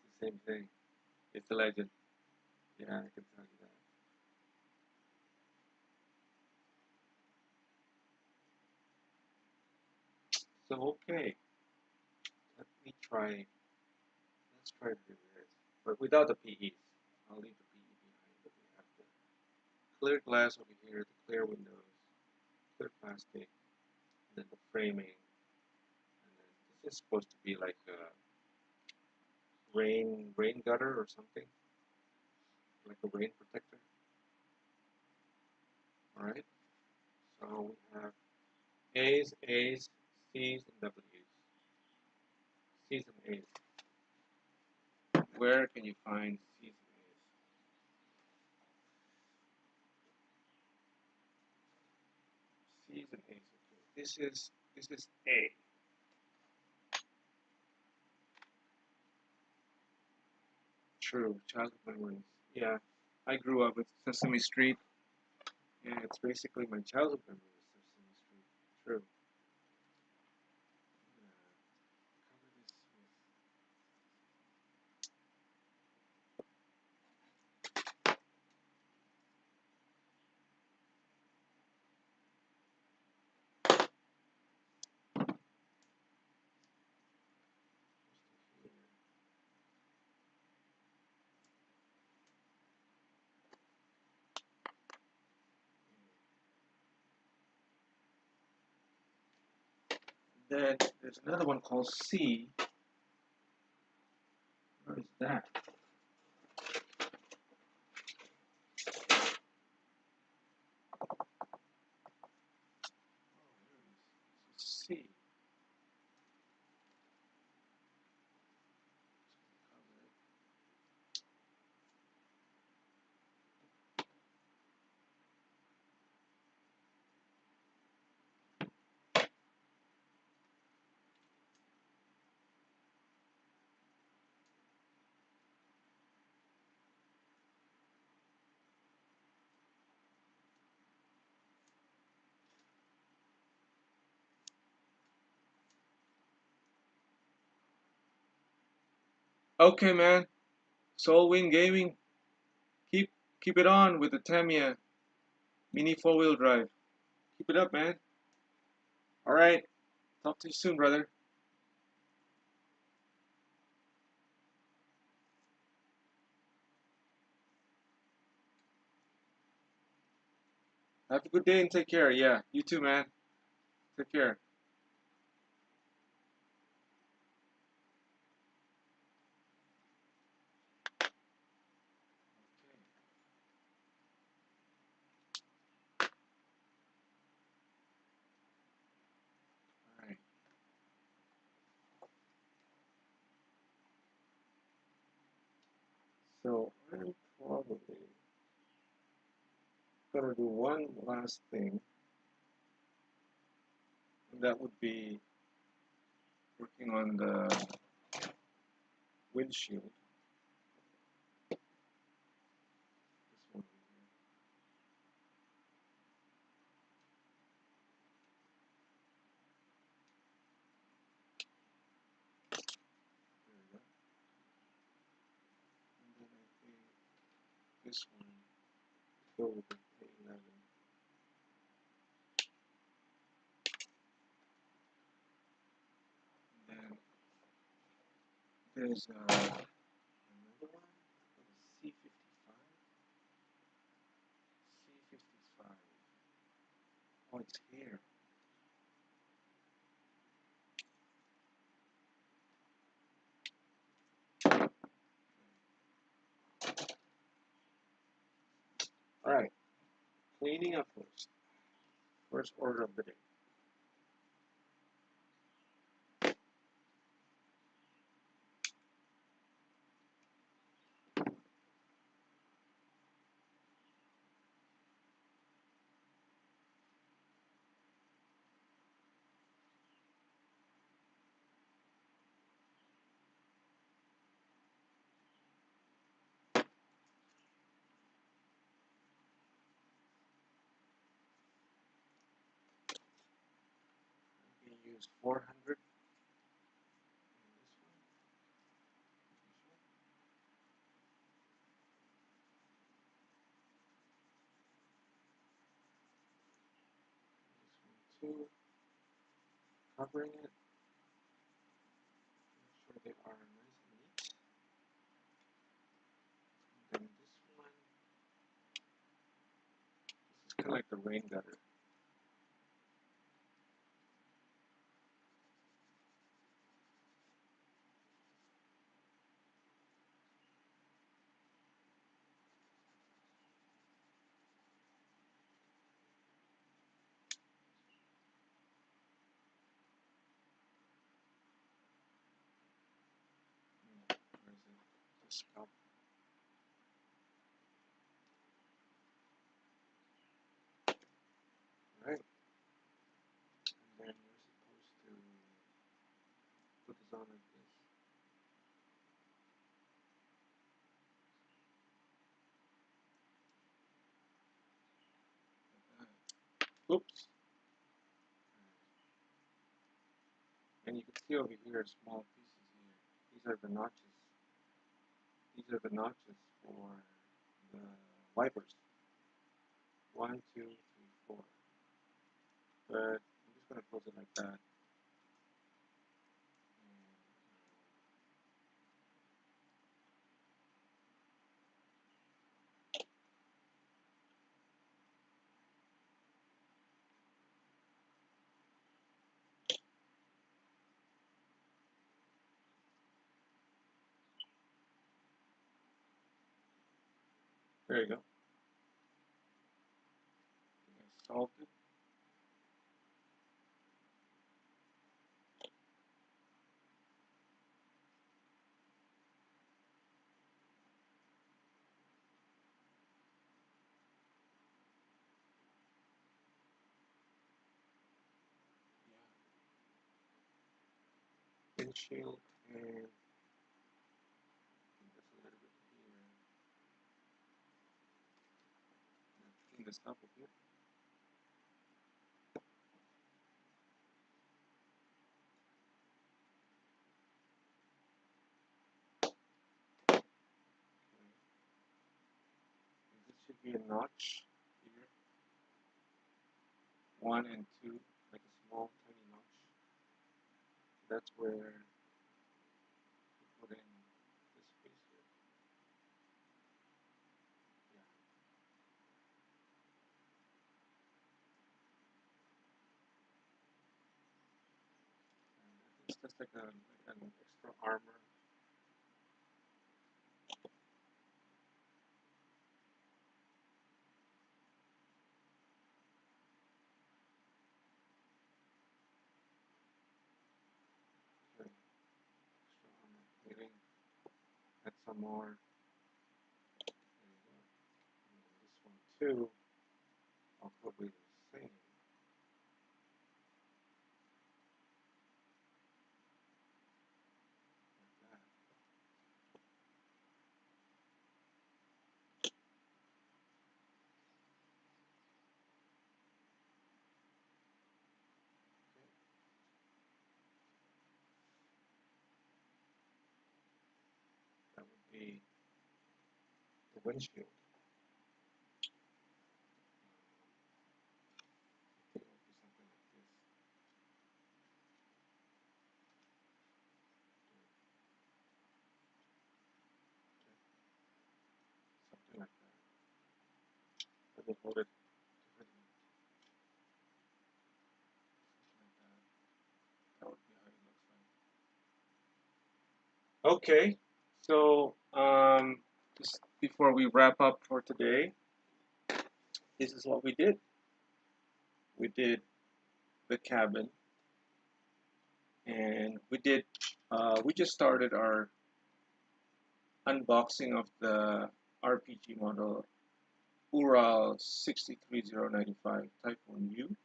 It's the same thing. It's a legend. Yeah, I can tell you that. So okay, let me try. Let's try to do this, but without the PEs. I'll leave the PE behind, but we have the clear glass over here, the clear windows, clear plastic, and then the framing, and then this is supposed to be like a rain gutter or something, like a rain protector. All right. So we have A's, A's, C's, and W's. C's and A's. Where can you find C's and A's? C's and A's. Okay. This is A. True. Childhood memories. Yeah. I grew up with Sesame Street. Yeah, it's basically my childhood memories. Sesame Street. True. Cover this with here. Then there's another one called C. Where is that? Oh, there it is. C. Okay, man. Soul Wing Gaming. Keep Keep it on with the Tamiya Mini 4-wheel drive. Keep it up, man. Alright. Talk to you soon, brother. Have a good day and take care. Yeah, you too, man. Take care. Alright. So I'm probably gonna do one last thing, and that would be working on the windshield. This one here. There we go. And then I think this one go with the A11. And then there's another one, C55. C55. Oh, it's here. Alright, cleaning up first. First order of the day. We use 400 in this one. This one too. Covering it. Make sure they are nice and neat. And then this one. This is kind of like the rain gutter. Where is it? The scalp. Right. And then you're supposed to put this on like this. Like that. Oops. And you can see over here small pieces here. These are the notches. These are the notches for the wipers. 1, 2, 3, 4. But I'm just gonna close it like that. There you go. I solved it. Yeah. Windshield and just a little bit here. Clean this up a bit. be a notch here, 1 and 2, like a small tiny notch. That's where we put in this piece here. Yeah. And it's just like an extra armor. Okay. Extra armor plating. Add some more. There you go. And this one too. I'll probably do the same. Like that. That would be the windshield. I think it would be something like this. Something like that. Let me hold it differently. Something like that. That would be how it looks like. Okay, so just before we wrap up for today, this is what we did. We did the cabin, and we just started our unboxing of the RPG model Ural 63095 Typhoon U,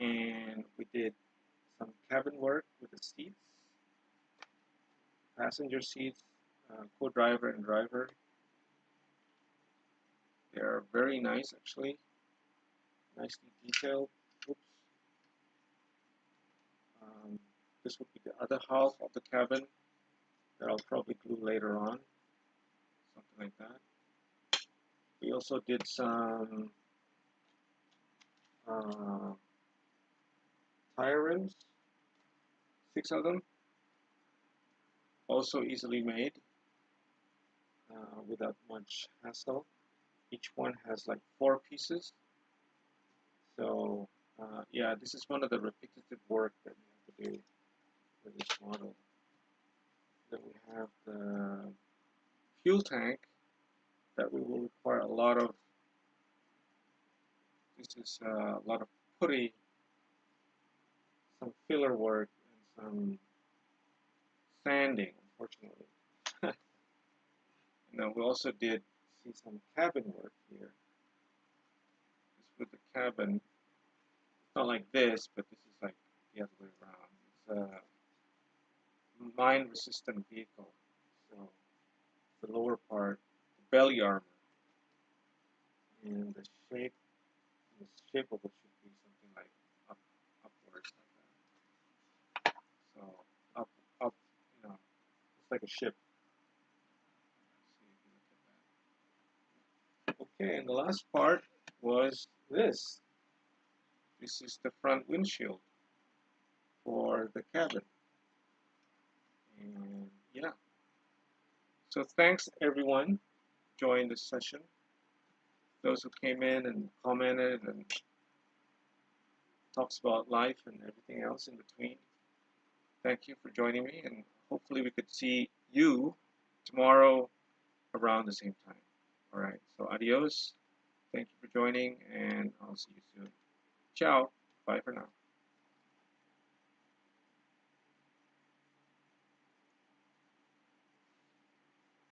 and we did some cabin work with the seats, passenger seats, co-driver and driver. They are very nice, actually, nicely detailed. Oops. This would be the other half of the cabin that I'll probably glue later on, something like that. We also did some tire rims, 6 of them, also easily made without much hassle. Each one has like 4 pieces. So yeah, this is one of the repetitive work that we have to do with this model. Then we have the fuel tank that we will require a lot of. This is a lot of putty, some filler work, and some sanding, unfortunately. And then we also did see some cabin work here. This with the cabin. It's not like this, but this is like the other way around. It's a mine-resistant vehicle. So the lower part, the belly armor, and the shape of it should be something like upwards like that. So up, it's like a ship. Okay, and the last part was this. This is the front windshield for the cabin. And yeah. So thanks everyone who joined this session. Those who came in and commented and talks about life and everything else in between. Thank you for joining me, and hopefully we could see you tomorrow around the same time. All right, so adios. Thank you for joining, and I'll see you soon. Ciao. Bye for now.